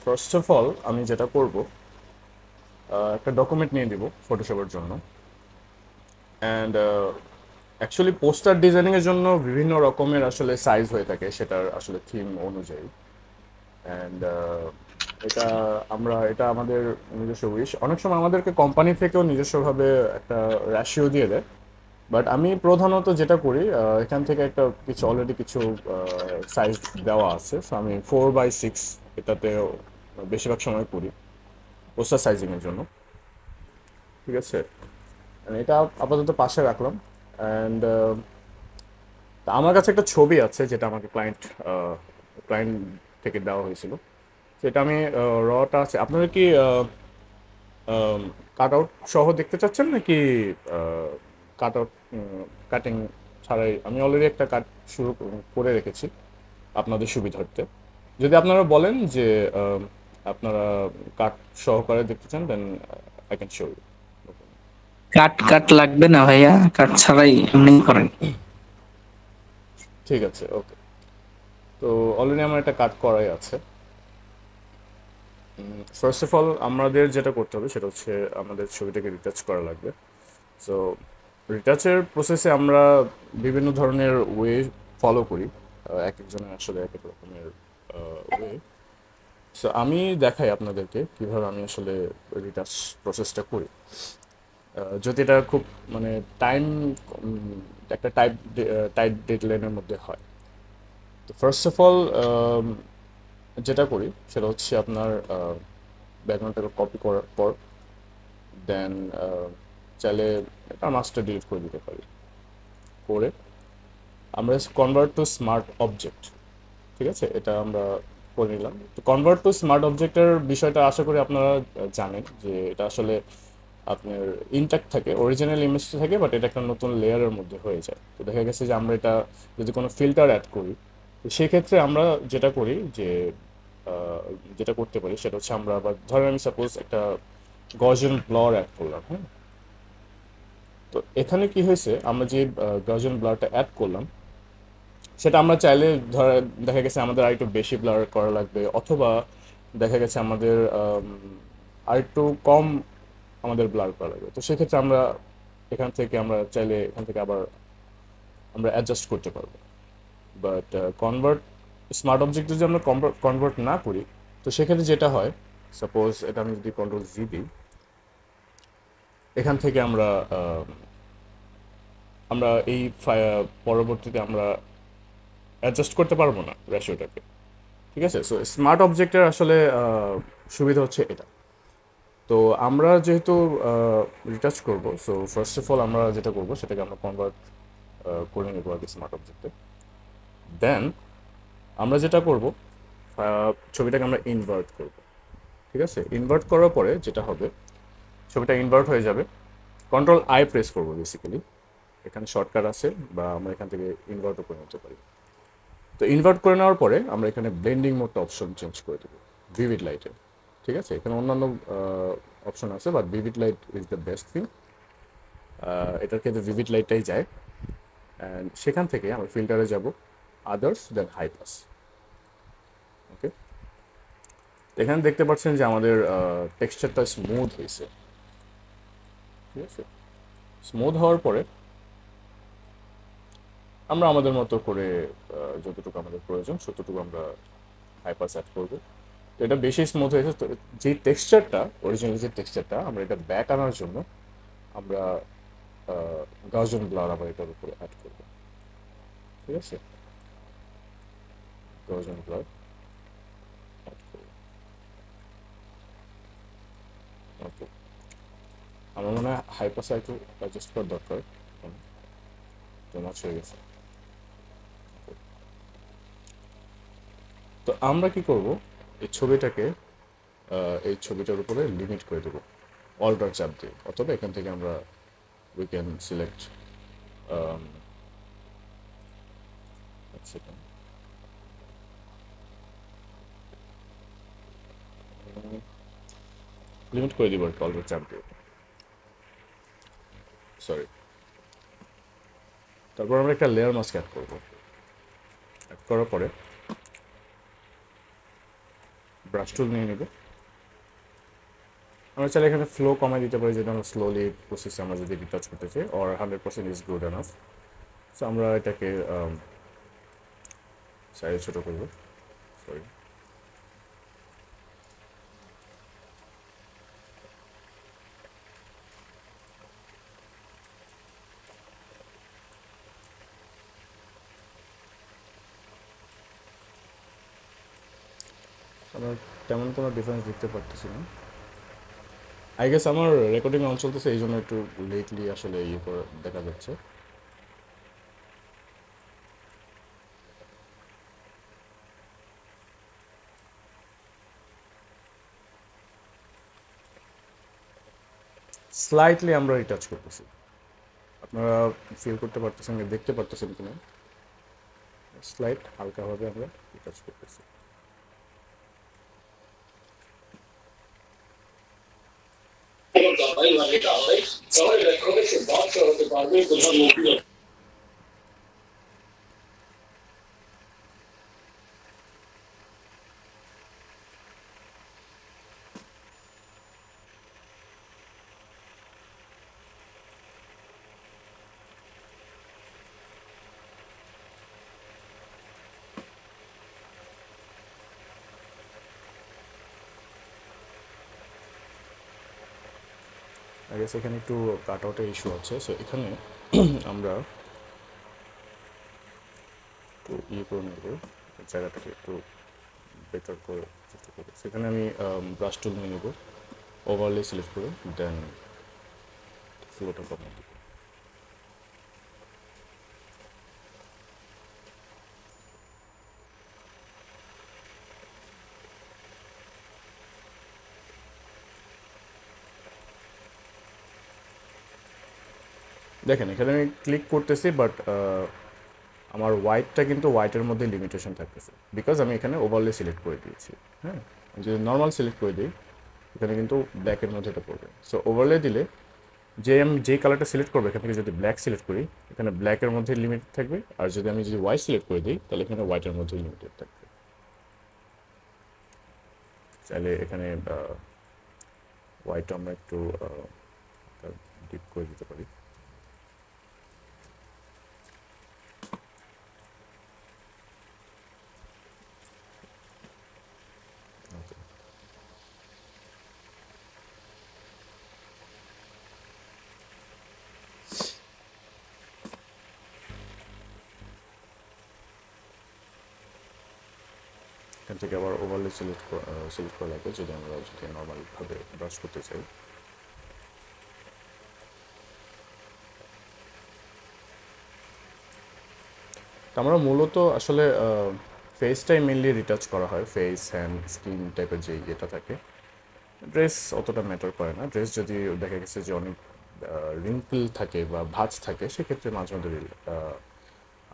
First of all আমি যেটা করব, একটা ডকুমেন্ট নিয়ে দিব ফটোশপের জন্য। অ্যান্ড অ্যাকচুয়ালি পোস্টার ডিজাইনিংয়ের জন্য বিভিন্ন রকমের আসলে সাইজ হয়ে থাকে, সেটার আসলে থিম অনুযায়ী। অ্যান্ড এটা আমাদের নিজস্ব উইশ। অনেক সময় আমাদেরকে কোম্পানি থেকেও নিজস্বভাবে একটা রেশিও দিয়ে দেয়। বাট আমি প্রধানত যেটা করি, এখান থেকে একটা কিছু অলরেডি কিছু সাইজ দেওয়া আছে, সো আমি 4/6 এটাতে বেশিরভাগ সময় করি পোস্টার সাইজিংয়ের জন্য। ঠিক আছে, And এটা আপাতত পাশে রাখলাম। অ্যান্ড আমার কাছে একটা ছবি আছে যেটা আমাকে ক্লায়েন্ট থেকে দেওয়া হয়েছিল। সেটা আমি রটা আছে। আপনারা কি কাট আউট সহ দেখতে চাচ্ছেন নাকি কাট আউট কাটিং ছাড়াই? আমি অলরেডি একটা কাট শুরু করে রেখেছি আপনাদের সুবিধার্থে। যদি আপনারা বলেন যে আপনারা কাট সহকারে দেখতে চান, then I can show you. Cut cut লাগবে না ভাইয়া, কাট ছাড়াই এমনি করেন। ঠিক আছে, ওকে। তো অলরেডি আমার একটা কাট করাই আছে। ফার্স্ট অফ অল আমাদের যেটা করতে হবে সেটা হচ্ছে আমাদের ছবিটাকে রিটাচ করা লাগবে। সো রিটাচের প্রসেসে আমরা বিভিন্ন ধরনের ওয়ে ফলো করি। এক একজনের আসলে এক এক রকমের ওয়ে। সো আমি দেখাই আপনাদেরকে কিভাবে আমি আসলে রিটাচ প্রসেসটা করি। যদি এটা খুব মানে টাইম একটা টাইট ডেডলাইনের মধ্যে হয়, তো ফার্স্ট অফ অল যেটা করি সেটা হচ্ছে আপনার ব্যাকগ্রাউন্ডটাকে কপি করার পর দেন চাইলে এটা মাস্টার ডিলিট করে দিতে পারি। করে আমরা কনভার্ট টু স্মার্ট অবজেক্ট, ঠিক আছে, এটা আমরা করে নিলাম। তো কনভার্ট টু স্মার্ট অবজেক্টের বিষয়টা আশা করি আপনারা জানেন যে এটা আসলে আপনার ইনট্যাক্ট থাকে, অরিজিনাল ইমেজটা থাকে, বাট এটা একটা নতুন লেয়ারের মধ্যে হয়ে যায়। তো দেখা গেছে যে আমরা এটা যদি কোনো ফিল্টার অ্যাড করি, তো সেক্ষেত্রে আমরা যেটা করি যে আহ, যেটা করতে পারি সেটা হচ্ছে আমরা আবার ধরেন আমি সাপোজ একটা গর্জন ব্লর অ্যাড করলাম, হ্যাঁ। তো এখানে কি হয়েছে, আমরা যে গর্জন ব্লারটা অ্যাড করলাম সেটা আমরা চাইলে ধরে দেখা গেছে আমাদের আরেকটু বেশি ব্লার করা লাগবে, অথবা দেখা গেছে আমাদের আরেকটু কম আমাদের ব্লার করা লাগবে। তো সেক্ষেত্রে আমরা আমরা চাইলে এখান থেকে আবার আমরা অ্যাডজাস্ট করতে পারবো। বাট কনভার্ট স্মার্ট অবজেক্ট যদি আমরা কনভার্ট না করি, তো সেক্ষেত্রে যেটা হয়, সাপোজ এটা আমি যদি কন্ট্রোল জি দিই, এখান থেকে আমরা পরবর্তীতে আমরা অ্যাডজাস্ট করতে পারবো না রেশিওটাকে। ঠিক আছে, সো স্মার্ট অবজেক্টের আসলে সুবিধা হচ্ছে এটা। তো আমরা যেহেতু রিটাচ করব, সো ফার্স্ট অফ অল আমরা যেটা করব সেটাকে আমরা কনভার্ট করে নেবো আর কি স্মার্ট অবজেক্টে। দেন আমরা যেটা করব, ছবিটাকে আমরা ইনভার্ট করব। ঠিক আছে, ইনভার্ট করার পরে যেটা হবে, ছবিটা ইনভার্ট হয়ে যাবে। কন্ট্রোল আই প্রেস করবো বেসিক্যালি। এখানে শর্টকাট আছে, বা আমরা এখান থেকে ইনভার্টও করে নিতে পারি। তো ইনভার্ট করে নেওয়ার পরে আমরা এখানে ব্লেন্ডিং মোডটা অপশন চেঞ্জ করে দেবো ভিভিড লাইটে। ঠিক আছে, এখানে অন্যান্য অপশন আছে, but vivid light is the best thing. এটার ক্ষেত্রে ভিভিড লাইটটাই যায়। অ্যান্ড সেখান থেকে আমরা ফিল্টারে যাব, আদার্স, দেন হাই পাস। ওকে, এখানে দেখতে পাচ্ছেন যে আমাদের টেক্সচারটা স্মুথ হয়েছে। ঠিক আছে, স্মুথ হওয়ার পরে আমরা আমাদের মতো করে যতটুকু আমাদের প্রয়োজন ততটুকু আমরা হাই পাস অ্যাড করবো। তো এটা বেশি স্মুথ হয়েছে, তো যে টেক্সচারটা, অরিজিনাল যে টেক্সচারটা, আমরা এটা ব্যাক আনার জন্য আমরা গাউজন ব্লার আবার এটার উপরে অ্যাড করবো। ঠিক আছে, গাউজন ব্লার অ্যাড করবো। ওকে, আমার মনে হয় হাই পাসে একটু অ্যাডজাস্ট করার দরকার, তো মাছ হয়ে গেছে। তো আমরা কি করব, এই ছবিটাকে এই ছবিটার উপরে লিমিট করে দেবো অল্টার চাপ দিয়ে, অথবা এখান থেকে আমরা we can select second, limit করে দিব আর কি অল্টার চাপ দিয়ে, সরি। তারপর আমরা একটা লেয়ার মাস্ক অ্যাড করবো। অ্যাড করার পরে ব্রাশ টুল নিয়ে নিব। আমরা চাইলে এখানে ফ্লো কমাই দিতে পারি, যদি আমরা স্লোলি প্রসেসে আমরা যদি রিটাচ করতে চাই, or 100% is good enough. So আমরা এটাকে সাইজ ছোটো করবো, সরি। আমরা তেমন কোনো ডিফারেন্স দেখতে পারতেছি না। আই গেস আমার রেকর্ডিং অন চলতেছে, এই জন্য একটু লেটলি আসলে ইয়ে করে দেখা যাচ্ছে। স্লাইটলি আমরা রিটাচ করতেছি, আপনারা ফিল করতে পারতেছেন, দেখতে পারতেছেন কিনা, স্লাইট হালকাভাবে আমরা রিটাচ করতেছি। আই গেস এখানে একটু কাট আউটের ইস্যু আছে, সো এখানে আমরা একটু ইয়ে করে নেব, জায়গাটাকে একটু বেটার করে চেষ্টা করবো। সেখানে আমি ব্রাশ টুল নিয়ে নেব, ওভারলে সিলেক্ট করে দেন ফ্লোটা কমাই দেব। দেখেন এখানে আমি ক্লিক করতেছি, বাট আমার হোয়াইটটা কিন্তু হোয়াইটের মধ্যে লিমিটেশন থাকতেছে, বিকজ আমি এখানে ওভারলে সিলেক্ট করে দিয়েছি। হ্যাঁ, যদি নর্মাল সিলেক্ট করে দিই, এখানে কিন্তু ব্ল্যাকের মধ্যে এটা পড়বে। সো ওভারলে দিলে আমি যেই কালারটা সিলেক্ট করবো, এখান থেকে যদি ব্ল্যাক সিলেক্ট করি, এখানে ব্ল্যাকের মধ্যে লিমিটেড থাকবে, আর যদি আমি যদি হোয়াইট সিলেক্ট করে দিই, তাহলে এখানে হোয়াইটের মধ্যে লিমিটেড থাকবে। চাইলে এখানে হোয়াইটটা আমরা একটু ডিপ করে দিতে পারি। এখান থেকে আবার ওভারলে সিলেক্ট করা লাগবে, যদি আমরা নর্মালভাবে ব্রাশ করতে চাই। তো আমরা মূলত আসলে ফেসটাই মেনলি রিটাচ করা হয়, ফেস হ্যান্ড স্কিন টাইপের যে ইয়েটা থাকে। ড্রেস অতটা ম্যাটার করে না। ড্রেস যদি দেখা গেছে যে অনেক রিঙ্কল থাকে বা ভাঁজ থাকে, সেক্ষেত্রে মাঝে মধ্যে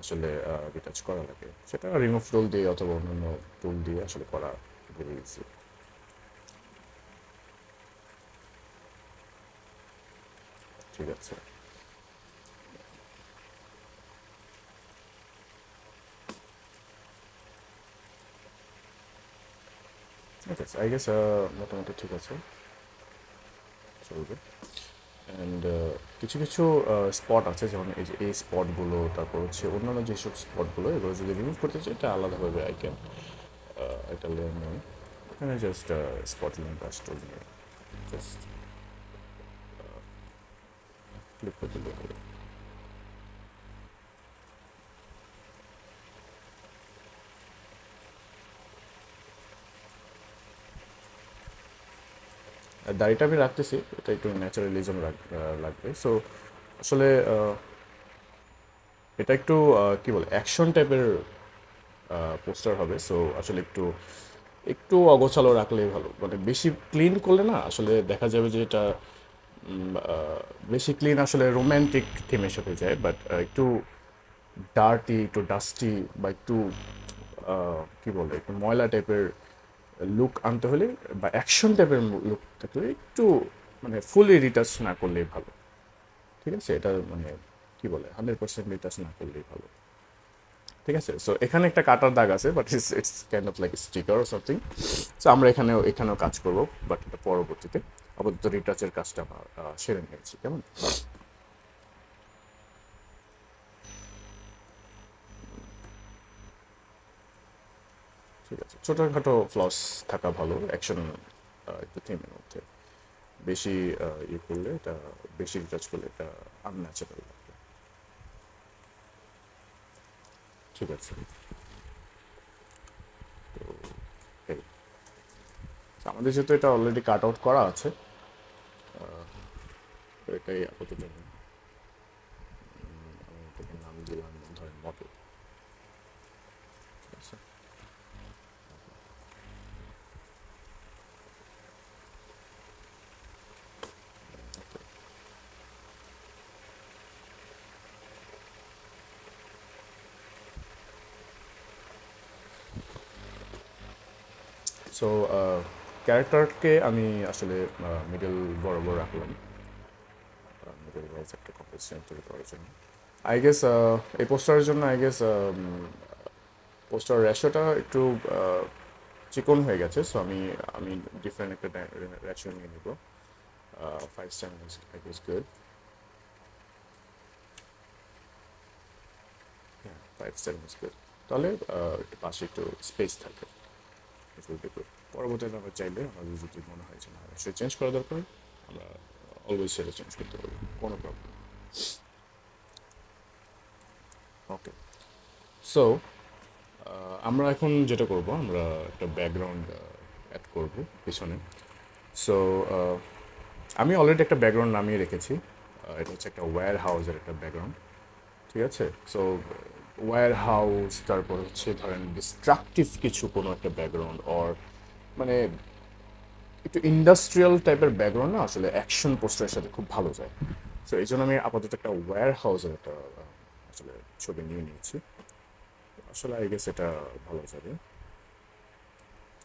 আসলে রিটাচ করা লাগে, সেটা রিমুভ টুল দিয়ে অথবা অন্যান্য টুল দিয়ে আসলে করা ভেরি ইজি। ঠিক আছে, ওকে, আই গেস মোটামুটি ঠিক আছে, চলবে। অ্যান্ড কিছু কিছু স্পট আছে, যেমন এই যে এই স্পটগুলো, তারপর হচ্ছে অন্যান্য যেসব স্পটগুলো, এগুলো যদি রিমুভ করতে চাই, এটা আলাদাভাবে আই ক্যান একটা লেয়ার নেই, এখানে জাস্ট স্পট লিঙ্ক ব্রাশ টুল নিয়ে জাস্ট ক্লিক করে দিলে হবে। আর দাড়িটা আমি রাখতেছি, এটা একটু ন্যাচারালিজম লাগবে। সো আসলে এটা একটু কি বলে, অ্যাকশন টাইপের পোস্টার হবে। সো আসলে একটু একটু অগোছালো রাখলেই ভালো, মানে বেশি ক্লিন করলে না আসলে দেখা যাবে যে এটা বেশি ক্লিন আসলে রোম্যান্টিক থিমের সাথে যায়, বাট একটু ডার্টি, একটু ডাস্টি, বা একটু কি বলে, একটু ময়লা টাইপের লুক আনতে হলে, বা অ্যাকশন টাইপের লুক থাকলে একটু মানে ফুলি রিটাচ না করলেই ভালো। ঠিক আছে, এটা মানে কি বলে, 100% রিটাচ না করলেই ভালো। ঠিক আছে। সো এখানে একটা কাটার দাগ আছে, but it's kind of like sticker or something. So আমরা এখানেও কাজ করব, বাট এটা পরবর্তীতে। আপাতত রিটাচের কাজটা আমরা সেরে নিয়েছি, কেমন? ঠিক আছে, ছোটোখাটো ফ্লস থাকা ভালো অ্যাকশন একটু থিমের মধ্যে। বেশি ইয়ে করলে এটা, বেশি রিটাচ করলে এটা আনন্যাচারাল লাগবে। ঠিক আছে, এই তো আমাদের যেহেতু এটা অলরেডি কাট আউট করা আছে, তো এটাই আপাতত আমি এটাকে নাম দিলাম ধরেন মডেল। ঠিক আছে, সো ক্যারেক্টারকে আমি আসলে মিডল বরাবর রাখলাম, মিডল ওয়াইজ একটা কম্পোজিশন তৈরি করার জন্য। আই গেস এই পোস্টারের জন্য আই গেস পোস্টার রেশোটা একটু চিকন হয়ে গেছে, সো আমি আমি ডিফারেন্ট একটা রেশো নিয়ে নেব। 5:7 আই গেস গুড। হ্যাঁ, 5:7 ইজ গুড। তাহলে একটু পাশে একটু স্পেস থাকে, it will be good। পরবর্তীতে আমরা চাইলে আমাদের যদি মনে হয় যে না সেটা চেঞ্জ করা দরকার, আমরা অলওয়েজ সেটা চেঞ্জ করতে পারি, কোনো প্রবলেম। ওকে, সো আমরা এখন যেটা করব, আমরা একটা ব্যাকগ্রাউন্ড অ্যাড করব পিছনে। সো আমি অলরেডি একটা ব্যাকগ্রাউন্ড নামিয়ে রেখেছি, এটা হচ্ছে একটা ওয়্যার হাউসের একটা ব্যাকগ্রাউন্ড। ঠিক আছে, সো ওয়্যার হাউস, তারপর হচ্ছে ধরেন ডিস্ট্রাকটিভ কিছু কোনো একটা ব্যাকগ্রাউন্ড, অর মানে একটু ইন্ডাস্ট্রিয়াল টাইপের ব্যাকগ্রাউন্ড না আসলে অ্যাকশন পোস্টারের সাথে খুব ভালো যায়। সো এই জন্য আমি আপাতত একটা ওয়্যার হাউসের একটা আসলে ছবি নিয়ে নিয়েছি। আসলে আই গেস এটা ভালো যাবে।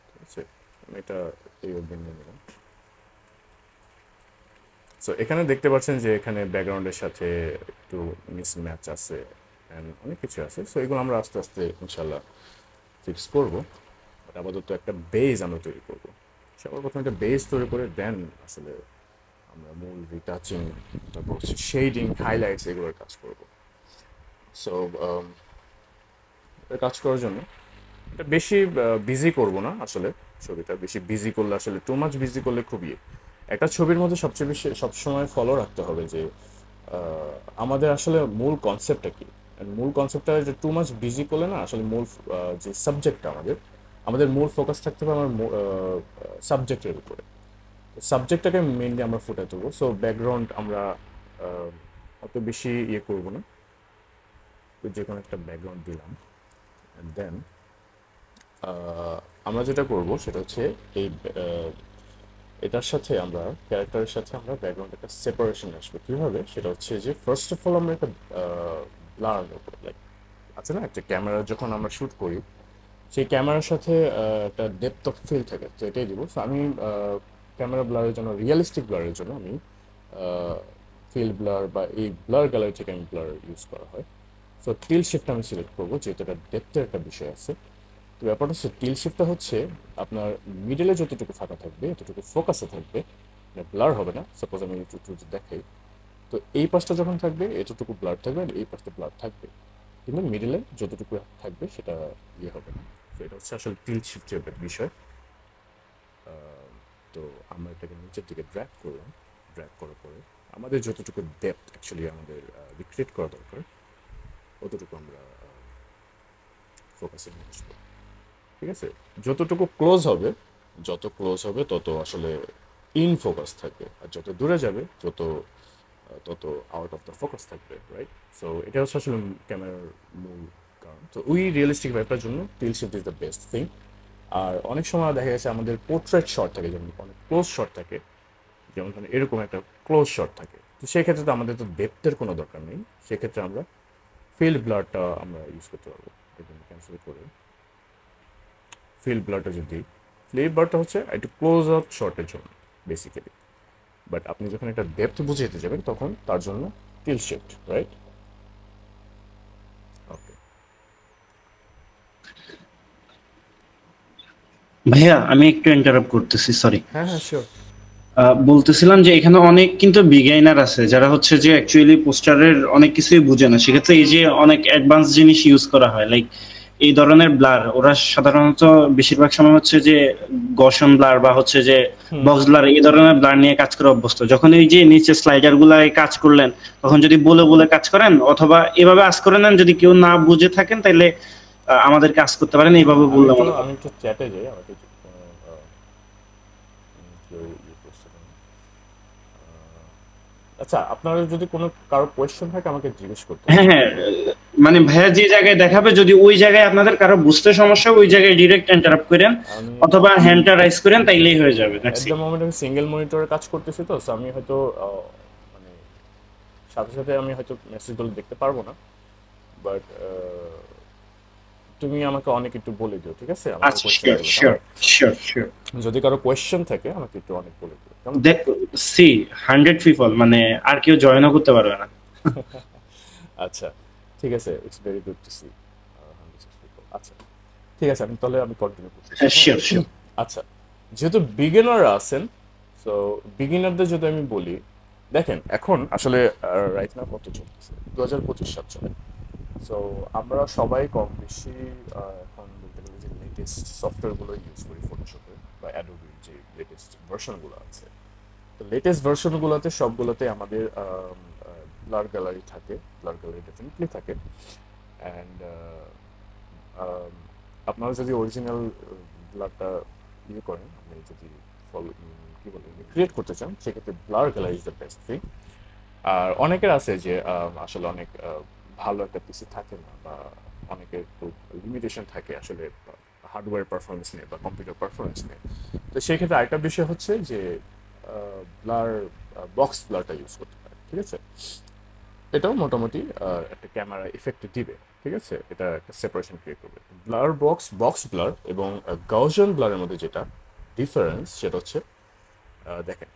ঠিক আছে, আমি এটা এই অবধি নিয়ে নিলাম। সো এখানে দেখতে পাচ্ছেন যে এখানে ব্যাকগ্রাউন্ডের সাথে একটু মিসম্যাচ আছে অ্যান্ড অনেক কিছু আছে। সো এগুলো আমরা আস্তে আস্তে ইনশাল্লাহ ফিক্স করবো। বাট আপাতত একটা বেজ আমরা তৈরি করবো। সবার প্রথমে একটা বেজ তৈরি করে দেন আসলে আমরা মূল রিটাচিং, তারপর হচ্ছে শেডিং, হাইলাইটস এগুলোর কাজ করবো। সো কাজ করার জন্য এটা বেশি বিজি করব না আসলে। ছবিটা বেশি বিজি করলে আসলে টু মাচ বিজি করলে খুবই, একটা ছবির মধ্যে সবচেয়ে বেশি সবসময় ফলো রাখতে হবে যে আমাদের আসলে মূল কনসেপ্টটা কি। And মূল কনসেপ্টটা যে টু মাচ বিজি করলে না আসলে মূল যে সাবজেক্টটা আমাদের, আমাদের মূল ফোকাস থাকতে হবে আমার সাবজেক্টের উপরে। সাবজেক্টটাকে মেনলি আমরা ফুটে তুলবো। সো ব্যাকগ্রাউন্ড আমরা অত বেশি ইয়ে করবো না, যে কোনো একটা ব্যাকগ্রাউন্ড দিলাম। অ্যান্ড দেন আমরা যেটা করব সেটা হচ্ছে এই এটার সাথে আমরা ক্যারেক্টারের সাথে আমরা ব্যাকগ্রাউন্ড একটা সেপারেশন আসবে। কীভাবে সেটা হচ্ছে যে ফার্স্ট অফ অল আমরা একটা ব্লার নেব। লাইক আছে না একটা ক্যামেরা যখন আমরা শ্যুট করি, সেই ক্যামেরার সাথে একটা ডেপথ অফ ফিল থাকে, তো এটাই দিব। সো আমি ক্যামেরা ব্লারের জন্য, রিয়েলিস্টিক ব্লারের জন্য আমি ফিল ব্লার বা এই ব্লার গ্যালারি থেকে আমি ব্লার ইউজ করা হয়। সো টিল শিফট আমি সিলেক্ট করবো, যেহেতু এটা ডেপথের একটা বিষয় আছে। তো ব্যাপারটা হচ্ছে টিল শিফটটা হচ্ছে আপনার মিডলে যতটুকু ফাঁকা থাকবে এতটুকু ফোকাসে থাকবে, ব্লার হবে না। সাপোজ আমি একটু দেখাই, তো এই পাশটা যখন থাকবে এতটুকু ব্লার থাকবে, আর এই পাশটা ব্লার থাকবে, কিন্তু মিডলে যতটুকু থাকবে সেটা ইয়ে হবে না। তো এটা হচ্ছে আসলে টিল শিফটের বিষয়। তো আমরা এটাকে নিচের দিকে ড্র্যাগ করলাম। ড্র্যাগ করার পরে আমাদের যতটুকু ডেপথ অ্যাকচুয়ালি আমাদের রিক্রিয়েট করা দরকার অতটুকু আমরা ফোকাসে নিয়ে আসবো। ঠিক আছে, যতটুকু ক্লোজ হবে, যত ক্লোজ হবে তত আসলে ইন ফোকাস থাকবে, আর যত দূরে যাবে তত আউট অফ দ্য ফোকাস থাকবে, রাইট? সো এটা হচ্ছে আসলে ক্যামেরার মূল কারণ। তো ওই রিয়েলিস্টিক ব্যাপারটার জন্য tilt shift is the best thing. আর অনেক সময় দেখা গেছে আমাদের পোর্ট্রেট শট থাকে, যেমন অনেক ক্লোজ শট থাকে, যেমন ধরেন এরকম একটা ক্লোজ শট থাকে, তো সেক্ষেত্রে তো আমাদের তো ডেপথের কোনো দরকার নেই। সেক্ষেত্রে আমরা ফিল্ড ব্লারটা আমরা ইউজ করতে পারবো। এটা ক্যান্সেল করে ফিল্ড ব্লারটা যদি, ফিল্ড ব্লারটা হচ্ছে একটু ক্লোজ আপ শটের জন্য বেসিক্যালি, বাট আপনি যখন একটা ডেপথ বুঝাইতে যাবেন তখন তার জন্য টিল শিফট, রাইট? ওকে, ভাইয়া আমি একটু ইন্টারাপ্ট করতেছি, সরি। হ্যাঁ হ্যাঁ শিওর। বলতেছিলাম যে এখানে অনেক কিন্তু বিগাইনার আছে যারা হচ্ছে যে অ্যাকচুয়ালি পোস্টারের অনেক কিছুই বুঝে না, সেক্ষেত্রে এই যে অনেক অ্যাডভান্স জিনিস ইউজ করা হয়, লাইক এই ধরনের ব্লার ওরা সাধারণত বেশিরভাগ সময় হচ্ছে যে গসন ব্লার বা হচ্ছে যে হুম। বক্স ব্লার এই ধরনের ব্লার নিয়ে কাজ করে অভ্যস্ত। যখন এই যে নিচে স্লাইডার গুলায় কাজ করলেন, তখন যদি বলে বলে কাজ করেন অথবা এভাবে কাজ করে নেন, যদি কেউ না বুঝে থাকেন তাহলে আমাদের কাজ করতে পারেন, এইভাবে বললে মনে আমি করেন। একটু চ্যাটে যাই, আমাকে একটু কেউ ইয়ে করছে কিনা। আচ্ছা, আপনার যদি কোনো কারো কোয়েশ্চেন থাকে আমাকে জিজ্ঞেস করতে হ্যাঁ পারেন। হ্যাঁ, মানে ভাইয়া যে জায়গায় দেখাবে যদি ওই জায়গায় আপনাদের কারো বুঝতে সমস্যা, ওই জায়গায় ডিরেক্ট ইন্টারাপ্ট করেন আমি অথবা হ্যান্ডটা রাইজ করেন, তাইলেই হয়ে যাবে, এট দ্যাটস দ্য ইট। মোমেন্ট আমি সিঙ্গেল মনিটরে কাজ করতেছি, তো so আমি হয়তো মানে সাথে সাথে আমি হয়তো মেসেজগুলো দেখতে পারবো না, বাট তুমি আমাকে অনেক একটু বলে দিও, ঠিক আছে, আমাকে আচ্ছা, শিওর কোয়েশ্চেনগুলো, শিওর কেমন? Sure sure. যদি কারো কোয়েশ্চেন থাকে আমাকে একটু অনেক বলে দিও, কেমন? দেখ, সি 100 পিপল, মানে আর কেউ জয়েনও করতে পারবে না। আচ্ছা, ঠিক আছে, it's very good to see. আচ্ছা, ঠিক আছে, আমি কন্টিনিউ করতেছি, হ্যাঁ, হ্যাঁ। Sure sure. আচ্ছা, যেহেতু বিগিনাররা আছেন, সো বিগিনারদের যদি আমি বলি, দেখেন এখন আসলে রাইট নাও কত চলতেছে, 2025 সাল চলে। সো আমরা সবাই কম বেশি এখন বলতে গেলে যে লেটেস্ট সফটওয়্যারগুলো ইউজ করি, ফটোশপে বা অ্যাডোবির যে লেটেস্ট ভার্সনগুলো আছে। তো লেটেস্ট ভার্সনগুলোতে সবগুলোতে আমাদের ব্লার গ্যালারি থাকে, ব্লার গ্যালারি ডেফিনেটলি থাকে। অ্যান্ড আপনারা যদি অরিজিনাল ব্লারটা ইয়ে করেন, আপনি যদি ফলো কী বলে ক্রিয়েট করতে চান, সেক্ষেত্রে blur gallery is the best thing. আর অনেকের আছে যে আসলে অনেক ভালো একটা পিসি থাকে না, বা অনেকের একটু লিমিটেশন থাকে আসলে হার্ডওয়্যার পারফরমেন্স নিয়ে বা কম্পিউটার পারফরমেন্স নিয়ে। তো সেই ক্ষেত্রে আরেকটা বিষয় হচ্ছে যে ব্লার বক্স ব্লারটা ইউজ করতে পারে, ঠিক আছে। এটাও মোটামুটি একটা ক্যামেরা ইফেক্ট দিবে, ঠিক আছে, এটা একটা সেপারেশন ক্রিয়েট করবে। ব্লার বক্স ব্লার এবং গাউসিয়ান ব্লারের মধ্যে যেটা ডিফারেন্স, সেটা হচ্ছে দেখেন,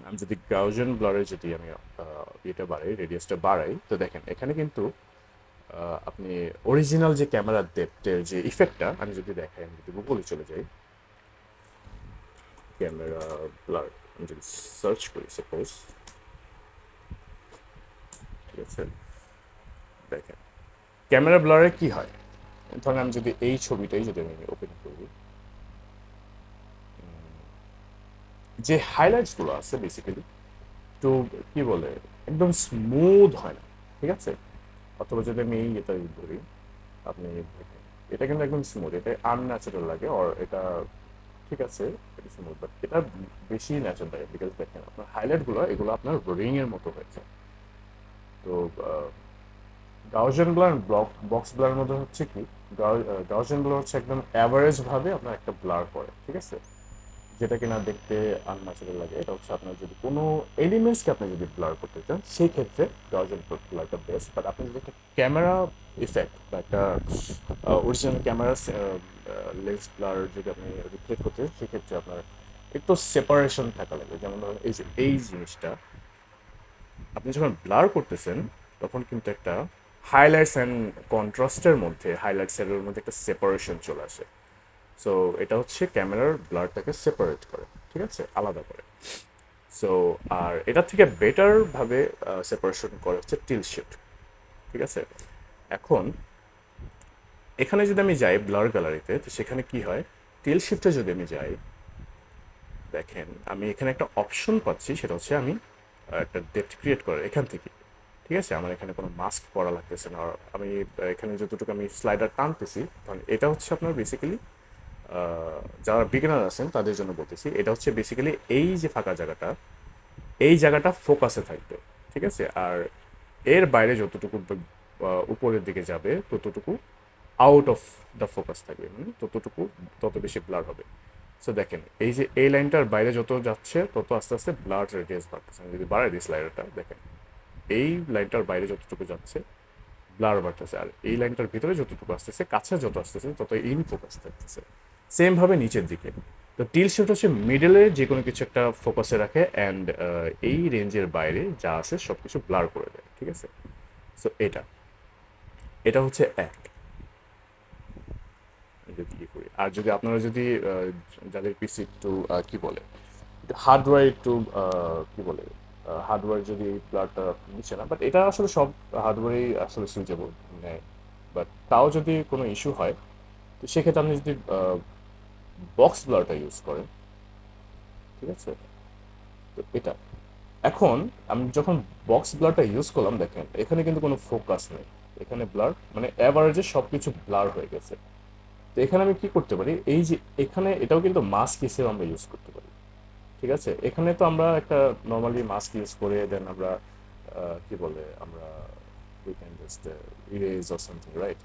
আমি যদি গাউসিয়ান ব্লারে যদি আমি এটা বাড়াই, রেডিয়াসটা বাড়াই, তো দেখেন এখানে কিন্তু আপনি অরিজিনাল যে ক্যামেরা ডেপথের যে ইফেক্টটা আমি যদি দেখাই, আমি যদি গুগলে চলে যাই, ক্যামেরা ব্লার আমি যদি সার্চ করি সাপোজ, ঠিক আছে, দেখেন ক্যামেরা ব্লারে কি হয়। ধরেন আমি যদি এই ছবিটাই যদি আমি ওপেন করি, যে হাইলাইটসগুলো আছে বেসিক্যালি একটু কি বলে একদম স্মুথ হয় না, ঠিক আছে। অথবা যদি আমি এটা ধরি, আপনি দেখেন এটা কিন্তু একদম স্মুথ, এটা আনন্যাচারাল লাগে, আর এটা ঠিক আছে, এটা স্মুথ, বাট এটা বেশি ন্যাচারাল লাগে, বিকজ দেখেন আপনার হাইলাইটগুলো এগুলো আপনার রিং এর মতো হয়েছে। তো গাউসিয়ান ব্লার বক্স ব্লারের মধ্যে হচ্ছে কি, গাউসিয়ান ব্লার হচ্ছে একদম অ্যাভারেজ ভাবে আপনার একটা ব্লার করে, ঠিক আছে, যেটা কিনা দেখতে আনন্যাচারাল লাগে। এটা হচ্ছে আপনার যদি কোনো এলিমেন্টসকে আপনি যদি ব্লার করতে চান, সেই ক্ষেত্রে গাউসিয়ান ব্লারটা বেস্ট। বাট আপনি যদি একটা ক্যামেরা ইফেক্ট বা একটা অরিজিনাল ক্যামেরা লেন্স ব্লার যদি আপনি রিক্রিয়েট করতে চান, সেক্ষেত্রে আপনার একটু সেপারেশন থাকা লাগবে। যেমন ধরুন এই যে এই জিনিসটা আপনি যখন ব্লার করতেছেন, তখন কিন্তু একটা হাইলাইটস অ্যান্ড কন্ট্রাস্টের মধ্যে, হাইলাইটস এর মধ্যে একটা সেপারেশন চলে আসে। সো এটা হচ্ছে ক্যামেরার ব্লারটাকে সেপারেট করে, ঠিক আছে, আলাদা করে। সো আর এটা থেকে বেটার ভাবে সেপারেশন করে হচ্ছে টিল শিফট, ঠিক আছে। এখন এখানে যদি আমি যাই ব্লার গ্যালারিতে, তো সেখানে কি হয়, টিল শিফটে যদি আমি যাই, দেখেন আমি এখানে একটা অপশন পাচ্ছি, সেটা হচ্ছে আমি একটা ডেপথ ক্রিয়েট করার এখান থেকে, ঠিক আছে, আমার এখানে কোনো মাস্ক করা লাগতেছে না। আর আমি এখানে যতটুকু আমি স্লাইডার টানতেছি, কারণ এটা হচ্ছে আপনার বেসিক্যালি যারা বিগিনার আছেন তাদের জন্য বলতেছি, এটা হচ্ছে বেসিক্যালি এই যে ফাঁকা জায়গাটা, এই জায়গাটা ফোকাসে থাকবে, ঠিক আছে। আর এর বাইরে যতটুকু উপরের দিকে যাবে ততটুকু আউট অফ দ্য ফোকাস থাকবে, মানে ততটুকু তত বেশি ব্লার হবে। সো দেখেন এই যে এই লাইনটার বাইরে যত যাচ্ছে তত আস্তে আস্তে ব্লার রেডিয়াস বাড়তেছে। আমি যদি বাড়াই দিই স্লাইডারটা, দেখেন এই লাইনটার বাইরে যতটুকু যাচ্ছে ব্লার বাড়তেছে, আর এই লাইনটার ভিতরে যতটুকু আসতেছে, কাছে যত আসতেছে তত ইন ফোকাস থাকতেছে। সেম ভাবে নিচের দিকে। তো টিল শিফট হচ্ছে মিডলে যে কোনো কিছু একটা ফোকাসে রাখে, অ্যান্ড এই রেঞ্জের বাইরে যা আছে সব কিছু ব্লার করে দেয়, ঠিক আছে। সো এটা এটা হচ্ছে এক। যদি ইয়ে করি। আর যদি আপনারা যদি যাদের পিসি একটু কি বলে হার্ডওয়্যার একটু কি বলে হার্ডওয়্যার যদি ব্লারটা দিচ্ছে না, বাট এটা আসলে সব হার্ডওয়্যারেই আসলে সুইচেবল নেয়, বাট তাও যদি কোনো ইস্যু হয় তো সেক্ষেত্রে আপনি যদি বক্স ব্লারটা ইউজ করেন, ঠিক আছে? তো এটা এখন আমি যখন বক্স ব্লারটা ইউজ করলাম, দেখেন এখানে কিন্তু কোনো ফোকাস নেই, এখানে ব্লার মানে অ্যাভারেজে সব কিছু ব্লার হয়ে গেছে। তো এখানে আমি কি করতে পারি, এই যে এখানে এটাও কিন্তু মাস্ক হিসেবে আমরা ইউজ করতে পারি, ঠিক আছে? এখানে তো আমরা একটা নর্মালি মাস্ক ইউজ করে দেন আমরা কি বলে আমরা we can just erase or something, right?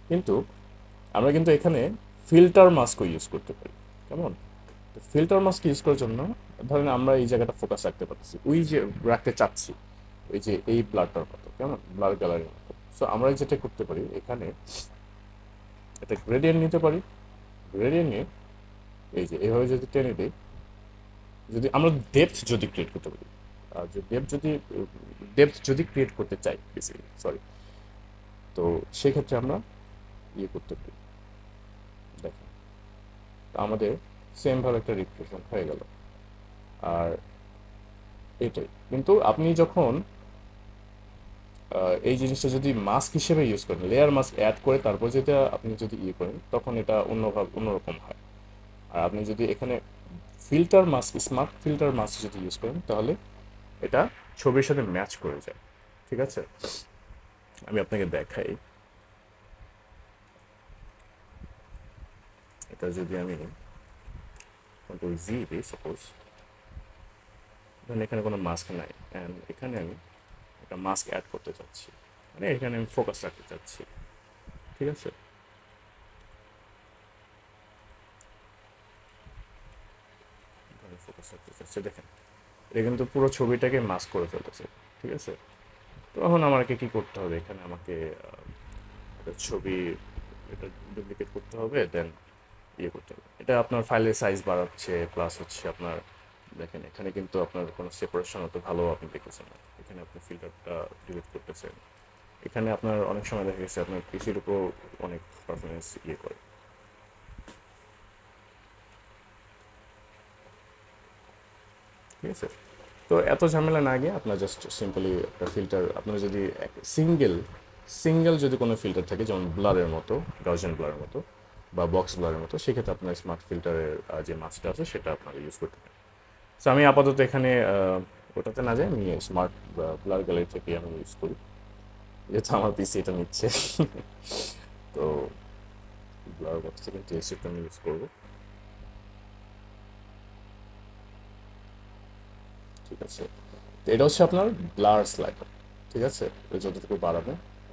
কিন্তু আমরা কিন্তু এখানে ফিল্টার মাস্কও ইউজ করতে পারি, কেমন? তো ফিল্টার মাস্ক ইউজ করার জন্য ধরেন আমরা এই জায়গাটা ফোকাস রাখতে পারতেছি, ওই যে রাখতে চাচ্ছি ওই যে এই ব্লারটার মতো, কেমন ব্লার গ্যালারির মতো। সো আমরা যেটা করতে পারি এখানে একটা গ্রেডিয়েন্ট নিতে পারি, গ্রেডিয়েন্ট নিয়ে এই যে এইভাবে যদি টেনে দিই, যদি আমরা ডেপথ যদি ক্রিয়েট করতে পারি, আর যে ডেপথ যদি ক্রিয়েট করতে চাই বেসিক্যালি, সরি, তো সেক্ষেত্রে আমরা ইয়ে করতে পারি, দেখেন তো আমাদের সেমভাবে একটা রিপ্রেজেন্ট হয়ে গেল। আর এটাই কিন্তু আপনি যখন এই জিনিসটা যদি মাস্ক হিসেবে ইউজ করেন, লেয়ার মাস্ক অ্যাড করে তারপর যেটা আপনি যদি ইয়ে করেন, তখন এটা অন্যরকম হয়। আর আপনি যদি এখানে filter mask, smart filter mask যদি ইউজ করেন, তাহলে এটা ছবির সাথে ম্যাচ করে যায়, ঠিক আছে? আমি আপনাকে দেখাই, এটা যদি আমি কন্ট্রোল জি দিই সাপোজ, ধরেন এখানে কোনো মাস্ক নাই অ্যান্ড এখানে আমি একটা মাস্ক অ্যাড করতে চাচ্ছি, মানে এখানে আমি ফোকাস রাখতে চাচ্ছি, ঠিক আছে? ফোকাস রাখতে চাচ্ছি, দেখেন এটা কিন্তু পুরো ছবিটাকে মাস্ক করে ফেলতেছে, ঠিক আছে? তো এখন আমাকে কি করতে হবে, এখানে আমাকে একটা ছবি এটা ডুপ্লিকেট করতে হবে, দেন ইয়ে করতে হবে, এটা আপনার ফাইলের সাইজ বাড়াচ্ছে, প্লাস হচ্ছে আপনার দেখেন এখানে কিন্তু আপনার কোনো সেপারেশন অত ভালো আপনি দেখতেছেন না, এখানে আপনি ফিল্টারটা ডিলিট করতেছেন, এখানে আপনার অনেক সময় দেখা গেছে আপনার পিসির উপর অনেক পারফরমেন্স ইয়ে করে, ঠিক আছে? তো এত ঝামেলা না গিয়ে আপনার জাস্ট সিম্পলি একটা ফিল্টার, আপনার যদি সিঙ্গেল যদি কোনো ফিল্টার থাকে, যেমন ব্লারের মতো, গাউসিয়ান ব্লারের মতো বা বক্স ব্লারের মতো, সেক্ষেত্রে আপনার স্মার্ট ফিল্টারের যে মাস্কটা আছে সেটা আপনারা ইউজ করতে পারেন। সো আমি আপাতত এখানে ওটাতে না যাই, আমি স্মার্ট ব্লার গ্যালারি থেকে আমি ইউজ করি, যেহেতু আমার পিসি এটা নিচ্ছে। তো ব্লার বক্স থেকে টেক্সচারটা আমি ইউজ করবো, ঠিক আছে? তো এটা হচ্ছে আপনার ব্লার স্লাইডার, ঠিক আছে? যতটুকু বাড়াবে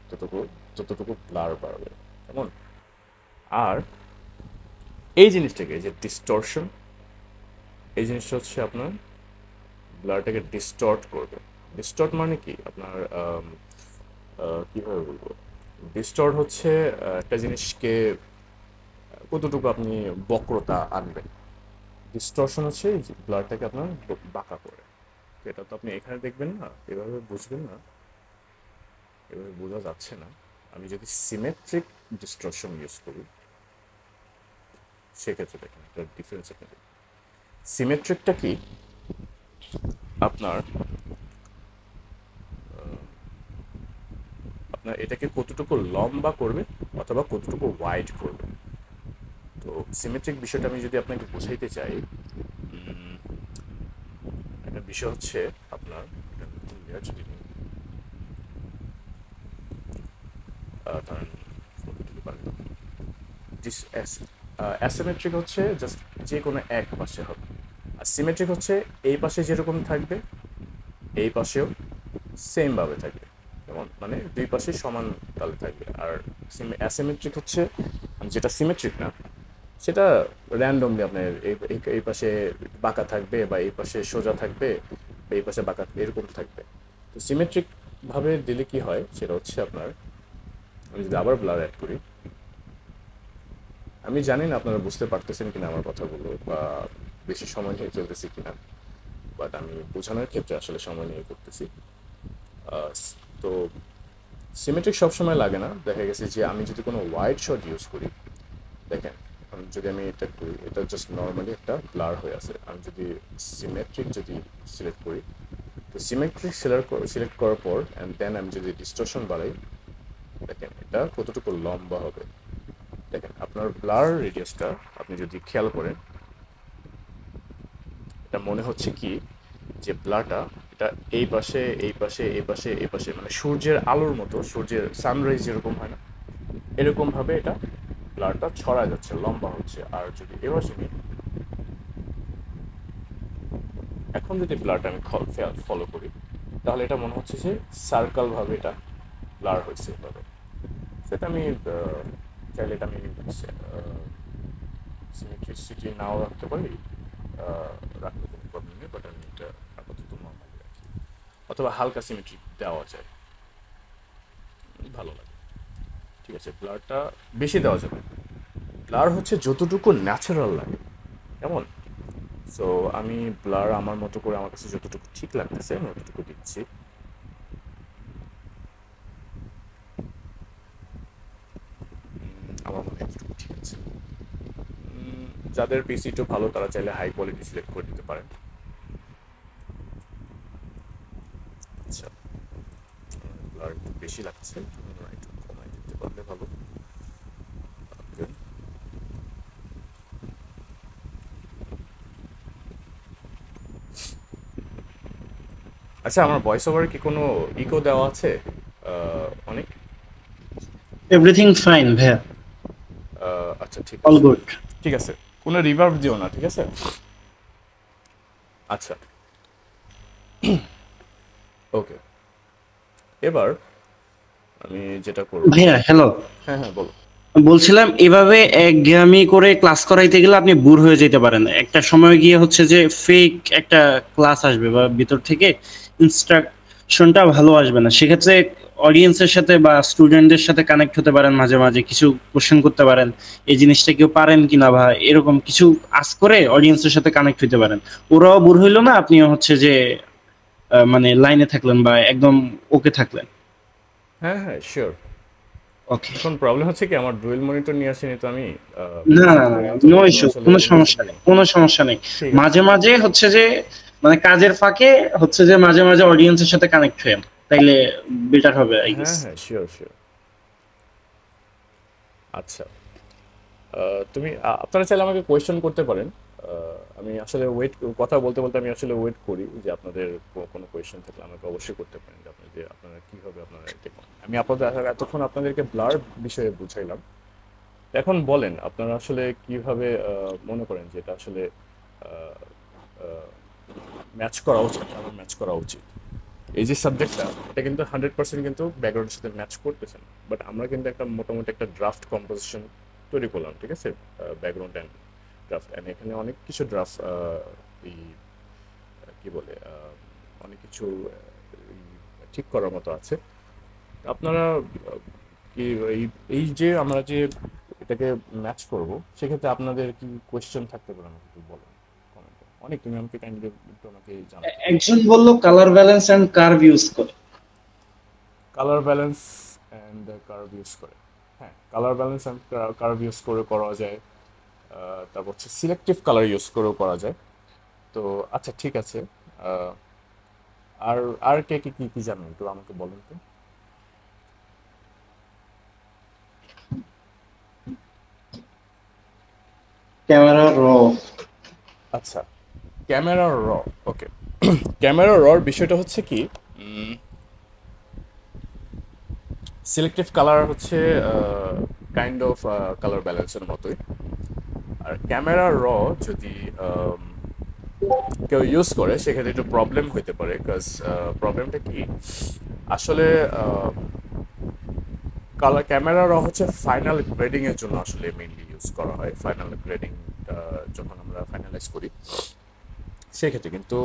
ততটুকু ততটুকু ব্লার বাড়বে, কেমন? আর এই জিনিসটাকে যে ডিস্টরশন, এই জিনিসটা হচ্ছে আপনার ব্লারটাকে ডিস্টর্ট করবে। ডিস্টর্ট মানে কি আপনার কীভাবে বলবো, ডিস্টর্ট হচ্ছে একটা জিনিসকে কতটুকু আপনি বক্রতা আনবেন, ডিস্টরশন হচ্ছে এই যে ব্লারটাকে আপনার বাঁকা করে। তো এটা তো আপনি এখানে দেখবেন না, এভাবে বুঝবেন না, এভাবে বোঝা যাচ্ছে না। আমি যদি সিমেট্রিক ডিস্টরশন ইউজ করি সেক্ষেত্রে দেখেন একটা ডিফারেন্স আপনি দেখবেন। সিমেট্রিকটা কি আপনার আপনার এটাকে কতটুকু লম্বা করবে অথবা কতটুকু ওয়াইড করবে। তো সিমেট্রিক বিষয়টা আমি যদি আপনাকে বোঝাইতে চাই, একটা বিষয় হচ্ছে আপনার যদি ধরেন অ্যাসিমেট্রিক হচ্ছে জাস্ট যে কোনো এক পাশে হবে, আর সিমেট্রিক হচ্ছে এই পাশে যেরকম থাকবে এই পাশেও সেমভাবে থাকবে, যেমন মানে দুই পাশে সমান তালে থাকবে। আর অ্যাসিমেট্রিক হচ্ছে যেটা সিমেট্রিক না, সেটা র্যান্ডমলি আপনার এই পাশে বাঁকা থাকবে বা এই পাশে সোজা থাকবে বা এই পাশে বাঁকা এরকম থাকবে। তো সিমেট্রিক ভাবে দিলে কি হয় সেটা হচ্ছে আপনার, আমি যদি আবার ব্লার অ্যাড করি, আমি জানি না আপনারা বুঝতে পারতেছেন কিনা আমার কথাগুলো বা বেশি সময় নিয়ে চলতেছি কিনা, বাট আমি বোঝানোর ক্ষেত্রে আসলে সময় নিয়ে করতেছি। তো সিমেট্রিক সবসময় লাগে না, দেখা গেছে যে আমি যদি কোনো ওয়াইড শট ইউজ করি দেখেন যদি আমি এটা করি, এটা জাস্ট নর্মালি একটা ব্লার হয়ে আছে। আমি যদি সিমেট্রিক যদি সিলেক্ট করি, তো সিমেট্রিক সিলেক্ট করার পর অ্যান্ড দেন আমি যদি ডিস্টরশন বাড়াই, দেখেন এটা কতটুকু লম্বা হবে। দেখেন আপনার ব্লার রেডিয়াসটা আপনি যদি খেয়াল করেন, এটা মনে হচ্ছে কি যে ব্লারটা এটা এই পাশে এই পাশে এই পাশে এই পাশে, মানে সূর্যের আলোর মতো, সূর্যের সানরাইজ যেরকম হয় না, এরকম ভাবে এটা ব্লারটা ছড়া যাচ্ছে, লম্বা হচ্ছে। আর যদি এবার শুনি, এখন যদি ব্লারটা আমি ফলো করি, তাহলে এটা মনে হচ্ছে যে সার্কেল ভাবে এটা ব্লার হয়েছে এভাবে। সেটা আমি চাইলে এটা আমি সিমেট্রিসিটি নাও রাখতে পারি, রাখলে কোনো প্রবলেম নেই, বাট আমি এটা আপাতত নর্মালি রাখি, অথবা হালকা সিমেট্রি দেওয়া যায়, ভালো লাগে। ঠিক আছে, ব্লারটা বেশি দেওয়া যাবে, ব্লার হচ্ছে যতটুকু ন্যাচারাল লাগে, কেমন। সো আমি ব্লার আমার মতো করে আমার কাছে যতটুকু ঠিক লাগতেছে আমি ততটুকু দিচ্ছি। আমার মনে হয় এতটুকু ঠিক আছে। যাদের পিসি একটু ভালো তারা চাইলে হাই কোয়ালিটি সিলেক্ট করে দিতে পারেন। আচ্ছা, ব্লার একটু বেশি লাগছে, একটু কমাই দিতে পারলে ভালো। Okay. আচ্ছা, আমার ভয়েস ওভারে কি কোনো ইকো দেওয়া আছে অনেক? এভরিথিং ফাইন ভাইয়া, আচ্ছা ঠিক অল আছে, গুড। ঠিক আছে, কোনো রিভার্ব দিও না, ঠিক আছে। আচ্ছা, ওকে, এবার আমি যেটা করব, ভাইয়া হ্যালো, হ্যাঁ হ্যাঁ বলো। বলছিলাম এভাবে একঘেয়েমি করে ক্লাস করাইতে গেলে আপনি বোর হয়ে যেতে পারেন। একটা সময় গিয়ে হচ্ছে যে ফেক একটা ক্লাস আসবে বা ভিতর থেকে ইনস্ট্রাকশনটা ভালো আসবে না। সেক্ষেত্রে অডিয়েন্সের সাথে বা স্টুডেন্টদের সাথে কানেক্ট হতে পারেন, মাঝে মাঝে কিছু কোশ্চেন করতে পারেন, এই জিনিসটা কেউ পারেন কিনা বা এরকম কিছু আস্ক করে অডিয়েন্সের সাথে কানেক্ট হতে পারেন। ওরাও বোর হইলো না, আপনিও হচ্ছে যে মানে লাইনে থাকলেন বা একদম ওকে থাকলেন। হ্যাঁ হ্যাঁ শিওর। ওকে, এখন প্রবলেম হচ্ছে কি, আমার ডুয়েল মনিটর নিয়ে আসিনি তো আমি, না পিসি না থেকে না, তো নো কোনো ইস্যু, আসলে কোনো অনুমতি সমস্যা নেই। নেই, কোনো সমস্যা নেই। ঠিক আছে, মাঝে মাঝে হচ্ছে যে মানে কাজের ফাঁকে হচ্ছে যে মাঝে মাঝে অডিয়েন্সের সাথে কানেক্ট হয়ে তাইলে বেটার হবে আই গেস। হ্যাঁ হ্যাঁ শিওর শিওর। আচ্ছা, তুমি আপনারা চাইলে আমাকে কোয়েশ্চেন করতে পারেন। আমি আসলে কথা বলতে বলতে আমি আসলে ওয়েট করি যে আপনাদের কোনো কোয়েশ্চেন থাকলে আমাকে অবশ্যই করতে পারেন, যে আপনারা কীভাবে আপনারা দেখুন। আমি আপাতত এতক্ষণ আপনাদেরকে ব্লার বিষয়ে বুঝাইলাম। এখন বলেন আপনারা আসলে কিভাবে মনে করেন যে এটা আসলে ম্যাচ করা উচিত, আমার ম্যাচ করা উচিত। এই যে সাবজেক্টটা, এটা কিন্তু 100% কিন্তু ব্যাকগ্রাউন্ডের সাথে ম্যাচ করতেছে না, বাট আমরা কিন্তু একটা মোটামুটি একটা ড্রাফট কম্পোজিশন তৈরি করলাম, ঠিক আছে, ব্যাকগ্রাউন্ড অ্যান্ড ড্রাফট, অ্যান্ড এখানে অনেক কিছু ড্রাফট এই কি বলে অনেক কিছু ঠিক করার মতো আছে। আপনারা কি এই এই যে আমরা যে এটাকে ম্যাচ করব, সেক্ষেত্রে আপনাদের কি কোয়েশ্চেন থাকতে পারে আমাকে একটু বলেন কমেন্টে। অনেক, তুমি আমাকে কাইন্ডলি একটু আমাকে জানাতে পারো। একজন বললো colour balance and curve use করে। Colour balance and curve use করে, হ্যাঁ colour balance and curve use করে করা যায়। তারপর হচ্ছে সিলেক্টিভ কালার ইউজ করেও করা যায়। তো আচ্ছা ঠিক আছে, আহ, আর আর কে কি কি কি জানেন একটু আমাকে বলেন তো। ক্যামেরা র, আচ্ছা, ক্যামেরা র, ওকে। ক্যামেরা রর বিষয়টা হচ্ছে কি, সিলেক্টিভ কালার হচ্ছে কাইন্ড অফ কালার ব্যালেন্সের মতোই। আর ক্যামেরা র যদি কেউ ইউজ করে সেক্ষেত্রে একটু প্রবলেম হইতে পারে, বিকজ প্রবলেমটা কি আসলে কালার ক্যামেরা র হচ্ছে ফাইনাল গ্রেডিং এর জন্য আসলে মেইনলি ইউজ করা হয়। ফাইনাল গ্রেডিং যখন আমরা ফাইনালাইজ করি সেক্ষেত্রে কিন্তু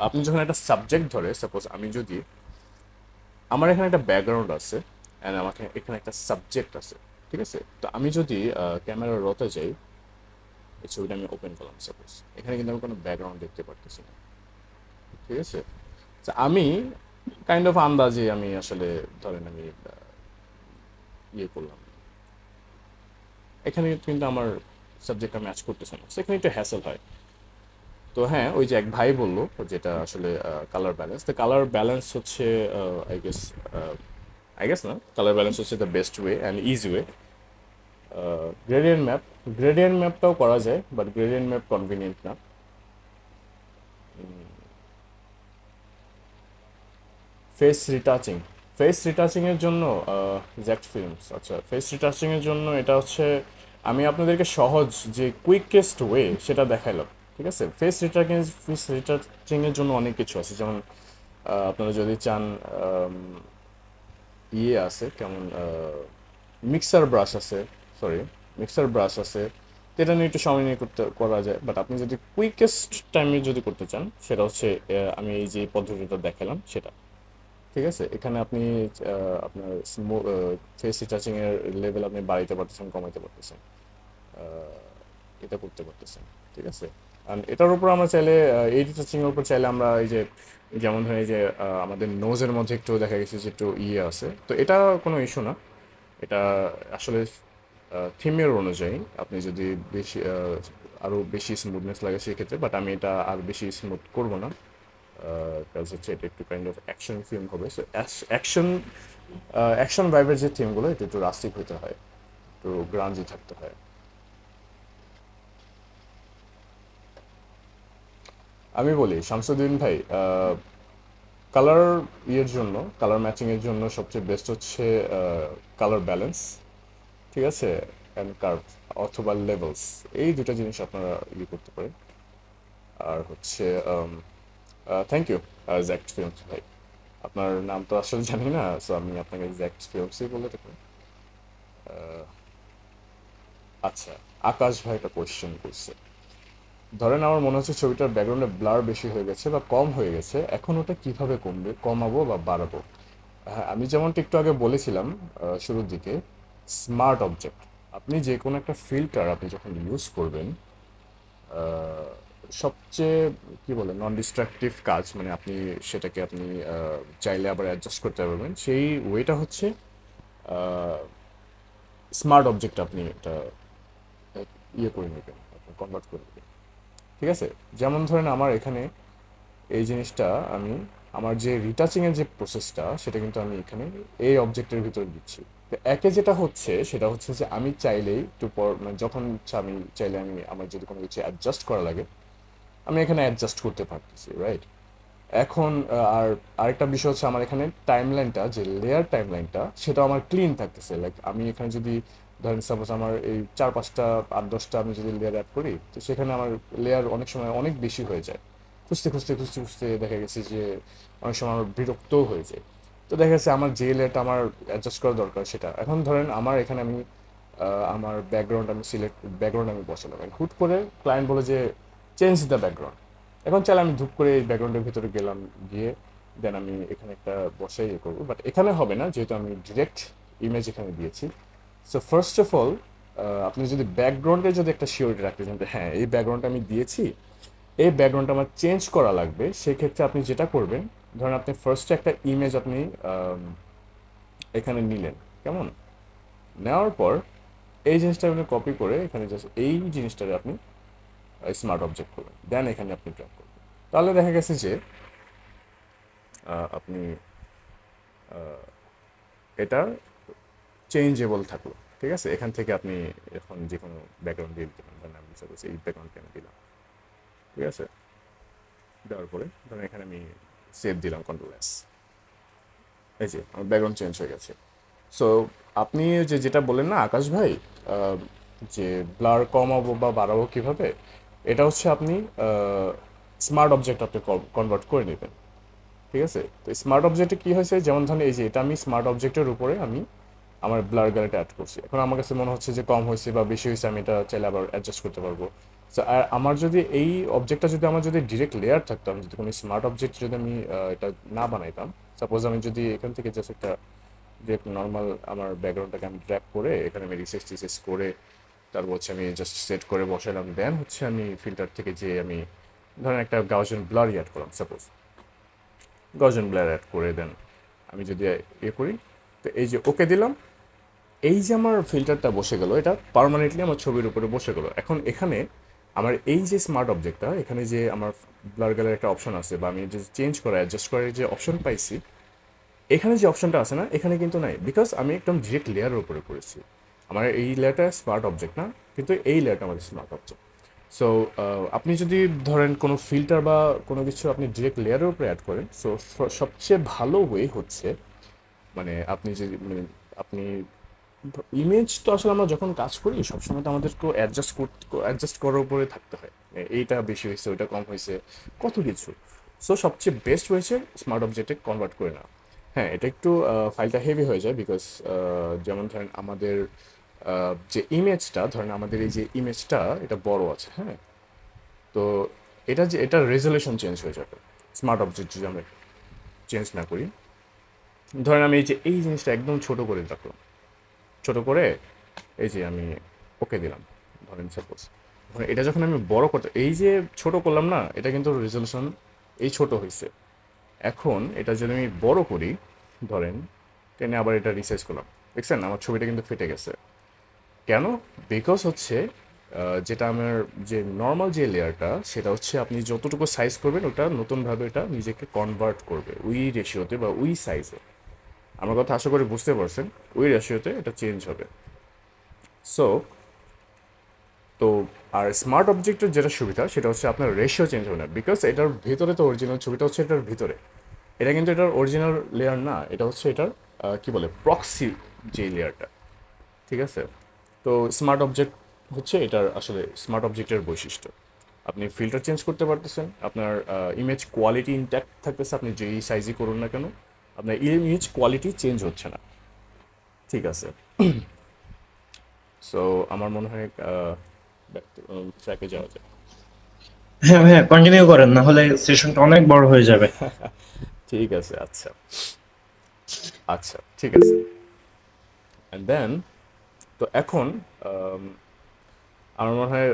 আপনি যখন একটা সাবজেক্ট ধরে, সাপোজ আমি যদি, আমার এখানে একটা ব্যাকগ্রাউন্ড আছে অ্যান্ড আমাকে এখানে একটা সাবজেক্ট আছে, ঠিক আছে, তো আমি যদি ক্যামেরার রতে যাই, এই ছবিটা আমি ওপেন করলাম সাপোজ, এখানে কিন্তু আমি কোনো ব্যাকগ্রাউন্ড দেখতে পারতেছি না, ঠিক আছে। তো আমি কাইন্ড অফ আন্দাজে আমি আসলে ধরেন আমি ইয়ে করলাম, এখানে কিন্তু আমার সাবজেক্টটা ম্যাচ করতেছে না, সেখানে একটু হ্যাসেল হয়। তো হ্যাঁ, ওই যে এক ভাই বললো যেটা আসলে কালার ব্যালেন্স, তো কালার ব্যালেন্স হচ্ছে আই গেস আই গেস না, কালার ব্যালেন্স হচ্ছে the best way and easy way. Gradient ম্যাপটাও করা যায়, বাট গ্রেডিয়েন্ট ম্যাপ কনভিনিয়েন্ট না। ফেস রিটাচিং, ফেস রিটাচিংয়ের জন্য জ্যাক্ট ফিল্মস, আচ্ছা ফেস রিটাচিংয়ের জন্য এটা হচ্ছে আমি আপনাদেরকে সহজ যে কুইকেস্ট ওয়ে সেটা দেখাইলাম, ঠিক আছে। ফেস রিটাচিংয়ের জন্য অনেক কিছু আছে, যেমন আপনারা যদি চান ইয়ে আছে, কেমন মিক্সার ব্রাশ আছে, সরি মিক্সার ব্রাশ আছে, তো এটা নিয়ে একটু সময় নিয়ে করা যায়। বাট আপনি যদি কুইকেস্ট টাইমে যদি করতে চান, সেটা হচ্ছে আমি এই যে পদ্ধতিটা দেখালাম সেটা, ঠিক আছে। এখানে আপনি আপনার ফেস রিটাচিং এর লেভেল আপনি বাড়াইতে পারতেছেন, কমাইতে পারতেছেন, এটা করতে পারতেছেন, ঠিক আছে। আর এটার উপর আমরা চাইলে এই রিটাচিং এর উপর চাইলে আমরা এই যে যেমন হয় যে আমাদের নোজের মধ্যে একটু দেখা গেছে যে একটু ইয়ে আছে, তো এটা কোনো ইস্যু না। এটা আসলে থিমের অনুযায়ী আপনি যদি বেশি আরও বেশি স্মুথনেস লাগে সেক্ষেত্রে, বাট আমি এটা আর বেশি স্মুথ করব না, কাজ হচ্ছে এটা একটু কাইন্ড অফ অ্যাকশন ফিল্ম হবে। সো অ্যাকশন ভাইবের যে থিমগুলো এটা একটু রাস্টিক হতে হয়, একটু গ্রাঞ্জি থাকতে হয়। আমি বলি শামসুদ্দিন ভাই, কালার ইয়ের জন্য, কালার ম্যাচিংয়ের জন্য সবচেয়ে বেস্ট হচ্ছে কালার ব্যালেন্স, ঠিক আছে, অ্যান্ড কার্ভ অথবা লেভেলস, এই দুটো জিনিস আপনারা ইয়ে করতে পারেন। আর হচ্ছে থ্যাংক ইউ জ্যাক্ট ফিল্মস ভাই, আপনার নাম তো আসলে জানি না, সো আমি আপনাকে জ্যাক্ট ফিল্মসই বলে থাকি। আচ্ছা, আকাশ ভাই একটা কোয়েশ্চেন করছে, ধরেন আমার মনে হচ্ছে ছবিটার ব্যাকগ্রাউন্ডে ব্লার বেশি হয়ে গেছে বা কম হয়ে গেছে, এখন ওটা কিভাবে কমবে, কমাবো বা বাড়াবো? হ্যাঁ, আমি যেমনটা একটু আগে বলেছিলাম শুরুর দিকে, স্মার্ট অবজেক্ট, আপনি যে কোনো একটা ফিল্টার আপনি যখন ইউজ করবেন, সবচেয়ে কি বলে নন ডিস্ট্রাকটিভ কাজ, মানে আপনি সেটাকে আপনি চাইলে আবার অ্যাডজাস্ট করতে পারবেন, সেই ওয়েটা হচ্ছে স্মার্ট অবজেক্ট আপনি এটা ইয়ে করে নেবেন, আপনি কনভার্ট করে নেবেন, ঠিক আছে। যেমন ধরেন আমার এখানে এই জিনিসটা আমি আমার যে রিটাচিংয়ের যে প্রসেসটা সেটা কিন্তু আমি এখানে এই অবজেক্টের ভিতরে দিচ্ছি। তো একে যেটা হচ্ছে সেটা হচ্ছে যে আমি চাইলেই একটু পর মানে যখন ইচ্ছা আমি চাইলে আমি আমার যদি কোনো কিছু অ্যাডজাস্ট করা লাগে আমি এখানে অ্যাডজাস্ট করতে পারতেছি, রাইট। এখন আর আরেকটা বিষয় হচ্ছে আমার এখানে টাইমলাইনটা, যে লেয়ার টাইমলাইনটা সেটা আমার ক্লিন থাকতেছে। লাইক আমি এখানে যদি ধরেন সাপোজ আমার এই 4-5টা 8-10টা আমি যদি লেয়ার অ্যাড করি, তো সেখানে আমার লেয়ার অনেক সময় অনেক বেশি হয়ে যায়, খুঁজতে খুঁজতে খুঁজতে খুঁজতে দেখা গেছে যে অনেক সময় আমার বিরক্তও হয়ে যায়। তো দেখা গেছে আমার যে লেয়ারটা আমার অ্যাডজাস্ট করা দরকার সেটা, এখন ধরেন আমার এখানে আমি আমার ব্যাকগ্রাউন্ড আমি ব্যাকগ্রাউন্ড আমি বসালাম, হুট করে ক্লায়েন্ট বলে যে চেঞ্জ দ্য ব্যাকগ্রাউন্ড। এখন চাইলে আমি ধূপ করে এই ব্যাকগ্রাউন্ডের ভিতরে গেলাম, গিয়ে দেন আমি এখানে একটা বসাই ইয়ে করবো, বাট এখানে হবে না যেহেতু আমি ডিরেক্ট ইমেজ এখানে দিয়েছি। সো ফার্স্ট অফ অল আপনি যদি ব্যাকগ্রাউন্ডে যদি একটা সিওরিটি রাখতে চান যে হ্যাঁ এই ব্যাকগ্রাউন্ডটা আমি দিয়েছি, এই ব্যাকগ্রাউন্ডটা আমার চেঞ্জ করা লাগবে, সেক্ষেত্রে আপনি যেটা করবেন, ধরেন আপনি ফার্স্টে একটা ইমেজ আপনি এখানে নিলেন, কেমন, নেওয়ার পর এই জিনিসটা আপনি কপি করে এখানে জাস্ট এই জিনিসটারে আপনি স্মার্ট অবজেক্ট করবেন, দেন এখানে আপনি ড্র্যাগ করবেন। তাহলে দেখা গেছে যে আপনি এটা চেঞ্জেবল থাকলো, ঠিক আছে। এখান থেকে আপনি এখন যে কোনো ব্যাকগ্রাউন্ড দিয়ে দিতে পারেন, আমি সাপোজ এই ব্যাকগ্রাউন্ডকে আমি দিলাম, ঠিক আছে। দেওয়ার পরে ধরেন এখানে আমি সেভ দিলাম, কন্ট্রোল-S, এই যে আমার ব্যাকগ্রাউন্ড চেঞ্জ হয়ে গেছে। সো আপনি যেটা বললেন না আকাশ ভাই, আহ, যে ব্লার কমাবো বা বাড়াবো কিভাবে, এটা হচ্ছে আপনি স্মার্ট অবজেক্ট আপনি কনভার্ট করে নেবেন, ঠিক আছে। তো স্মার্ট অবজেক্টে কী হয়েছে, যেমন ধরেন এই যে এটা আমি স্মার্ট অবজেক্টের উপরে আমি আমার ব্লার গ্যালারিটা অ্যাড করছি, এখন আমার কাছে মনে হচ্ছে যে কম হয়েছে বা বেশি হয়েছে, আমি এটা চাইলে আবার অ্যাডজাস্ট করতে পারবো। সো আর আমার যদি এই অবজেক্টটা যদি আমার যদি ডিরেক্ট লেয়ার থাকতো, আমি যদি কোনো স্মার্ট অবজেক্ট যদি আমি এটা না বানাইতাম, সাপোজ আমি যদি এখান থেকে জাস্ট একটা ডিরেক্ট নর্মাল আমার ব্যাকগ্রাউন্ডটাকে আমি ড্র্যাগ করে এখানে আমি রিসেস করে তারপর হচ্ছে আমি জাস্ট সেট করে বসালাম, দেন হচ্ছে আমি ফিল্টার থেকে যে আমি ধরেন একটা গাউসিয়ান ব্লার অ্যাড করলাম, সাপোজ গাউসিয়ান ব্লার অ্যাড করে দেন আমি যদি ইয়ে করি, তো এই যে ওকে দিলাম, এই যে আমার ফিল্টারটা বসে গেল, এটা পার্মানেন্টলি আমার ছবির উপরে বসে গেল। এখন এখানে আমার এই যে স্মার্ট অবজেক্টটা, এখানে যে আমার ব্লার গ্যালারি একটা অপশন আছে, বা আমি যে চেঞ্জ করা অ্যাডজাস্ট করার যে অপশন পাইছি, এখানে যে অপশনটা আছে না, এখানে কিন্তু নাই, বিকজ আমি একদম ডিরেক্ট লেয়ারের উপরে করেছি। আমার এই লেয়ারটা স্মার্ট অবজেক্ট না, কিন্তু এই লেয়ারটা আমাদের স্মার্ট অবজেক্ট। সো আপনি যদি ধরেন কোনো ফিল্টার বা কোনো কিছু আপনি ডিরেক্ট লেয়ারের উপরে অ্যাড করেন, সো সবচেয়ে ভালো ওয়ে হচ্ছে, মানে আপনি যদি মানে আপনি ইমেজ তো আসলে আমরা যখন কাজ করি সবসময় তো আমাদেরকে অ্যাডজাস্ট করার উপরে থাকতে হয়, এইটা বেশি হয়েছে, ওইটা কম হয়েছে, কত কিছু। সো সবচেয়ে বেস্ট হয়েছে স্মার্ট অবজেক্টে কনভার্ট করে না। হ্যাঁ, এটা একটু ফাইলটা হেভি হয়ে যায়, বিকজ যেমন ধরেন আমাদের যে ইমেজটা, ধরেন আমাদের এই যে ইমেজটা এটা বড় আছে, হ্যাঁ, তো এটা রেজলিউশন চেঞ্জ হয়ে যাবে স্মার্ট অবজেক্ট যদি আমরা চেঞ্জ না করি। ধরেন আমি এই জিনিসটা একদম ছোট করে রাখলাম, ছোট করে এই যে আমি ওকে দিলাম, ধরেন সাপোজ। ধরেন এটা যখন আমি বড় করতে, এই যে ছোট করলাম না, এটা কিন্তু রেজলিউশন এই ছোট হয়েছে। এখন এটা যদি আমি বড় করি, ধরেন টেনে আবার এটা রিসাইজ করলাম, দেখছেন আমার ছবিটা কিন্তু ফেটে গেছে। কেন? বিকজ হচ্ছে যেটা আমার যে নর্মাল যে লেয়ারটা, সেটা হচ্ছে আপনি যতটুকু সাইজ করবেন ওটা নতুনভাবে এটা নিজেকে কনভার্ট করবে ওই রেশিওতে বা ওই সাইজে। আমার কথা আশা করি বুঝতে পারছেন, ওই রেশিওতে এটা চেঞ্জ হবে। সো তো আর স্মার্ট অবজেক্টের যেটা সুবিধা সেটা হচ্ছে আপনার রেশিও চেঞ্জ হবে না, বিকজ এটার ভিতরে তো অরিজিনাল ছবিটা হচ্ছে এটার ভিতরে, এটা কিন্তু এটার অরিজিনাল লেয়ার না, এটা হচ্ছে এটার কি বলে প্রক্সি যে লেয়ারটা, ঠিক আছে? তো স্মার্ট অবজেক্ট হচ্ছে এটার আসলে স্মার্ট অবজেক্টের বৈশিষ্ট্য। আপনি ফিল্টার চেঞ্জ করতে পারতেছেন, আপনার ইমেজ কোয়ালিটি ইনট্যাক্ট থাকতেছে, আপনি যেই সাইজই করুন না কেন আপনার ইমেজ কোয়ালিটি চেঞ্জ হচ্ছে না, ঠিক আছে? সো আমার মনে হয় ট্র্যাকে যাওয়া যায়। হ্যাঁ ভাইয়া, কন্টিনিউ করেন, না হলে সেশনটা অনেক বড় হয়ে যাবে। ঠিক আছে, আচ্ছা আচ্ছা, ঠিক আছে। অ্যান্ড দেন তো এখন আম, আমার মনে হয়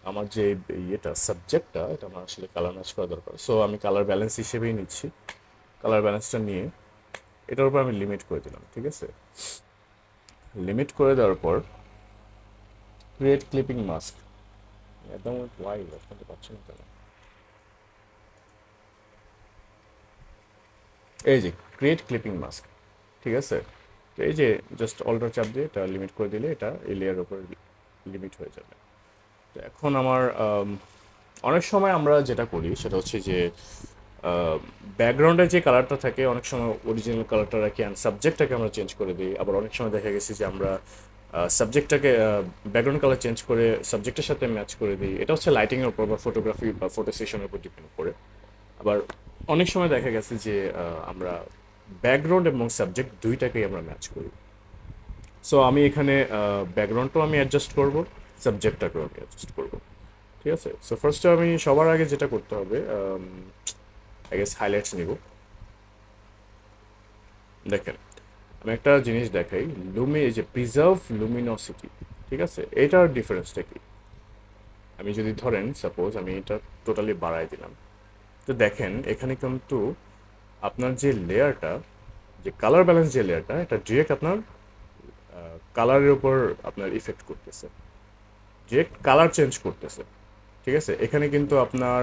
আমার যে ইয়েটা সাবজেক্টটা, এটা আমার আসলে কালার ম্যাচ করা দরকার। সো আমি কালার ব্যালেন্স হিসেবেই নিচ্ছি, কালার ব্যালেন্সটা নিয়ে এটার উপর আমি লিমিট করে দিলাম, ঠিক আছে? লিমিট করে দেওয়ার পর ক্রিয়েট ক্লিপিং মাস্ক, একদম ওয়াই করতে পারছি না কেন, এই যে ক্রিয়েট ক্লিপিং মাস্ক, ঠিক আছে? তো এই যে জাস্ট অল্টার চাপ দিয়ে এটা লিমিট করে দিলে এটা এই লেয়ার উপর লিমিট হয়ে যাবে। তো এখন আমার অনেক সময় আমরা যেটা করি সেটা হচ্ছে যে ব্যাকগ্রাউন্ডে যে কালারটা থাকে অনেক সময় অরিজিনাল কালারটা রাখি, অ্যান্ড সাবজেক্টটাকে আমরা চেঞ্জ করে দিই। আবার অনেক সময় দেখা গেছে যে আমরা সাবজেক্টটাকে ব্যাকগ্রাউন্ড কালার চেঞ্জ করে সাবজেক্টের সাথে ম্যাচ করে দিই। এটা হচ্ছে লাইটিংয়ের উপর বা ফটোগ্রাফি বা ফটো সেশনের উপর ডিপেন্ড করে। আবার অনেক সময় দেখা গেছে যে আমরা ব্যাকগ্রাউন্ড এবং সাবজেক্ট দুইটাকেই আমরা ম্যাচ করি। সো আমি এখানে ব্যাকগ্রাউন্ডটাও আমি অ্যাডজাস্ট করব, সাবজেক্টটাকেও আমি অ্যাডজাস্ট করব, ঠিক আছে? সো ফার্স্টে আমি সবার আগে যেটা করতে হবে, আই গেস হাইলাইটস নিব। দেখেন আমি একটা জিনিস দেখাই, এই যে প্রিজার্ভ লুমিনোসিটি, ঠিক আছে, এটার ডিফারেন্সটা কি? আমি যদি ধরেন সাপোজ আমি এটা টোটালি বাড়াই দিলাম, তো দেখেন এখানে কিন্তু আপনার যে লেয়ারটা, যে কালার ব্যালেন্স যে লেয়ারটা, এটা ডিরেক্ট আপনার কালারের উপর আপনার ইফেক্ট করতেছে, ডিরেক্ট কালার চেঞ্জ করতেছে, ঠিক আছে? এখানে কিন্তু আপনার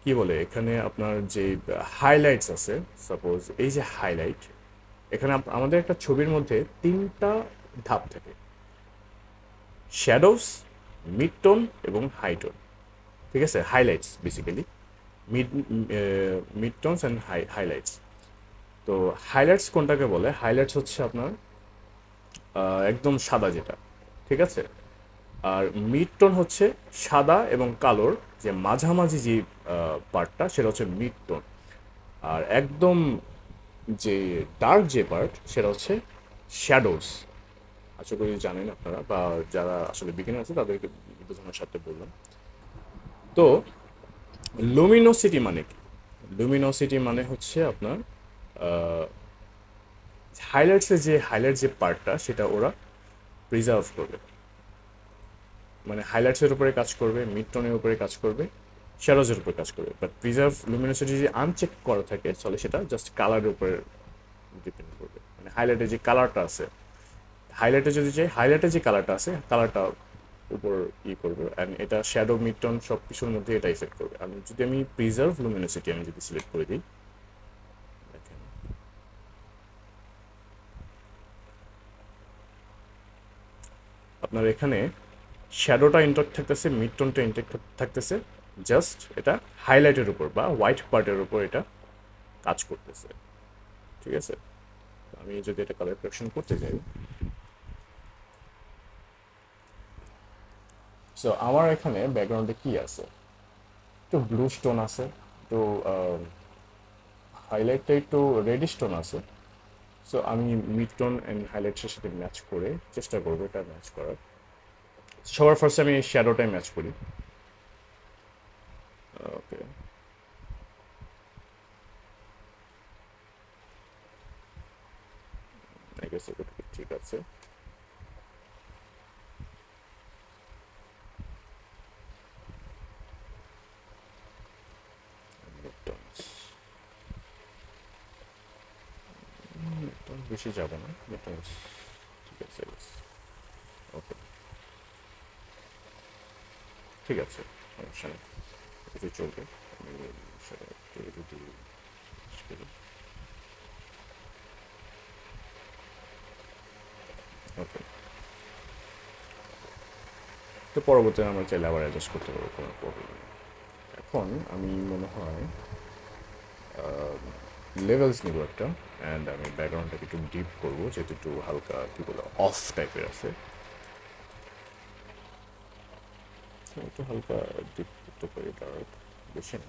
কি বলে, এখানে আপনার যে হাইলাইটস আছে, সাপোজ এই যে হাইলাইট, এখানে আমাদের একটা ছবির মধ্যে তিনটা ধাপ থাকে, শ্যাডোস, মিড টোন এবং হাই টোন, ঠিক আছে? Highlights basically mid mid tones and highlights. তো হাইলাইটস কোনটাকে বলে? হাইলাইটস হচ্ছে আপনার একদম সাদা যেটা, ঠিক আছে? আর মিড টোন হচ্ছে সাদা এবং কালোর যে মাঝামাঝি যে পার্টটা, সেটা হচ্ছে মিড টোন। আর একদম যে ডার্ক যে পার্ট, সেটা হচ্ছে শ্যাডোস। আশা করি জানেন আপনারা, বা যারা আসলে বিগিনার আছে তাদেরকে বোঝানোর সাথে বললাম। তো লুমিনোসিটি মানে কি? লুমিনোসিটি মানে হচ্ছে আপনার হাইলাইটসের যে হাইলাইট যে পার্টটা, সেটা ওরা প্রিজার্ভ করবে, মানে হাইলাইটসের উপরে কাজ করবে, মিড টোনের উপরে কাজ করবে, শ্যাডোজের উপরে কাজ করবে। বাট প্রিজার্ভ লুমিনোসিটি যদি আনচেক করা থাকে তাহলে সেটা জাস্ট কালারের উপরে ডিপেন্ড করবে, মানে হাইলাইটের যে কালারটা আছে হাইলাইটে যদি যাই, হাইলাইটে যে কালারটা আছে কালারটা উপর করবে, অ্যান্ড এটা শ্যাডো মিড টোন সব কিছুর মধ্যে এটা ইফেক্ট করবে। আমি যদি আমি প্রিজার্ভ লুমিনোসিটি আমি যদি সিলেক্ট করে দিই, দেখেন আপনার এখানে শ্যাডোটা ইনটেক্ট থাকতেছে, মিড টোনটা ইনটেক্ট থাকতেছে, জাস্ট এটা হাইলাইটের উপর বা হোয়াইট পার্টের উপর এটা কাজ করতেছে। ঠিক আছে, আমি যদি এটা কালার কারেকশন করতে যাই, সো আমার এখানে ব্যাকগ্রাউন্ডে কি আছে, একটু ব্লু স্টোন আছে, একটু হাইলাইটটা একটু রেডিশ টোন আছে। সো আমি মিড টোন অ্যান্ড হাইলাইটের সাথে ম্যাচ করে চেষ্টা করবো এটা ম্যাচ করার। সবার ফার্স্টে আমি শ্যাডোটাই ম্যাচ করি। ওকে, ঠিক আছে। বেশি যাবে না, ঠিক আছে। ওকে, ঠিক আছে, সমস্যা নেই, কিছু চলবে। আমি সেটা একটু যদি ওকে, তো পরবর্তীতে আমরা চাইলে আবার অ্যাডজাস্ট করতে পারবো, কোনো প্রবলেম নেই। এখন আমি মনে হয় লেভেলস নিব একটা, অ্যান্ড আমি ব্যাকগ্রাউন্ডটাকে একটু ডিপ করবো, যেহেতু একটু হালকা কী বলে অফ টাইপের আছে, একটু হালকা ডিপ করতে পারি, ডার্ক বেশি না,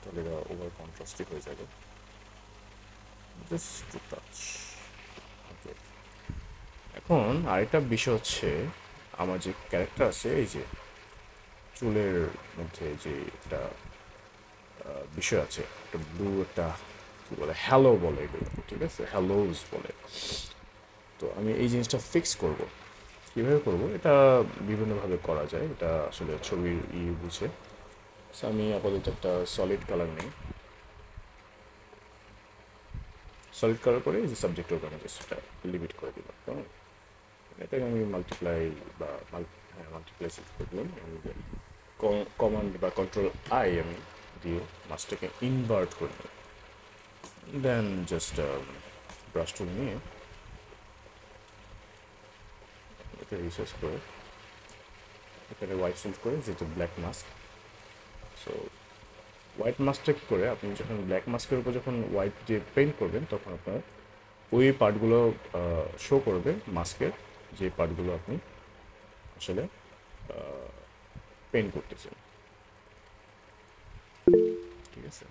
তাহলে এটা ওভার কন্ট্রাস্টিক হয়ে যাবে। Just to touch. ওকে, এখন আরেকটা বিষয় হচ্ছে আমার যে ক্যারেক্টার আছে, এই যে চুলের মধ্যে যে একটা বিষয় আছে, একটা ব্লু একটা কী বলে হ্যালো বলে এগুলো, ঠিক আছে, হ্যালোজ বলে। তো আমি এই জিনিসটা ফিক্স করব, কীভাবে করব এটা বিভিন্নভাবে করা যায়, এটা আসলে ছবির বুঝে। সো আমি আপাতত একটা সলিড কালার নিই, সলিড কালার করে এই যে সাবজেক্টের উপর আমি জাস্ট এটা লিমিট করে দিলাম, কেমন? এটাকে আমি মাল্টিপ্লাই বা মাল্টিপ্লাই সিলেক্ট করে দিলাম, কমান্ড বা কন্ট্রোল আই আমি দিয়ে মাছটাকে ইনভার্ট করে নিই, দেন জাস্ট ব্রাশ টুল নিয়ে এটা রিসার্চ করে এখানে হোয়াইট সিলেক্ট করে, যেহেতু ব্ল্যাক মাস্ক। সো হোয়াইট মাস্কটা কী করে, আপনি যখন ব্ল্যাক মাস্কের উপর যখন হোয়াইট দিয়ে পেইন্ট করবেন, তখন আপনার ওই পার্টগুলো শো করবে, মাস্কের যে পার্টগুলো আপনি আসলে পেইন্ট করতেছেন। ঠিক আছে,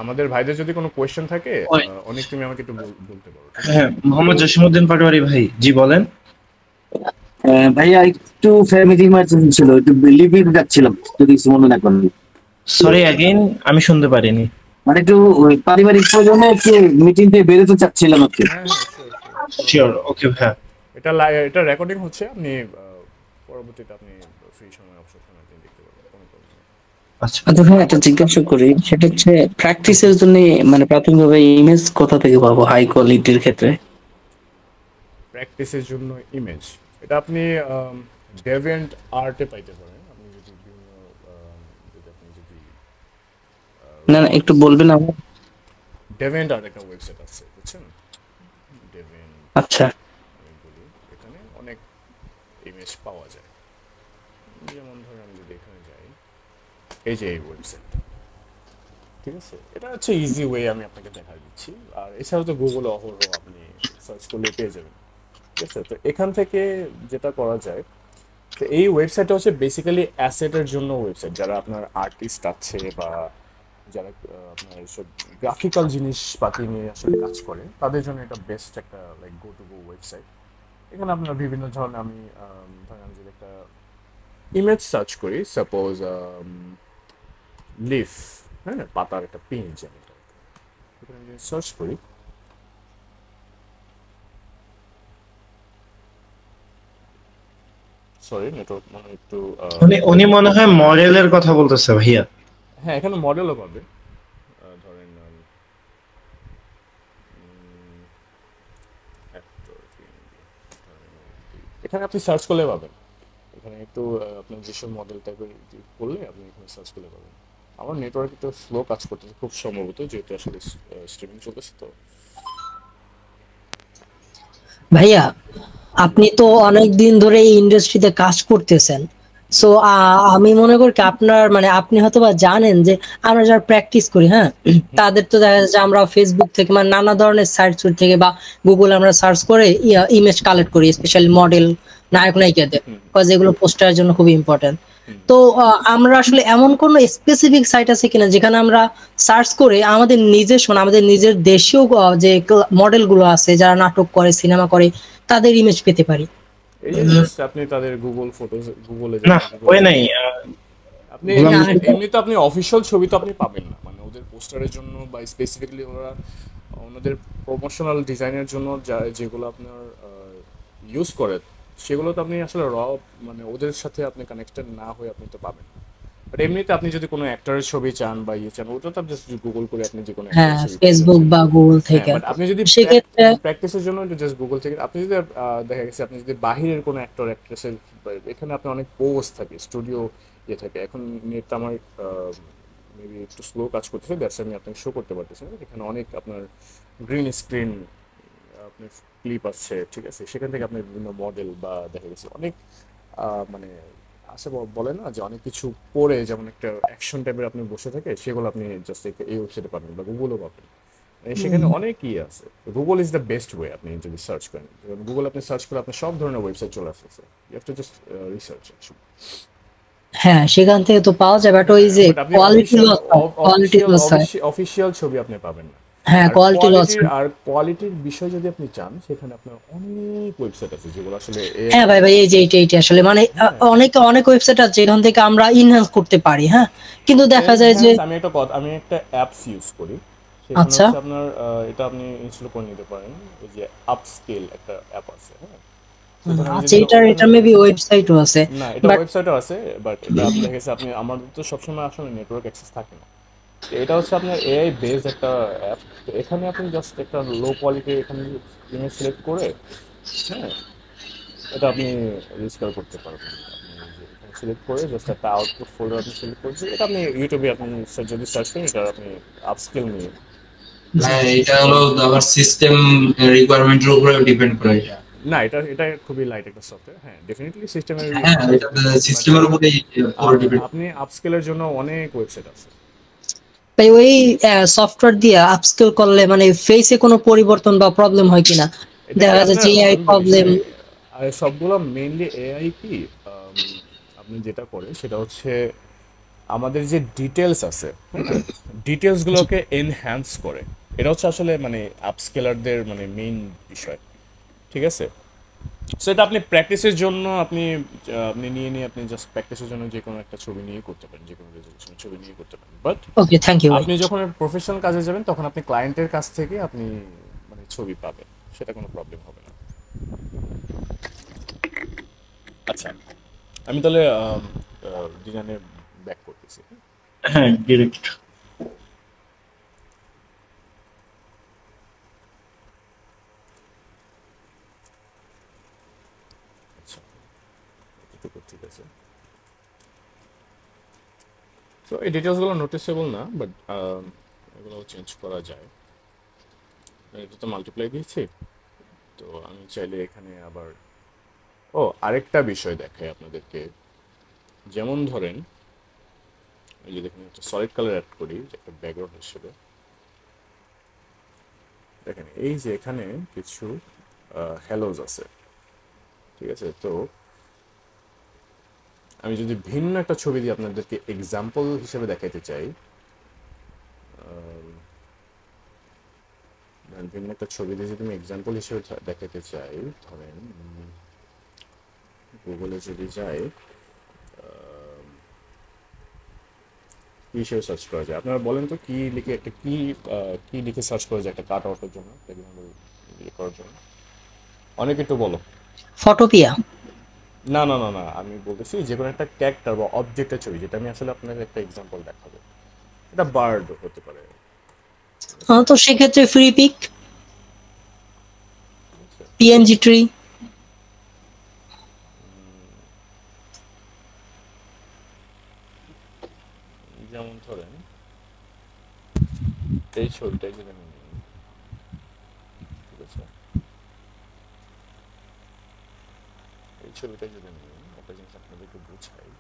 আমাদের ভাইদের যদি কোনো কোয়েশ্চেন থাকে, অনেক তুমি আমাকে একটু বলতে পারো। হ্যাঁ, মোহাম্মদ জসিমউদ্দিন পাটোয়ারি ভাই, জি বলেন। ভাইয়া একটু ফ্যামিলি ইমার্জেন্সি ছিল, একটু লিভিং যাচ্ছিলাম, যদি কিছু মনে না করেন। সরি অ্যাগেইন, আমি শুনতে পারিনি। মানে একটু পারিবারিক প্রয়োজনে একটু মিটিং থেকে বেরোতে চাচ্ছিলাম আর কি। শিওর, ওকে ভাই। এটা রেকর্ডিং হচ্ছে, আপনি পরবর্তীতে আপনি ফ্রি সময় অবসর সময় আপনি দেখতে পারবেন, কোনো প্রবলেম নেই। আচ্ছা আচ্ছা ভাই, একটা জিজ্ঞাসা করি, সেটা হচ্ছে প্র্যাকটিসের জন্য মানে প্রাথমিকভাবে ইমেজ কোথা থেকে পাবো হাই কোয়ালিটির ক্ষেত্রে? প্র্যাকটিসের জন্য ইমেজ এটা আপনি ডেভিয়েন্ট আর্টে পাইতে পারেন, আপনি যদি বিভিন্ন যদি আপনি যদি না না, একটু বলবেন আমার। ডেভিয়েন্ট আর্ট একটা ওয়েবসাইট আছে, বুঝছেন? ডেভিয়েন্ট আচ্ছা, আমি বলি, এখানে অনেক ইমেজ পাওয়া যায়। যেমন ধরেন আমি যদি এখানে যাই, এই যে এই ওয়েবসাইট, ঠিক আছে, এটা হচ্ছে ইজি ওয়ে আমি আপনাকে দেখা দিচ্ছি। আর এছাড়াও তো গুগলে অহরহ আপনি সার্চ করলে পেয়ে যাবেন, ঠিক আছে। তো এখান থেকে যেটা করা যায়, তো এই ওয়েবসাইটটা হচ্ছে বেসিক্যালি অ্যাসেটের জন্য ওয়েবসাইট, যারা আপনার আর্টিস্ট আছে বা যারা আপনার এইসব গ্রাফিক্যাল জিনিসপাতি নিয়ে আসলে কাজ করে, তাদের জন্য এটা বেস্ট একটা like go to go website. এখানে আপনার বিভিন্ন ধরনের আমি ধরেন আমি যদি একটা ইমেজ সার্চ করি, সাপোজ লিফ, হ্যাঁ, পাতার একটা পিঞ্চ, আমি এখানে যদি সার্চ করি, সরি নেটওয়ার্ক মানে একটু উনি মনে হয় মডেলের কথা বলতেছে ভাইয়া। হ্যাঁ, এখানে মডেলও পাবে। ধরেন এখানে আপনি সার্চ করলে পাবেন। এখানে একটু আপনার যেসব মডেল টাইপের করলে আপনি এখানে সার্চ করলে পাবেন। আমার নেটওয়ার্ক একটু স্লো কাজ করতেছে খুব সম্ভবত, যেহেতু আসলে স্ট্রিমিং চলতেছে তো। ভাইয়া, আপনি তো অনেক দিন ধরে এই ইন্ডাস্ট্রিতে কাজ করতেছেন। সো আমি মনে করি কি আপনার মানে আপনি হয়তো বা জানেন যে আমরা যারা প্র্যাকটিস করি, হ্যাঁ, তাদের তো দেখা যাচ্ছে আমরা ফেসবুক থেকে মানে নানা ধরনের সাইট থেকে বা গুগল আমরা সার্চ করে ইমেজ কালেক্ট করি, স্পেশালি মডেল, নায়ক নায়িকাদের, বিকজ এগুলো পোস্টারের জন্য খুব ইম্পর্টেন্ট। তো আমরা আসলে এমন কোন স্পেসিফিক সাইট আছে কিনা যেখানে আমরা সার্চ করে আমাদের নিজস্ব মানে আমাদের নিজের দেশীয় যে মডেল গুলো আছে যারা নাটক করে, সিনেমা করে, তাদের ইমেজ পেতে পারি? এই যে জাস্ট আপনি তাদের গুগল ফটোজ, গুগলে না ওই নাই আপনি গোলাম এমনি তো আপনি অফিসিয়াল ছবি তো আপনি পাবেন না, মানে ওদের পোস্টারের জন্য বা স্পেসিফিকলি ওরা ওনাদের প্রমোশনাল ডিজাইনের জন্য যেগুলো আপনার ইউজ করে, সেগুলো তো আপনি আসলে মানে ওদের সাথে আপনি কানেক্টেড না হয়ে আপনি তো পাবেন না। বাট এমনিতে আপনি যদি কোনো অ্যাক্টরের ছবি চান বা ইয়ে চান, ওটা তো আপনি জাস্ট গুগল করে আপনি যে কোনো হ্যাঁ, অ্যাক্টরের ছবি পেয়ে ফেসবুক যাচ্ছেন। বা গুগল হ্যাঁ, থেকে। বাট আপনি যদি সেক্ষেত্রে প্র্যাকটিসের জন্য জাস্ট গুগল থেকে, আপনি যদি দেখা গেছে আপনি যদি বাহিরের কোনো অ্যাক্টর অ্যাক্ট্রেসের, এখানে আপনার অনেক পোস্ট থাকে, স্টুডিও ইয়ে থাকে। এখন নেট আমার মেবি একটু স্লো কাজ করতেছে, দ্যাটস আমি আপনাকে শো করতে পারতেছি না। এখানে অনেক আপনার গ্রিন স্ক্রিন আপনার ক্লিপ আছে, ঠিক আছে, সেখান থেকে আপনি বিভিন্ন মডেল বা দেখা গেছে অনেক মানে আছে বলে না যে অনেক কিছু পরে যেমন একটা অ্যাকশন টাইপের আপনি বসে থাকে, সেগুলো আপনি জাস্ট এই ওয়েবসাইটে পাবেন বা গুগলও পাবেন। সেখানে অনেক ইয়ে আছে। Google is the best way আপনি যদি সার্চ করেন। গুগল আপনি সার্চ করে আপনার সব ধরনের ওয়েবসাইট চলে আসতেছে, you have to just research. হ্যাঁ, সেখান থেকে তো পাওয়া যায়, বাট ওই যে বাট আপনি কোয়ালিটি লস হয়, কোয়ালিটি লস হয়। অফিসিয়াল ছবি আপনি পাবেন না। হ্যাঁ, কোয়ালিটি লস হয়। আর কোয়ালিটির বিষয় যদি আপনি চান, সেখানে আপনার অনেক ওয়েবসাইট আছে যেগুলো আসলে হ্যাঁ ভাই, এই যে এইটা আসলে মানে অনেক অনেক ওয়েবসাইট আছে যেখান থেকে আমরা ইনহ্যান্স করতে পারি, হ্যাঁ, কিন্তু দেখা যায় যে আমি একটা অ্যাপস ইউজ করি, সেখানে আচ্ছা হচ্ছে আপনার এটা আপনি ইনস্টল করে নিতে পারেন। ওই যে আপস্কেল একটা অ্যাপ আছে, হ্যাঁ, সেখানে আমি আচ্ছা, যদি এটা ওপেন এটা মেবি ওয়েবসাইটও আছে, না, এটা বাট ওয়েবসাইটও আছে, বাট এটা আপনি দেখেছে আপনি আমাদের তো সবসময় আসলে নেটওয়ার্ক অ্যাক্সেস থাকে না। তো এটা হচ্ছে আপনার এআই বেসড একটা অ্যাপ। তো এখানে আপনি জাস্ট একটা লো কোয়ালিটি এখানে ইমেজ সিলেক্ট করে, হ্যাঁ, এটা আপনি রেজিস্টার করতে পারবেন। আপনি যে এখানে সিলেক্ট করে জাস্ট একটা আউটপুট ফোল্ডার আপনি সিলেক্ট করছেন, এটা আপনি ইউটিউবে আপনি যদি সার্চ করেন, এটা আপনি আপস্কেল নিয়ে হ্যাঁ, এটা হলো আমার সিস্টেম রিকোয়ারমেন্টের উপরে ডিপেন্ড করে এটা। না, এটা এটা খুবই লাইট একটা সফটওয়্যার, হ্যাঁ, ডেফিনেটলি সিস্টেমের হ্যাঁ, এটা সিস্টেমের উপরে পুরো ডিপেন্ড। আপনি আপস্কেলের জন্য অনেক ওয়েবসাইট আছে। ভাই ওই সফটওয়্যার দিয়ে আপস্কেল করলে মানে ফেসে কোনো পরিবর্তন বা প্রবলেম হয় কিনা? এটা দেখা কি যাচ্ছে আপনার এআই আমি বলি প্রবলেম। আর সবগুলো মেইনলি এআই কি আপনি যেটা করে সেটা হচ্ছে আমাদের যে ডিটেলস আছে, ডিটেলসগুলোকে এনহ্যান্স করে। এটা হচ্ছে আসলে মানে আপস্কেলারদের মানে মেইন বিষয়, ঠিক আছে। সো এটা আপনি প্র্যাকটিসের জন্য আপনি আপনি নিয়ে আপনি জাস্ট প্র্যাকটিসের জন্য যে কোনো একটা ছবি নিয়ে করতে পারেন, যে কোনো রেজলিউশনের ছবি নিয়ে করতে পারেন। বাট ওকে, থ্যাংক ইউ ভাই। আপনি যখন প্রফেশনাল কাজে যাবেন, তখন আপনি ক্লায়েন্টের কাছ থেকে আপনি মানে ছবি পাবেন, সেটা কোনো প্রবলেম হবে না। আচ্ছা, আমি তাহলে ডিজাইনে ব্যাক করতেছি। হ্যাঁ ডিরেক্ট। আচ্ছা, এটুকু ঠিক আছে। সো এই ডিটেলসগুলো নোটিসেবল না, বাট এগুলো চেঞ্জ করা যায়। এটা তো মাল্টিপ্লাই দিয়েছি, তো আমি চাইলে এখানে আবার আরেকটা বিষয় দেখাই আপনাদেরকে। যেমন ধরেন এই যে দেখেন একটা সলিড কালার অ্যাড করি একটা ব্যাকগ্রাউন্ড হিসেবে। দেখেন এই যে এখানে কিছু হ্যালোজ আছে, ঠিক আছে। তো আমি যদি ভিন্ন একটা ছবি দিয়ে আপনাদেরকে এক্সাম্পল হিসেবে দেখাতে চাই, ভিন্ন একটা ছবি দিয়ে যদি আমি এক্সাম্পল হিসেবে দেখাতে চাই, ধরেন গুগলে যদি যাই, কি হিসেবে সার্চ করা যায় আপনারা বলেন তো, কি লিখে একটা কি লিখে সার্চ করা যায় একটা কাট আউটের জন্য, ইয়ে করার জন্য? অনেক একটু বলো। ফটোপিয়া। না না না না, আমি বলতেছি যে কোনো একটা ক্যারেক্টার বা অবজেক্টের ছবি, যেটা আমি আসলে আপনাকে একটা এক্সাম্পল দেখাবো। এটা বার্ড হতে পারে। তো সেক্ষেত্রে ফ্রি পিক, পিএনজি ট্রি। যেমন ধরেন এই ছবিটাই যদি আমি নিই, ঠিক আছে, এই ছবিটা যদি নিই, একটা জিনিস আপনাদেরকে বুঝাই।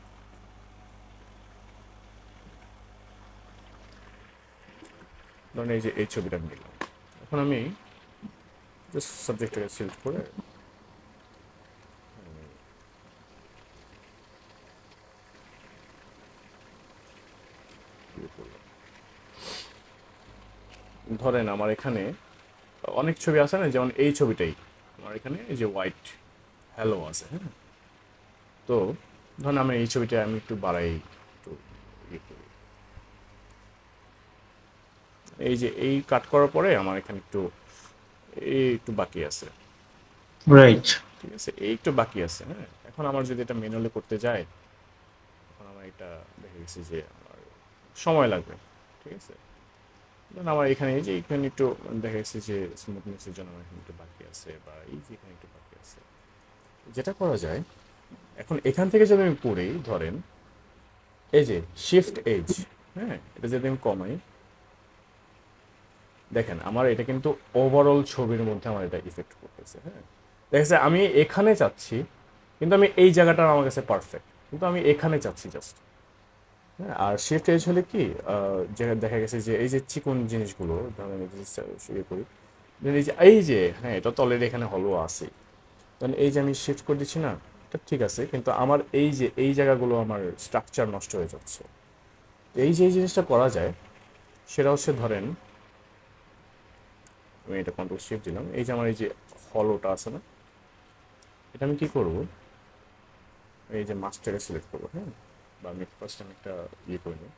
ধরেন এই যে এই ছবিটা আমি নিলাম, এখন আমি জাস্ট সাবজেক্টটাকে সিলেক্ট করে ইয়ে করলাম। ধরেন আমার এখানে অনেক ছবি আছে না, যেমন এই ছবিটাই আমার এখানে এই যে হোয়াইট হ্যালো আছে, হ্যাঁ। তো ধরেন আমি এই ছবিটা আমি একটু বাড়াই, একটু ইয়ে করি, এই যে এই কাট করার পরে আমার এখানে একটু এই একটু বাকি আছে, রাইট। ঠিক আছে, এই একটু বাকি আছে, হ্যাঁ। এখন আমার যদি এটা ম্যানুয়ালি করতে যায়, এখন আমার এটা দেখে গেছি যে আমার সময় লাগবে, ঠিক আছে। ধরুন আমার এখানে এই যে এখানে একটু দেখা গেছে যে স্মুথনেসের জন্য আমার এখানে একটু বাকি আছে, বা এই যে এখানে একটু বাকি আছে। যেটা করা যায়, এখন এখান থেকে যদি আমি পড়ি, ধরেন এই যে শিফট এজ, হ্যাঁ, এটা যদি আমি কমাই, দেখেন আমার এটা কিন্তু ওভারঅল ছবির মধ্যে আমার এটা ইফেক্ট করতেছে, হ্যাঁ। দেখা যাচ্ছে আমি এখানে চাচ্ছি, কিন্তু আমি এই জায়গাটা আমার কাছে পারফেক্ট, কিন্তু আমি এখানে চাচ্ছি জাস্ট, হ্যাঁ। আর শিফট এজ হলে কি যে দেখা গেছে যে এই যে চিকন জিনিসগুলো ধরেন এই যে ইয়ে করি, এই যে হ্যাঁ, এটা তো অলরেডি এখানে হলো আছে, কারণ এই যে আমি শিফট করে দিচ্ছি না, এটা ঠিক আছে, কিন্তু আমার এই যে এই জায়গাগুলো আমার স্ট্রাকচার নষ্ট হয়ে যাচ্ছে। এই যে এই জিনিসটা করা যায়, সেটা হচ্ছে ধরেন আমি এটা কন্ট্রোল শিফট দিলাম, এই যে আমার এই যে হলোটা আছে না, এটা আমি কি করব, এই যে মাস্টারে সিলেক্ট করবো, হ্যাঁ। বা আমি ফার্স্ট আমি একটা ইয়ে করে নিই,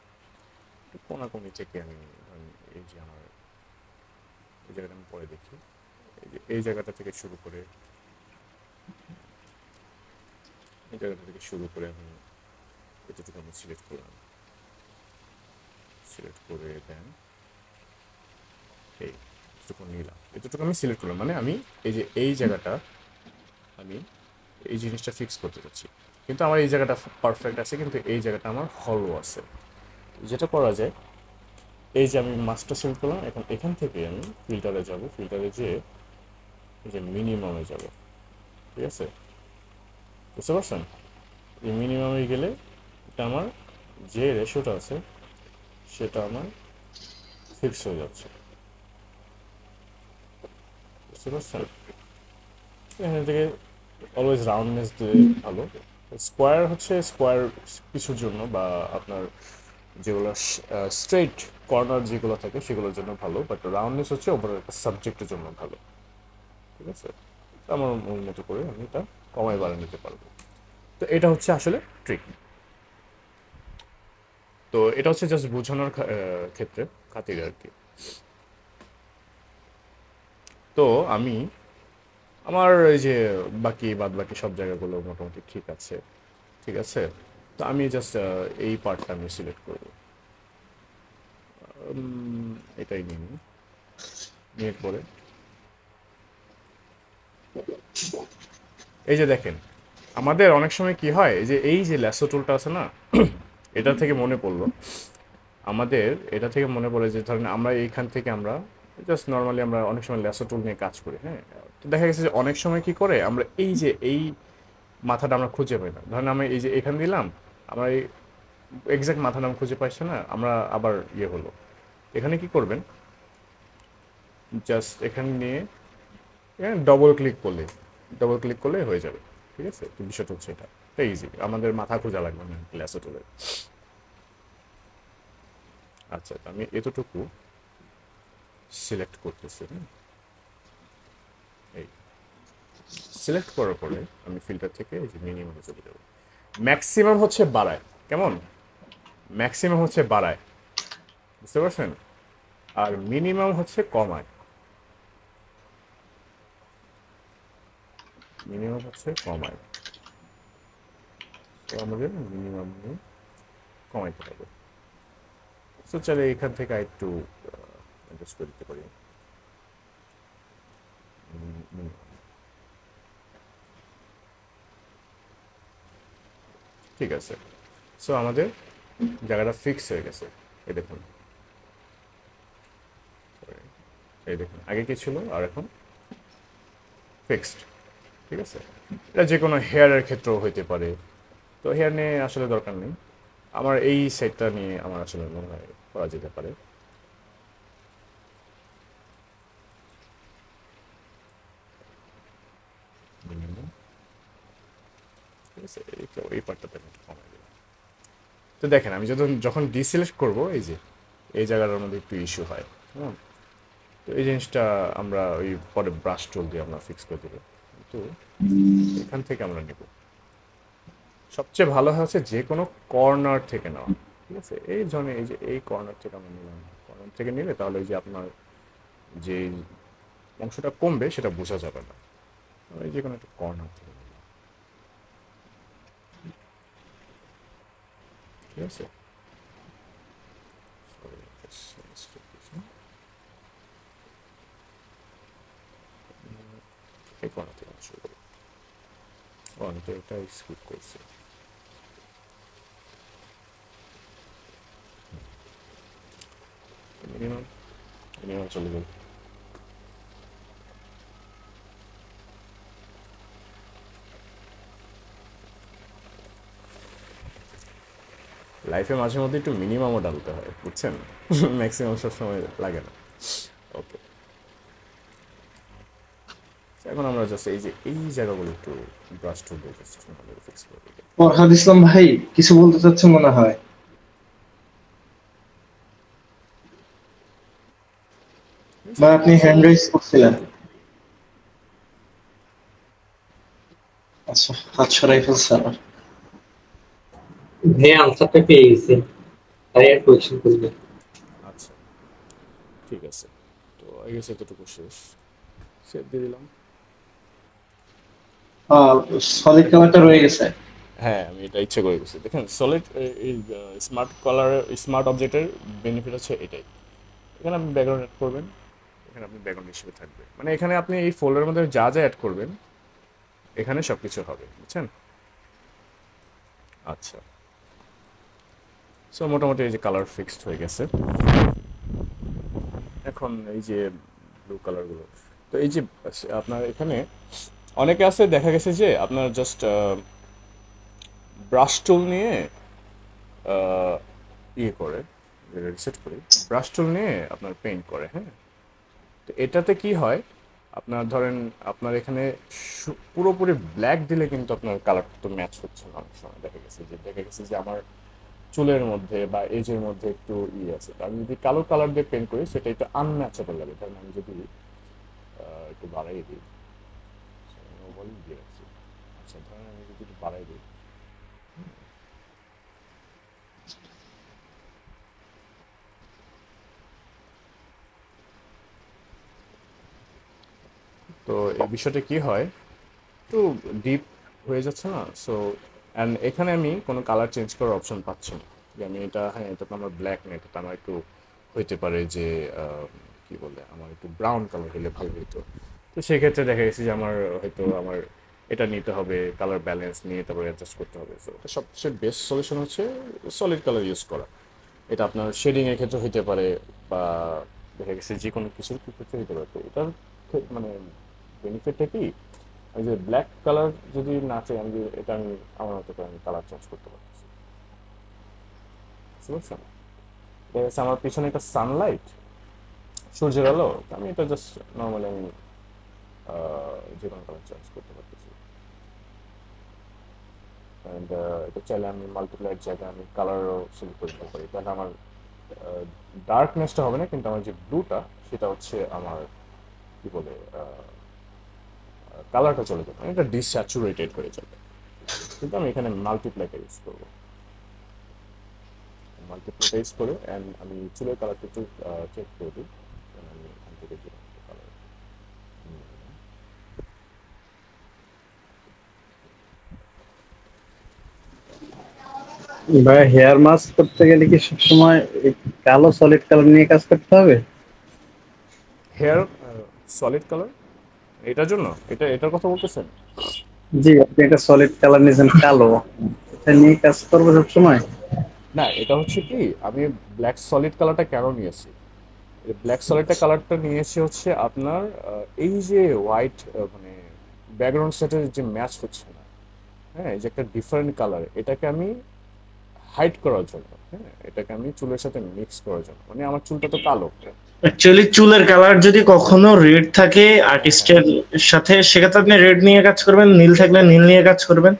একটু কোনাকুনি থেকে আমি ধরেন এই যে আমার এই জায়গাটা আমি পরে দেখি, এই যে এই জায়গাটা থেকে শুরু করে এই জায়গাটা থেকে শুরু করে আমি এতটুকু আমি সিলেক্ট করলাম, সিলেক্ট করে দেন এই এতটুকু নিলাম, এতটুকু আমি সিলেক্ট করলাম, মানে আমি এই যে এই জায়গাটা আমি এই জিনিসটা ফিক্স করতে চাচ্ছি, কিন্তু আমার এই জায়গাটা পারফেক্ট আছে, কিন্তু এই জায়গাটা আমার হলো আছে। যেটা করা যায়, এই যে আমি মাস্টার সিলেক্ট করলাম, এখন এখান থেকে আমি ফিল্টারে যাব, ফিল্টারে যেয়ে এই যে মিনিমামে যাব, ঠিক আছে, বুঝতে পারছেন। এই মিনিমামে গেলে এটা আমার যে রেশিওটা আছে সেটা আমার ফিক্স হয়ে যাচ্ছে, বুঝতে পারছেন। এখান থেকে অলওয়েজ রাউন্ডনেস দিয়ে ভালো, স্কোয়ার হচ্ছে স্কোয়ার কিছুর জন্য, বা আপনার যেগুলো স্ট্রেট কর্নার যেগুলো থাকে সেগুলোর জন্য ভালো, বাট রাউন্ডনেস হচ্ছে ওপরের একটা সাবজেক্টের জন্য ভালো, ঠিক আছে। তো আমার মন মতো করে আমি এটা কমায় বাড়িয়ে নিতে পারবো। তো এটা হচ্ছে আসলে ট্রিক। তো এটা হচ্ছে জাস্ট বোঝানোর ক্ষেত্রে খাতিরে আর কি। তো আমি আমার এই যে বাদ বাকি সব জায়গাগুলো মোটামুটি ঠিক আছে, ঠিক আছে। তো আমি জাস্ট এই পার্টটা আমি সিলেক্ট করব, এটাই নিন, নিয়ে পরে এই যে দেখেন আমাদের অনেক সময় কি হয়, এই যে ল্যাসো টুলটা আছে না, এটা থেকে মনে পড়লো আমাদের, এটা থেকে মনে পড়ে যে ধরেন আমরা এইখান থেকে আমরা জাস্ট নর্মালি আমরা অনেক সময় ল্যাসো টুল নিয়ে কাজ করি, হ্যাঁ। তো দেখা গেছে যে অনেক সময় কি করে আমরা এই যে এই মাথাটা আমরা খুঁজে পাই না, ধরেন আমি এই যে এখানে দিলাম, আমরা এই এক্সাক্ট মাথাটা আমি খুঁজে পাইছি না, আমরা আবার ইয়ে হলো, এখানে কি করবেন, জাস্ট এখানে নিয়ে এখানে ডবল ক্লিক করলে হয়ে যাবে, ঠিক আছে। তো বিষয়টা হচ্ছে এটা ইজি, আমাদের মাথা খোঁজা লাগবে না ল্যাসো টুলের। আচ্ছা, তো আমি এতটুকু সিলেক্ট করতেছি, এই সিলেক্ট করার পরে আমি ফিল্টার থেকে এই যে মিনিমামে চলে যাব। ম্যাক্সিমাম হচ্ছে বাড়ায়, কেমন, ম্যাক্সিমাম হচ্ছে বাড়ায়, বুঝতে পারছেন, আর মিনিমাম হচ্ছে কমায়, মিনিমাম হচ্ছে কমায়। তো আমাদের মিনিমাম কমাইতে হবে। তো চলে এখান থেকে একটু অ্যাডজাস্ট করে দিতে পারি, ঠিক আছে। সো আমাদের জায়গাটা ফিক্স হয়ে গেছে। এই দেখুন, এই দেখুন আগে কি ছিল আর এখন ফিক্সড। ঠিক আছে, এটা যে কোনো হেয়ারের ক্ষেত্রেও হইতে পারে। তো হেয়ার নিয়ে আসলে দরকার নেই, আমার এই সেটটা নিয়ে আমার আসলে মনে হয় করা যেতে পারে। ঠিক আছে, এই পার্টটাতে আমি একটু কমাই দিলাম। তো দেখেন আমি যখন ডিসিলেক্ট করবো, এই যে এই জায়গাটার মধ্যে একটু ইস্যু হয়। হ্যাঁ, তো এই জিনিসটা আমরা ওই পরে ব্রাশ টুল দিয়ে আমরা ফিক্স করে দেবো। কিন্তু এখান থেকে আমরা নেব, সবচেয়ে ভালো হচ্ছে যে কোনো কর্নার থেকে নেওয়া। ঠিক আছে, এই জন্য এই যে এই কর্নার থেকে আমরা নিলাম, কর্নার থেকে নিলে তাহলে এই যে আপনার যে অংশটা কমবে সেটা বোঝা যাবে না। এই যে কোনো একটা কর্নার থেকে নিলাম। ঠিক আছে, এই কর্নার থেকে আমরা শুরু করি। আমি তো এটা স্কিপ করছি। মিনিমাম চলে যাবে। লাইফে মাঝে মধ্যে একটু মিনিমামও ডালতে হয়, বুঝছেন? ম্যাক্সিমাম সব সময় লাগে না। ওকে, এখন আমরা জাস্ট এই জায়গাগুলো একটু ব্রাশ টুল দিয়ে জাস্ট ফিক্স করে দিই। ফরহাদ ইসলাম ভাই কিছু বলতে চাচ্ছে মনে হয়। বা আপনি হ্যান্ড রাইজ করছিলেন? আচ্ছা, হাত সরাই ফেলছে আবার। ভাইয়া আনসারটা পেয়ে গেছি, তাই আর কোয়েশ্চেন করবে। আচ্ছা ঠিক আছে, তো আই গেস এতটুকু শেষ। সেভ দিয়ে দিলাম। সলিড কালারটা রয়ে গেছে। হ্যাঁ, আমি এটা ইচ্ছে করে গেছি। দেখেন সলিড এই স্মার্ট কালারের স্মার্ট অবজেক্টের বেনিফিট হচ্ছে এটাই। এখানে আপনি ব্যাকগ্রাউন্ড অ্যাড করবেন, এখানে আপনি ব্যাকগ্রাউন্ড হিসেবে থাকবে, মানে এখানে আপনি এই ফোল্ডারের মধ্যে যা যা অ্যাড করবেন এখানে সব কিছু হবে, বুঝছেন? আচ্ছা, সো মোটামুটি এই যে কালার ফিক্সড হয়ে গেছে। এখন এই যে ব্লু কালারগুলো, তো এই যে আপনার এখানে অনেকে আছে দেখা গেছে যে আপনার জাস্ট ব্রাশ টুল নিয়ে ইয়ে করে, রিসেট করে ব্রাশ টুল নিয়ে আপনার পেইন্ট করে। হ্যাঁ, তো এটাতে কি হয়, আপনার ধরেন আপনার এখানে পুরোপুরি ব্ল্যাক দিলে কিন্তু আপনার কালারটা তো ম্যাচ হচ্ছে না। অনেক সময় দেখা গেছে যে আমার চুলের মধ্যে বা এজের মধ্যে একটু ইয়ে আছে, আমি যদি কালো কালার দিয়ে পেন্ট করি সেটা একটু আনম্যাচেবল লাগে। ধরেন আমি যদি একটু বাড়াই দিই, দিয়ে রাখছি। আচ্ছা, ধরেন আমি যদি একটু বাড়াই দিই, তো এই বিষয়টা কি হয়, একটু ডিপ হয়ে যাচ্ছে না? সো অ্যান্ড এখানে আমি কোনো কালার চেঞ্জ করার অপশন পাচ্ছি না যে আমি এটা, হ্যাঁ এটা তো আমার ব্ল্যাক না, এটা তো আমার একটু হইতে পারে যে কি বলে আমার একটু ব্রাউন কালার হলে ভালো হতো। তো সেক্ষেত্রে দেখা গেছে যে আমার হয়তো আমার এটা নিতে হবে, কালার ব্যালেন্স নিয়ে তারপরে অ্যাডজাস্ট করতে হবে। সো এটা সবচেয়ে বেস্ট সলিউশন হচ্ছে সলিড কালার ইউজ করা। এটা আপনার শেডিংয়ের ক্ষেত্রে হইতে পারে বা দেখা গেছে যে কোনো কিছুর ক্ষেত্রে হইতে পারে। তো এটার মানে বেনিফিটটা কি, ওই যে ব্ল্যাক কালার যদি না চাই আমি, এটা আমি আমার মতো করে আমি কালার চেঞ্জ করতে পারতেছি। বুঝতে পারছেন? দেখা গেছে আমার পিছনে একটা সানলাইট, সূর্যের আলো, আমি এটা জাস্ট নর্মালি আমি যে কোনো কালার চেঞ্জ করতে পারতেছি। অ্যান্ড এটা চাইলে আমি মাল্টিপ্লাইয়ের জায়গায় আমি কালারও সিলেক্ট করে দিতে পারি, তাহলে আমার ডার্কনেসটা হবে না, কিন্তু আমার যে ব্লুটা সেটা হচ্ছে আমার কি বলে কালারটা চলে যাবে, এটা ডিস্যাচুরেটেড হয়ে যাবে। কিন্তু আমি এখানে মাল্টিপ্লাইটা ইউজ করবো, মাল্টিপ্লাইটা ইউজ করে অ্যান্ড আমি চুলের কালারটা একটু চেক করে দিই। আমি এখান থেকে যে কালার ভাই হেয়ার মাস্ক করতে গেলে কি সবসময় এই কালো সলিড কালার নিয়ে কাজ করতে হবে? হেয়ার সলিড কালার এটার জন্য, এটার কথা বলতেছেন? জি, আপনি একটা সলিড কালার নিয়েছেন কালো, এটা নিয়ে কাজ করবো সবসময়? না, এটা হচ্ছে কি, আমি ব্ল্যাক সলিড কালারটা কেন নিয়েছি, ব্ল্যাক সলিডটা কালারটা নিয়েছি হচ্ছে আপনার এই যে হোয়াইট মানে ব্যাকগ্রাউন্ড সেটের যে ম্যাচ হচ্ছে না, হ্যাঁ, এই যে একটা ডিফারেন্ট কালার, এটাকে আমি হাইড করার জন্য, হ্যাঁ, এটাকে আমি চুলের সাথে মিক্স করার জন্য, মানে আমার চুলটা তো কালো। অ্যাকচুয়ালি চুলের কালার যদি কখনো রেড থাকে আর্টিস্টের সাথে, সেক্ষেত্রে আপনি রেড নিয়ে কাজ করবেন, নীল থাকলে নীল নিয়ে কাজ করবেন।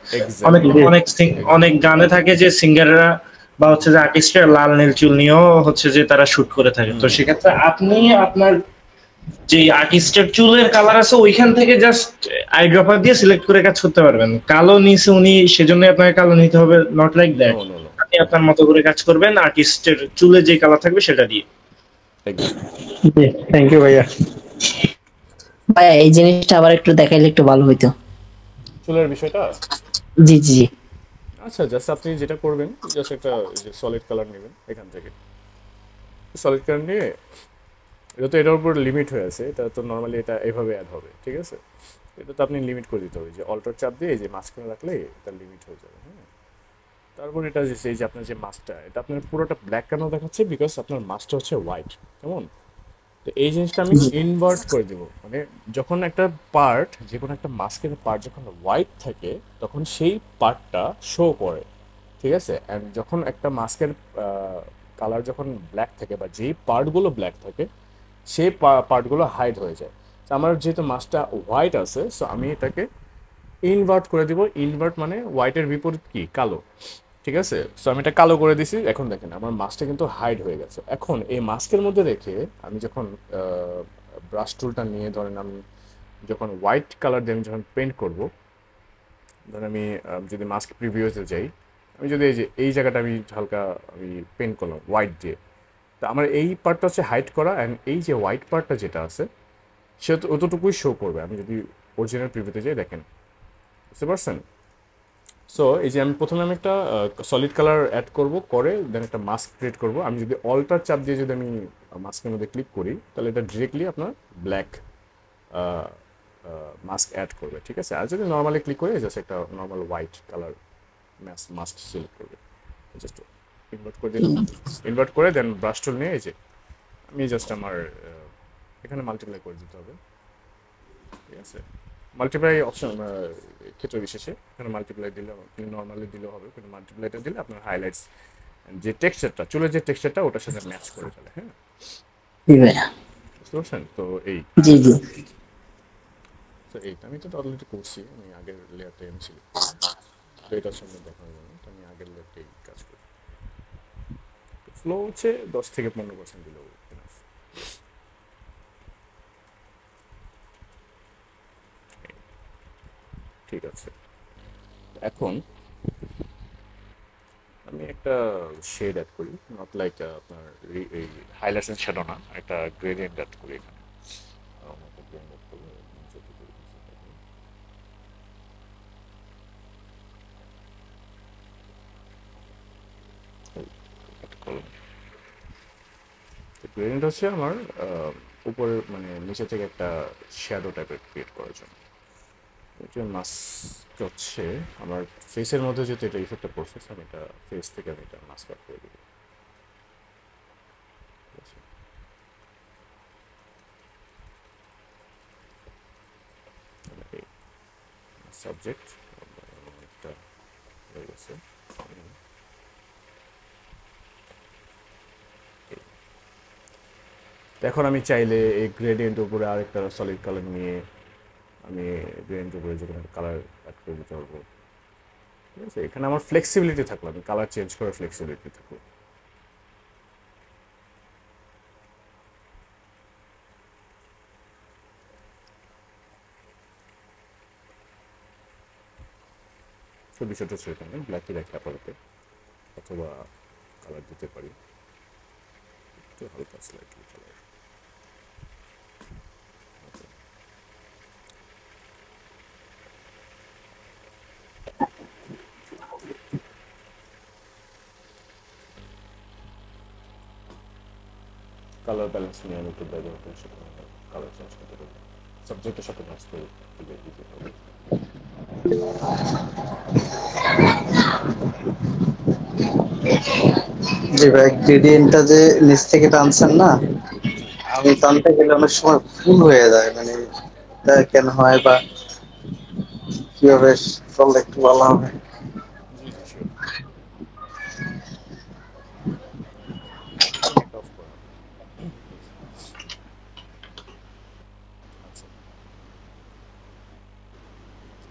অনেক অনেক অনেক গানে থাকে যে সিঙ্গাররা বা হচ্ছে যে আর্টিস্টরা লাল নীল চুল নিয়েও হচ্ছে যে তারা শুট করে থাকে। তো সেক্ষেত্রে আপনি আপনার যে আর্টিস্টের চুলের কালার আছে ওইখান থেকে জাস্ট আই ড্রপার দিয়ে সিলেক্ট করে কাজ করতে পারবেন। কালো নিছে উনি, সেজন্য আপনাকে কালো নিতে হবে, নট লাইক দ্যাট। আপনি আপনার মতো করে কাজ করবেন আর্টিস্টের চুলে যে কালার থাকবে সেটা দিয়ে। থ্যাংক ইউ ভাইয়া। ভাইয়া এই জিনিসটা আবার একটু দেখাইলে একটু ভালো হইতো, চুলের বিষয়টা। জি জি জি। আচ্ছা, জাস্ট আপনি যেটা করবেন, জাস্ট একটা সলিড কালার নেবেন এখান থেকে, সলিড কালার নিয়ে, এটা তো এটার উপর লিমিট হয়ে আছে, এটা তো নর্মালি এটা এভাবে অ্যাড হবে, ঠিক আছে, এটা তো আপনি লিমিট করে দিতে হবে, যে অল্টার চাপ দিয়ে এই যে মাঝখানে রাখলে এটা লিমিট হয়ে যাবে, হ্যাঁ। তারপর এটা যে এই যে আপনার যে মাস্কটা, এটা আপনার পুরোটা ব্ল্যাক কেন দেখাচ্ছে, বিকজ আপনার মাস্কটা হচ্ছে হোয়াইট, কেমন। তো এই জিনিসটা আমি ইনভার্ট করে দেবো, মানে যখন একটা পার্ট, যে কোনো একটা মাস্কের পার্ট যখন হোয়াইট থাকে তখন সেই পার্টটা শো করে, ঠিক আছে, অ্যান্ড যখন একটা মাস্কের কালার যখন ব্ল্যাক থাকে বা যেই পার্টগুলো ব্ল্যাক থাকে সেই পার্টগুলো হাইড হয়ে যায়। তো আমার যেহেতু মাস্কটা হোয়াইট আছে, সো আমি এটাকে ইনভার্ট করে দিব। ইনভার্ট মানে হোয়াইটের বিপরীত কি, কালো, ঠিক আছে। সো আমি এটা কালো করে দিছি, এখন দেখেন আমার মাস্কটা কিন্তু হাইড হয়ে গেছে। এখন এই মাস্কের মধ্যে রেখে আমি যখন ব্রাশ টুলটা নিয়ে, ধরেন আমি যখন হোয়াইট কালার দিয়ে আমি যখন পেন্ট করব, ধরেন আমি যদি মাস্ক প্রিভিউতে যাই, আমি যদি এই যে এই জায়গাটা আমি হালকা আমি পেন্ট করলাম হোয়াইট দিয়ে, তো আমার এই পার্টটা হচ্ছে হাইড করা, অ্যান্ড এই যে হোয়াইট পার্টটা যেটা আছে সে তো অতটুকুই শো করবে। আমি যদি অরিজিনাল প্রিভিউতে যাই, দেখেন, বুঝতে পারছেন। সো এই যে আমি প্রথমে আমি একটা সলিড কালার অ্যাড করব, করে দেন একটা মাস্ক ক্রিয়েট করব। আমি যদি অল্টার চাপ দিয়ে যদি আমি মাস্কের মধ্যে ক্লিক করি, তাহলে এটা ডিরেক্টলি আপনার ব্ল্যাক মাস্ক অ্যাড করবে, ঠিক আছে। আর যদি নর্মালি ক্লিক করে জাস্ট একটা normal white colour mask select করবে, জাস্ট ইনভার্ট করে দিলাম। ইনভার্ট করে দেন ব্রাশ টুল নিয়ে এই যে আমি জাস্ট আমার এখানে মাল্টিপ্লাই করে দিতে হবে, ঠিক আছে। মাল্টিপ্লাই অপশন ক্ষেত্র বিশেষে এখানে মাল্টিপ্লাই দিলে, আপনি নর্মালি দিলেও হবে, কিন্তু মাল্টিপ্লাইটা দিলে আপনার হাইলাইটস যে টেক্সচারটা, চুলের যে টেক্সচারটা ওটার সাথে ম্যাচ করে ফেলে, হ্যাঁ, বুঝতে পারছেন। তো এই জি জি, তো এইটা আমি তো অলরেডি করছি, আমি আগের লেয়ারটা আমি সিলেক্ট করি, তো এটার সঙ্গে দেখানোর জন্য তো আমি আগের লেয়ারটাই কাজ করি। ফ্লো হচ্ছে 10 থেকে 15% দিলেও enough। ঠিক আছে, এখন আমি একটা শেড অ্যাড করি, নট লাইক আপনার এই হাইলাইটস এন্ড শ্যাডো না, একটা গ্রেডিয়েন্ট অ্যাড করি এখানে। গ্রেডিয়েন্ট হচ্ছে আমার উপরে মানে নিচে থেকে একটা শ্যাডো টাইপের ক্রিয়েট করার জন্য। এটা মাস্ক হচ্ছে আমার ফেসের মধ্যে যেহেতু এটা ইফেক্টটা পড়ছে, আমি এটা ফেস থেকে আমি এটা মাস্ক আউট করে দেব। সাবজেক্ট একটা হয়ে গেছে। এখন আমি চাইলে এই গ্রেডিয়েন্ট উপরে আরেকটা সলিড কালার নিয়ে আমি গ্রেডিয়েন্ট উপরে যে কোনো কালার অ্যাড করে দিতে পারবো, ঠিক আছে। এখানে আমার ফ্লেক্সিবিলিটি থাকলো, আমি কালার চেঞ্জ করার ফ্লেক্সিবিলিটি থাকলো। তো বিষয়টা হচ্ছে এখানে ব্ল্যাকই রাখি আপাতত, অথবা কালার দিতে পারি একটু হালকা স্লাইটলি কালার। কালার ব্যালেন্স নিয়ে আমি একটু ব্যবহার সাথে কালার চেঞ্জ করতে পারি, সাবজেক্টের সাথে ম্যাচ করে দিতে হবে। জি ভাই, গ্রেডিয়েন্টটা যে নিচ থেকে টানছেন না, জি আমি টানতে গেলে অনেক সময় ভুল হয়ে যায়, মানে এটা কেন হয় বা কিভাবে চললে একটু ভালো হবে। জি জি শিওর, একটু নেট অফ করেন আপনি প্লিজ। আচ্ছা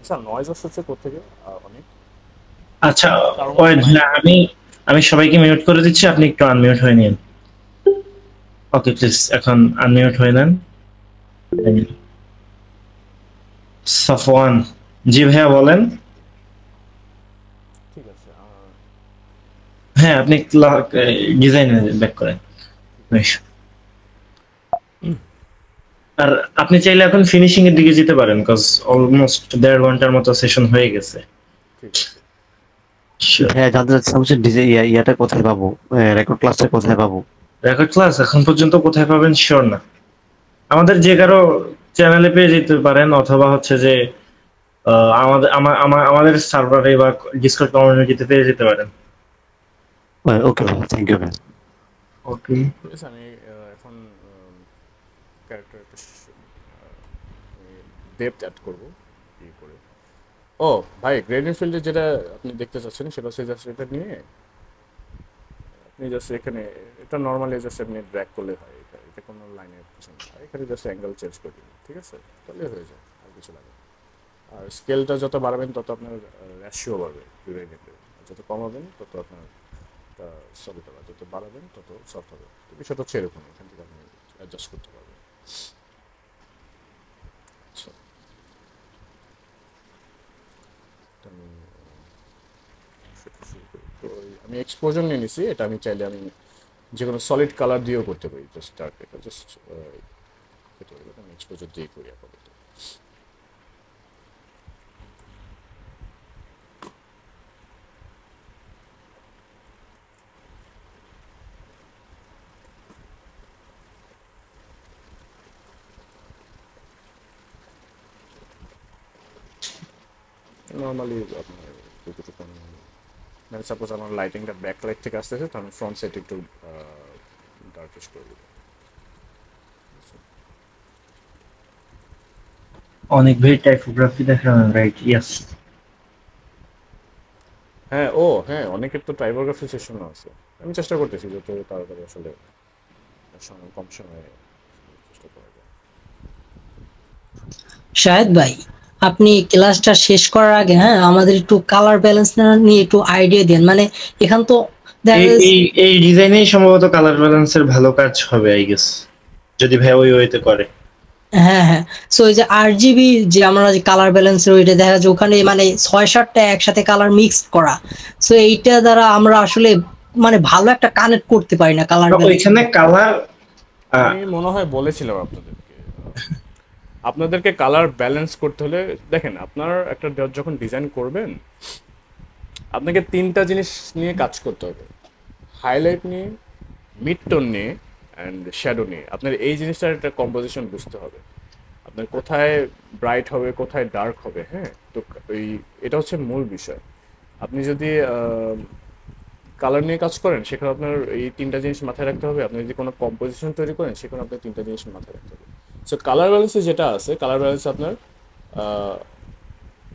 আচ্ছা, নয়েজ আসছে কোত্থেকে? অনেক আচ্ছা, কারো মধ্যে ওয়েট, মাইক না, অন আমি আমি সবাইকে মিউট করে দিচ্ছি, আপনি একটু আনমিউট হয়ে নিন। ওকে, প্লিজ এখন আনমিউট হয়ে নেন। সাফওয়ান, জি ভাইয়া বলেন। ঠিক আছে, হ্যাঁ, আপনি ডিজাইনে ব্যাক করেন। ঠিক আছে। আর আপনি চাইলে এখন ফিনিশিং এর দিকে যেতে পারেন, কজ অলমোস্ট 1.5 ঘন্টার মতো সেশন হয়ে গেছে। ঠিক আছে। Sure. হ্যাঁ, জানতে চাচ্ছিলাম যে ইয়াটা কোথায় পাবো, রেকর্ড ক্লাসটা কোথায় পাবো? রেকর্ড ক্লাস এখন পর্যন্ত কোথায় পাবেন শিওর না। আমাদের যে কারো চ্যানেলে পেয়ে যেতে পারেন, অথবা হচ্ছে যে আমাদের সার্ভারে বা ডিসকর্ড কমিউনিটিতে পেয়ে যেতে পারেন। ওকে ভাই, থ্যাংক ইউ ভাই। ওকে। ঠিক আছে, আমি এখন ক্যারেক্টার একটা ডেপথ অ্যাড করবো ই করে। ও ভাই, গ্রেডিয়েন্ট ফিল্ডে যেটা আপনি দেখতে চাচ্ছেন সেটা হচ্ছে জাস্ট এটা নিয়ে আপনি জাস্ট এখানে এটা নর্মালি জাস্ট আপনি ড্র্যাগ করলে হয়, এটা কোনো লাইনের কিছু না, এখানে জাস্ট অ্যাঙ্গেল চেঞ্জ করে দিবেন, ঠিক আছে, তাহলে হয়ে যায়, আর কিছু লাগে না। আর স্কেলটা যত বাড়াবেন তত আপনার রেশিও বাড়বে গ্রেডিয়েন্টের, যত কমাবেন তত আপনার সলিড হবে, যত বাড়াবেন তত সফট হবে। তো বিষয়টা হচ্ছে এরকম, এখান থেকে আপনি অ্যাডজাস্ট করতে পারবেন। আচ্ছা, আমি শুরু করি। তো আমি এক্সপোজার নিয়ে নিছি, এটা আমি চাইলে আমি যে কোনো সলিড কালার দিয়েও করতে পারি, জাস্ট ডার্ক, এটা জাস্ট করতে পারি, আমি এক্সপোজার দিয়ে করি আপাতত। নর্মালি আপনার যতটুকু মানে সাপোজ আমার লাইটিংটা ব্যাক লাইট থেকে আসতেছে, তো আমি ফ্রন্ট সাইড একটু ডার্কিশ করে দেবো। অনেক ভাই টাইপোগ্রাফি দেখানো, রাইট? ইয়েস। হ্যাঁ, হ্যাঁ, অনেকের তো টাইপোগ্রাফি সেশনও আছে। আমি চেষ্টা করতেছি যত তাড়াতাড়ি আসলে কম সময়ে চেষ্টা করা যায়। শাহেদ ভাই, আপনি ক্লাসটা শেষ করার আগে হ্যাঁ আমাদের একটু কালার ব্যালেন্স নিয়ে একটু আইডিয়া দেন। মানে এখান তো দেখা এই যাচ্ছে, এই এই ডিজাইনেই সম্ভবত কালার ব্যালেন্সের ভালো কাজ হবে, আই গেস, যদি ভাই ওই ওয়েতে করে। হ্যাঁ হ্যাঁ, সো এই যে আরজিবি যে আমরা যে কালার ব্যালেন্সের ওইটা দেখা যায় ওখানে মানে 6-7টা একসাথে কালার মিক্স করা, সো এইটা দ্বারা আমরা আসলে মানে ভালো একটা কানেক্ট করতে পারি না কালার ব্যালেন্স। ওইখানে কালার আমি মনে হয় বলেছিলাম আপনাদেরকে কালার ব্যালেন্স করতে হলে দেখেন, আপনার একটা যখন ডিজাইন করবেন আপনাকে 3টা জিনিস নিয়ে কাজ করতে হবে, হাইলাইট নিয়ে, মিড টোন নিয়ে অ্যান্ড শ্যাডো নিয়ে। আপনার এই জিনিসটার একটা কম্পোজিশন বুঝতে হবে, আপনার কোথায় ব্রাইট হবে কোথায় ডার্ক হবে। হ্যাঁ, তো এটা হচ্ছে মূল বিষয়। আপনি যদি কালার নিয়ে কাজ করেন সেখানে আপনার এই 3টা জিনিস মাথায় রাখতে হবে। আপনি যদি কোনো কম্পোজিশন তৈরি করেন সেখানে আপনার 3টা জিনিস মাথায় রাখতে হবে। সো কালার ব্যালেন্সে যেটা আছে, কালার ব্যালেন্সে আপনার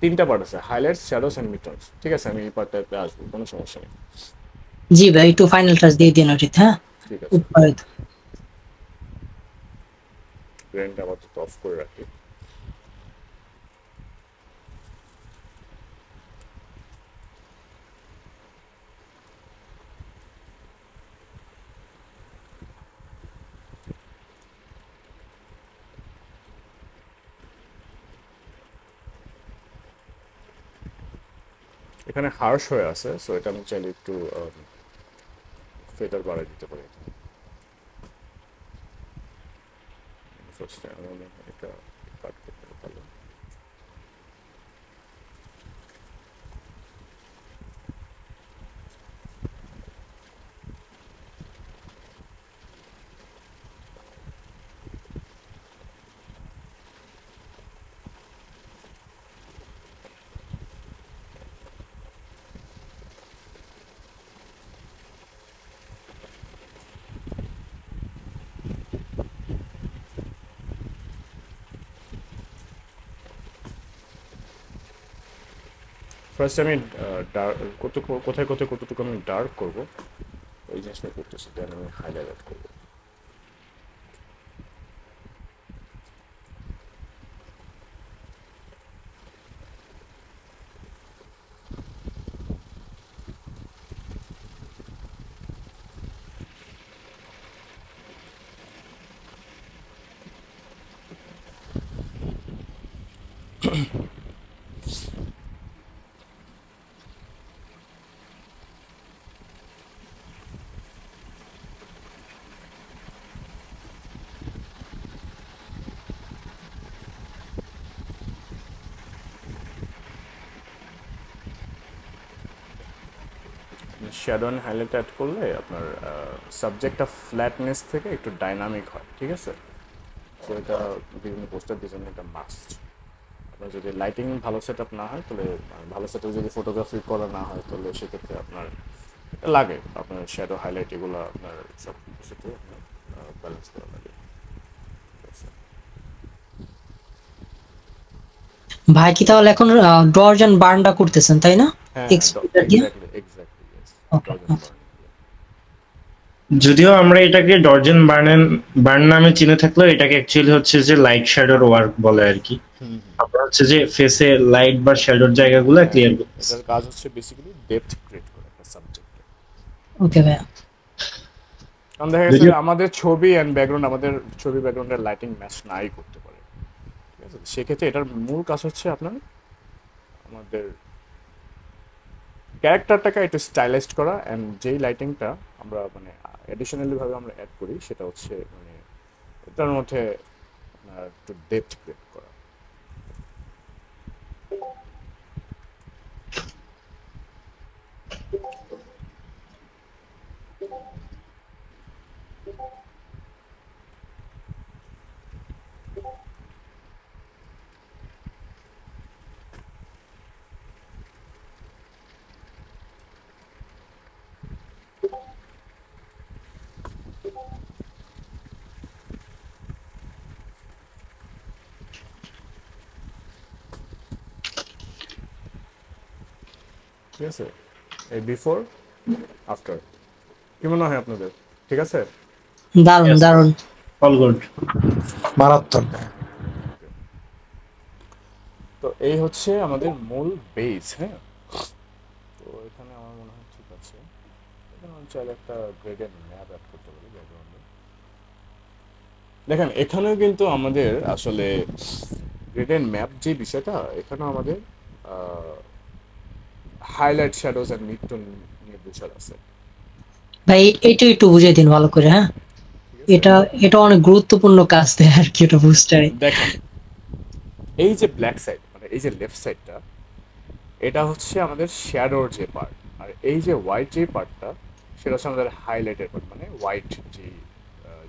3টা পার্ট আছে, হাইলাইটস, শ্যাডোস অ্যান্ড মিডটোনস। ঠিক আছে, আমি এই পার্টটাতে আসবো, কোনো সমস্যা নেই। জি ভাই, একটু ফাইনাল টাচ দিয়ে দিন অজিত। হ্যাঁ, ঠিক আছে, উপরে। ব্রেনটা আপাতত অফ করে রাখি। এখানে হার্শ হয়ে আছে, সো এটা আমি চাইলে একটু ফেদার বাড়াই দিতে পারি। ফার্স্ট এটা কাট করতে হবে ভালো। ফার্স্ট আমি কোথায় কতটুকু আমি ডার্ক করবো এই জিনিসটা করতেছি, দেন আমি হাইলাইট করবো। শ্যাডো অ্যান্ড হাইলাইট অ্যাড করলে আপনার সাবজেক্টটা ফ্ল্যাটনেস থেকে একটু ডাইনামিক হয়, ঠিক আছে? তো এটা বিভিন্ন পোস্টার ডিজাইনে এটা মাস্ট। আপনার যদি লাইটিং ভালো সেট আপ না হয় তাহলে ভালো সেট যদি ফটোগ্রাফি করা না হয় তাহলে সেক্ষেত্রে আপনার লাগে আপনার শ্যাডো হাইলাইট এগুলো আপনার সব কিছুতে আপনার ব্যালেন্স করা লাগে। ভাই কি তাহলে এখন ডর্জ এন্ড বার্নটা করতেছেন তাই না? হ্যাঁ, এক্সট্রুডার দিয়ে? Exactly yes. Okay, okay. যদিও আমরা এটাকে ডর্জন বার্ন নামে চিনে থাকলেও এটাকে অ্যাকচুয়ালি হচ্ছে যে লাইট শ্যাডোর ওয়ার্ক বলে আর কি। আমরা হচ্ছে যে ফেসে লাইট বা শ্যাডোর জায়গাগুলো ক্লিয়ার করতে। এটার কাজ হচ্ছে বেসিক্যালি ডেপথ ক্রিয়েট করা একটা সাবজেক্টে। ওকে ভাই। কারণ দেখা গেছে আমাদের ছবি এন্ড ব্যাকগ্রাউন্ড, আমাদের ছবি ব্যাকগ্রাউন্ডের লাইটিং ম্যাচ নাই করতে পারে, ঠিক আছে? সেক্ষেত্রে এটার মূল কাজ হচ্ছে আপনার আমাদের ক্যারেক্টারটাকে একটু স্টাইলাইজড করা, এন্ড যেই লাইটিংটা আমরা মানে অ্যাডিশনালি ভাবে আমরা অ্যাড করি সেটা হচ্ছে মানে এটার মধ্যে আপনার একটু ডেপথ ক্রিয়েট করা। ঠিক আছে, এই বিফোর আফটার কি মনে হয় আপনাদের? ঠিক আছে, দারুন দারুন। অল গুড, মারাত্মক। তো এই হচ্ছে আমাদের মূল বেস। হ্যাঁ, তো এখানে আমার মনে হয় ঠিক আছে। এখানে আমি চাইলে একটা গ্রেডেড ম্যাপ অ্যাড করতে পারি ব্যাকগ্রাউন্ডে। দেখেন এখানেও কিন্তু আমাদের আসলে গ্রেডেড ম্যাপ যে বিষয়টা, এখানেও আমাদের highlight shadows and mid tone নিয়ে বিষয় আছে। ভাই এটা একটু বুঝিয়ে দিন ভালো করে। হ্যাঁ, এটা এটা অনেক গুরুত্বপূর্ণ কাজ দেয় আর কি এটা বুস্টারে। দেখেন এই যে ব্ল্যাক সাইড মানে এই যে লেফট সাইডটা, এটা হচ্ছে আমাদের শ্যাডোর যে পার্ট, আর এই যে হোয়াইট যে পার্টটা সেটা হচ্ছে আমাদের হাইলাইটের পার্ট, মানে হোয়াইট যে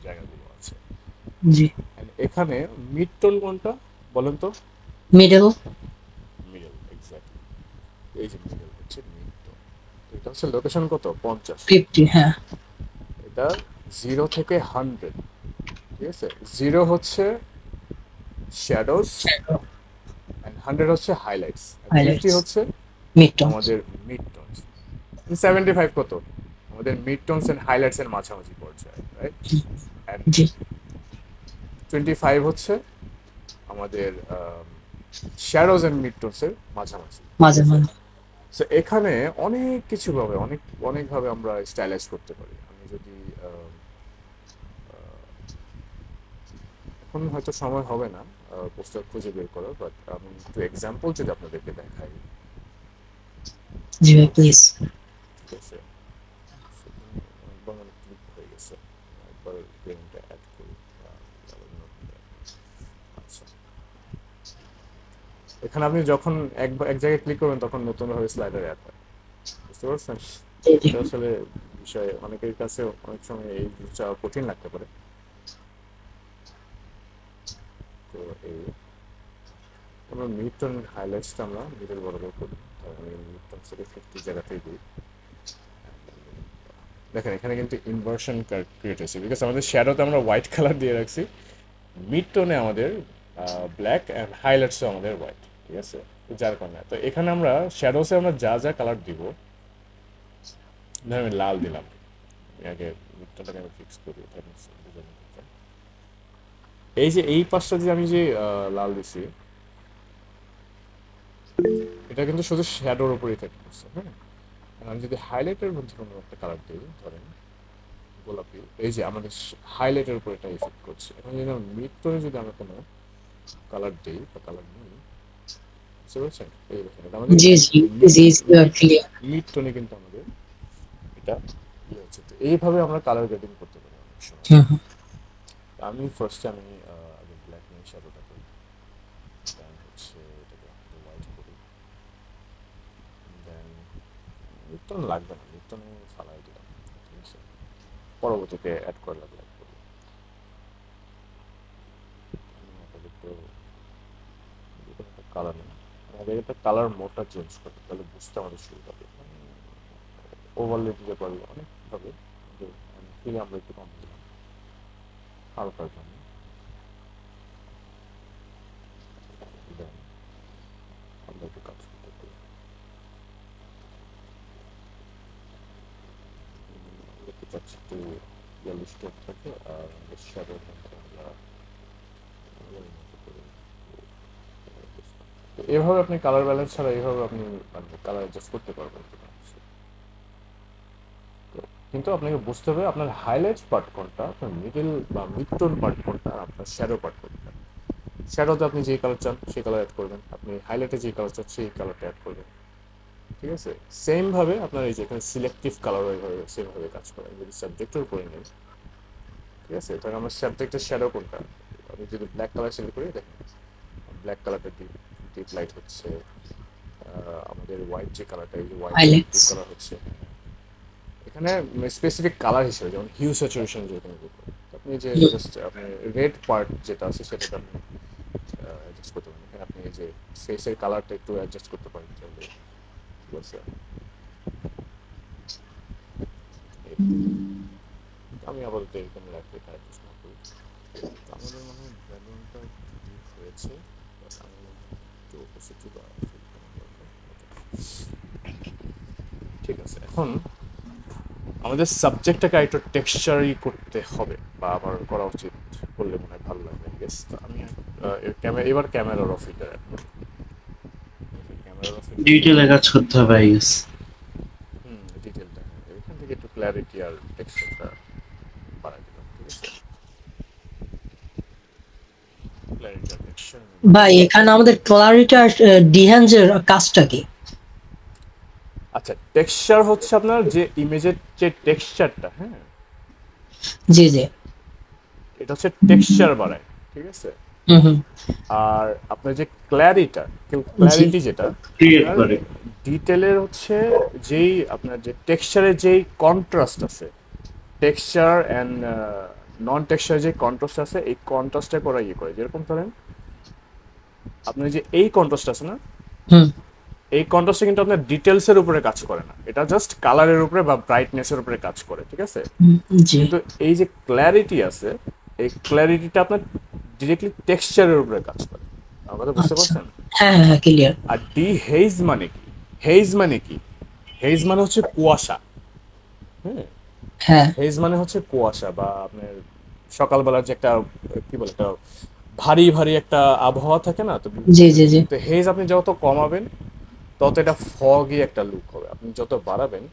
জায়গাগুলো আছে। জি। And এখানে মিড টোন কোনটা বলেন তো? মিডল। Middle, exactly. এই যে মিডল হচ্ছে মিড টোন। এটা হচ্ছে লোকেশন কত? 50। 50। হ্যাঁ, এটা 0 থেকে 100, ঠিক আছে? 0 হচ্ছে শ্যাডোজ এন্ড 100 হচ্ছে হাইলাইটস, 50 হচ্ছে মিডটন। আমাদের মিড টোনস। 75 কত? আমাদের মিড টোনস এন্ড হাইলাইটস এর মাঝামাঝি পর্যায়ে, রাইট? এন্ড জি। 25 হচ্ছে আমাদের শ্যাডোজ এন্ড মিড টোনস এর মাঝামাঝি। মাঝে মাঝে। সো এখানে অনেক কিছু ভাবে অনেক ভাবে আমরা স্টাইলাইজ করতে পারি। আমি যদি এখন হয়তো সময় হবে না পোস্টার খুঁজে বের করার, বাট আমি একটু এক্সাম্পল যদি আপনাদেরকে দেখাই। জি ভাই প্লিজ। ঠিক আছে, একবার মানে ক্লিক হয়ে গেছে, একবার পেনটা অ্যাড করি। আচ্ছা, এখানে আপনি যখন এক জায়গায় ক্লিক করবেন তখন নতুনভাবে স্লাইডার অ্যাড হয়, বুঝতে পারছেন? এটা আসলে বিষয় অনেকের কাছে অনেক সময় এই জিনিসটা কঠিন লাগতে পারে। তো এই আমরা মিড টোন হাইলাইটসটা আমরা মিডল বরাবর করি, আমি মিড টোন থেকে 50 জায়গাতেই দিই। দেখেন এখানে কিন্তু ইনভার্সন ক্রিয়েট হয়েছে, বিকজ আমাদের শ্যাডোতে আমরা হোয়াইট কালার দিয়ে রাখছি, মিড টোনে আমাদের ব্ল্যাক অ্যান্ড হাইলাইটসও আমাদের হোয়াইট, ঠিক আছে? যার কারণে তো এখানে আমরা শ্যাডোসে আমরা যা যা কালার দিব, ধরেন আমি লাল দিলাম, আমি আগে মিডটোনটাকে আমি ফিক্স করি, এই যে এই পাশটা যে আমি যে লাল দিছি এটা কিন্তু শুধু শ্যাডোর উপর ইফেক্ট করছে, হ্যাঁ। আর আমি যদি হাইলাইটের মধ্যে কোনো একটা কালার দিই, ধরেন গোলাপি, এই যে আমাদের হাইলাইটের উপর এটা ইফেক্ট করছে। এখন যদি আমরা মিডটোনে যদি আমরা কোনো কালার দিই বা কালার নিই, বুঝতে পারছেন? এই দেখেন এটা আমাদের জি জি জি ক্লিয়ার। মিডটোনে কিন্তু আমাদের এটা ইয়ে হচ্ছে। তো এইভাবে আমরা কালার গ্রেডিং করতে পারি অনেক সময়। আমি ফার্স্টে আমি আগে ব্ল্যাক নিয়ে শ্যাডোটা করি, দেন হচ্ছে এটাকে হোয়াইট করি, দেন মিডটোন লাগবে না, মিডটোনে ফালাই দিলাম, ঠিক আছে। পরবর্তীতে অ্যাড করে লাগবে করি, একটু একটা কালার নেই, আমাদের একটা কালার মোডটা চেঞ্জ করতে, তাহলে বুঝতে আমাদের সুবিধা হবে। ওভারলে দিতে পারবো অনেকভাবে, ফিরে আমরা একটু কম দিলাম হালকার জন্য, দেন আমরা একটু কাজ করতে পারি। দেখতে পাচ্ছি একটু ইয়েলো স্টোন থাকে, আর আমাদের শ্যাডোর মধ্যে আমরা তো এভাবে আপনি কালার ব্যালেন্স ছাড়া এইভাবে আপনি মানে কালার অ্যাডজাস্ট করতে পারবেন। কিন্তু আপনাকে বুঝতে হবে আপনার হাইলাইটস পার্ট কোনটা, আপনার মিডল বা মিডটোন পার্ট কোনটা, আর আপনার শ্যাডো পার্ট কোনটা। শ্যাডোতে আপনি যে কালার চান সেই কালার অ্যাড করবেন, আপনি হাইলাইটে যে কালার চান সেই কালারটা অ্যাড করবেন, ঠিক আছে। সেম ভাবে আপনার এই যে এখানে সিলেক্টিভ কালার ওইভাবে সেমভাবে কাজ করে। যদি সাবজেক্টের উপরে নেই, ঠিক আছে, তাহলে আমার সাবজেক্টের শ্যাডো কোনটা, আমি যদি ব্ল্যাক কালার সিলেক্ট করি, দেখেন ব্ল্যাক কালারটা ডিপ লাইট হচ্ছে, আমাদের হোয়াইট যে কালারটা, এই যে হোয়াইট ডিপ কালার হচ্ছে। এখানে স্পেসিফিক কালার হিসেবে যেমন হিউ স্যাচুরেশন যেরকম, আপনি যে জাস্ট আপনি রেড পার্ট যেটা আছে সেটাকে আপনি অ্যাডজাস্ট করতে পারেন। এখানে আপনি এই যে ফেসের কালারটা একটু অ্যাডজাস্ট করতে পারেন, ঠিক আছে। আমি আপাতত এরকম রাখতে অ্যাডজাস্ট না করি, আমাদের মনে হয় ব্যাকগ্রাউন্ডটা ডিপ হয়েছে, আমি একটু অপোজিট বা ঠিক আছে। এখন আমাদের সাবজেক্টটাকে একটু টেক্সচারি করতে হবে, বা আমার করা উচিত, করলে মনে হয় ভালো লাগবে। গেস আমি এবার ক্যামেরার অফ এটা ক্যামেরার অফ ডিটেইলে কাজ করতে হবে আই গেস। ডিটেইলটা এখান থেকে একটু ক্ল্যারিটি আর টেক্সচারটা বাড়াই দিলাম, ঠিক আছে। ক্ল্যারিটি আর টেক্সচার ভাই এখানে আমাদের ক্লারিটি আর ডিহ্যান্সের কাজটা কি? আচ্ছা, টেক্সচার হচ্ছে আপনার যে ইমেজের যে টেক্সচারটা, হ্যাঁ জি জি, এটা হচ্ছে টেক্সচার বাড়ায়, ঠিক আছে। আর আপনার যে ক্ল্যারিটি যেটা ক্রিয়েট করে, ডিটেলের হচ্ছে যেই আপনার যে টেক্সচারের যেই কন্ট্রাস্ট আছে, টেক্সচার অ্যান্ড নন টেক্সচার যে কন্ট্রাস্ট আছে, এই কন্ট্রাস্টটা করা ইয়ে করে। যেরকম ধরেন আপনার যে এই কন্ট্রাস্ট আছে না, এই কন্ট্রাস্টে কিন্তু আপনার ডিটেলসের উপরে কাজ করে না, এটা জাস্ট কালারের উপরে বা ব্রাইটনেসের উপরে কাজ করে, ঠিক আছে। কিন্তু এই যে ক্ল্যারিটি আছে, এই ক্ল্যারিটিটা আপনার ডিরেক্টলি টেক্সচারের উপরে কাজ করে। আমার কথা বুঝতে পারছেন? হ্যাঁ হ্যাঁ ক্লিয়ার। আর হেইজ মানে কি? হেইজ মানে কি? হেইজ মানে হচ্ছে কুয়াশা, হ্যাঁ। হেইজ মানে হচ্ছে কুয়াশা, বা আপনার সকালবেলার যে একটা কি বলে একটা ভারী ভারী একটা আবহাওয়া থাকে না, তো জি জি জি, তো হেজ আপনি যত কমাবেন তত এটা ফগি একটা লুক হবে, আপনি যত বাড়াবেন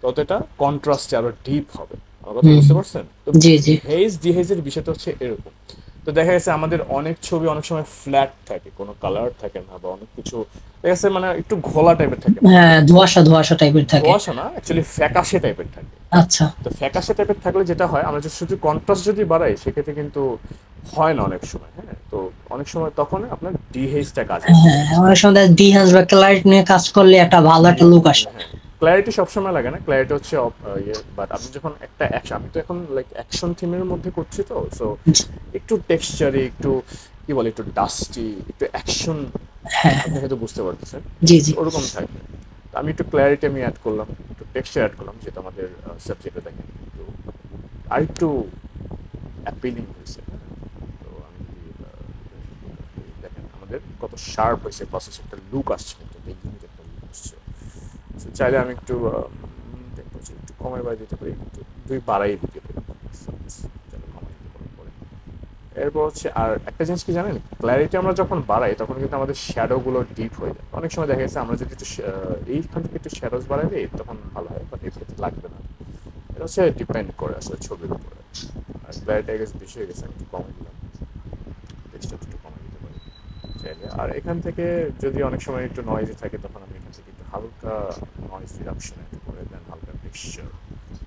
তত এটা কন্ট্রাস্টে আরো ডিপ হবে। আমার কথা বুঝতে পারছেন? তো জি জি, হেজ ডিহেজের বিষয়টা হচ্ছে এরকম। তো দেখা গেছে আমাদের অনেক ছবি অনেক সময় ফ্ল্যাট থাকে, কোনো কালার থাকে না, বা অনেক কিছু দেখা গেছে মানে একটু ঘোলা টাইপের থাকে, হ্যাঁ ধোঁয়াশা ধোঁয়াশা টাইপের থাকে। ধোঁয়াশা না, অ্যাকচুয়ালি ফ্যাকাশে টাইপের থাকে। আচ্ছা, তো ফ্যাকাশে টাইপের থাকলে যেটা হয়, আমরা যদি শুধু কন্ট্রাস্ট যদি বাড়াই সেক্ষেত্রে কিন্তু হয় না অনেক সময়, হ্যাঁ। তো অনেক সময় তখন আপনার ডিহেজটা কাজ করে। হ্যাঁ অনেক সময় ডিহ্যান্স বা ক্লারিটি নিয়ে কাজ করলে একটা ভালো একটা লুক আসে। ক্ল্যারিটি সবসময় লাগে না, ক্ল্যারিটি হচ্ছে বাট আপনি যখন একটা অ্যাকশন, আমি তো এখন লাইক অ্যাকশন থিমের মধ্যে করছি, তো সো একটু টেক্সচারে একটু কি বলে একটু ডাস্টি একটু অ্যাকশন, আপনি হয়তো বুঝতে পারতেছেন, জি জি, ওরকম থাকবে। আমি একটু ক্ল্যারিটি আমি অ্যাড করলাম, একটু টেক্সচার অ্যাড করলাম, যেটা আমাদের সাবজেক্টে দেখেন একটু আর একটু অ্যাপিলিং হয়েছে। তো আমি যদি দেখেন আমাদের আমাদের কত শার্প হয়েছে, প্রসেস একটা লুক আসছে, কিন্তু ইউনিক একটা লুক আসছে। So, চাইলে আমি একটু একটু কমাই বাড়িয়ে দিতে পারি, একটু 2 বাড়াই দিতে পারি। এরপর হচ্ছে আর একটা জিনিস কি জানেন, ক্ল্যারিটি আমরা যখন বাড়াই তখন কিন্তু আমাদের শ্যাডোগুলো ডিপ হয়ে যায়। অনেক সময় দেখা গেছে আমরা যদি একটু এইখান থেকে একটু শ্যাডোজ বাড়াই দিই তখন ভালো হয়, বাট এর ক্ষেত্রে লাগবে না। এটা হচ্ছে ডিপেন্ড করে আসলে ছবির উপরে। আর ক্ল্যারিটি গেছে বেশি হয়ে গেছে, আমি একটু কমে দিলাম, টেক্সটটা একটু কমে দিতে পারি চাইলে। আর এখান থেকে যদি অনেক সময় একটু নয়েজি থাকে তখন আমি এখান থেকে একটু হালকা নয়েজ রিডাকশন একটু করে দেন, হালকা টেক্সচার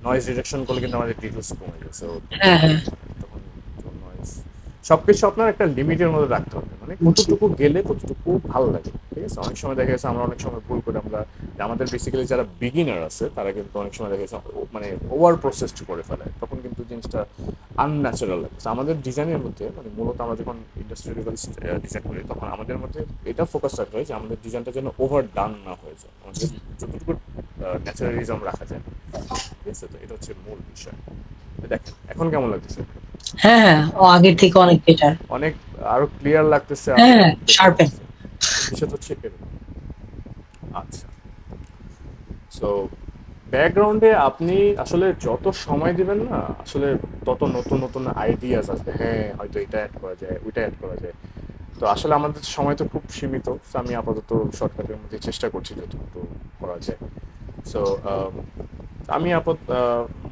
নয়েজ রিডাকশন করলে কিন্তু আমাদের ডিটেলস কমে যায়। সো হ্যাঁ হ্যাঁ তখন নয়েজ সবকিছু আপনার একটা লিমিটের মধ্যে রাখতে হবে, মানে কতটুকু গেলে কতটুকু ভালো লাগে, ঠিক আছে? অনেক সময় দেখা গেছে আমরা অনেক সময় ভুল করে আমরা আমাদের বেসিক্যালি যারা বিগিনার আছে তারা কিন্তু অনেক সময় দেখা গেছে মানে ওভার প্রসেসড করে ফেলে, তখন কিন্তু জিনিসটা আনন্যাচারাল লাগে। আমাদের ডিজাইনের মধ্যে মানে মূলত আমরা যখন ইন্ডাস্ট্রিয়াল লেভেল ডিজাইন করি তখন আমাদের মধ্যে এটা ফোকাস রাখতে হয় যে আমাদের ডিজাইনটা যেন ওভার ডান না হয়ে যায়, আমাদের যতটুকু ন্যাচারালিজম রাখা যায়, ঠিক আছে? তো এটা হচ্ছে মূল বিষয়। দেখেন এখন কেমন লাগতেছে? হ্যাঁ হ্যাঁ, ও আগের থেকে অনেক বেটার। অনেক আরো ক্লিয়ার লাগতেছে। হ্যাঁ শার্পেন। বিষয়টা হচ্ছে এরকম। আচ্ছা, সো ব্যাকগ্রাউন্ডে আপনি আসলে যত সময় দিবেন না আসলে তত নতুন নতুন আইডিয়াস আসবে। হ্যাঁ হয়তো এটা অ্যাড করা যায়, ওইটা অ্যাড করা যায়। তো আসলে আমাদের সময় তো খুব সীমিত, সো আমি আপাতত শর্টকাটের মধ্যে চেষ্টা করছি যতটুকু করা যায়। সো আমি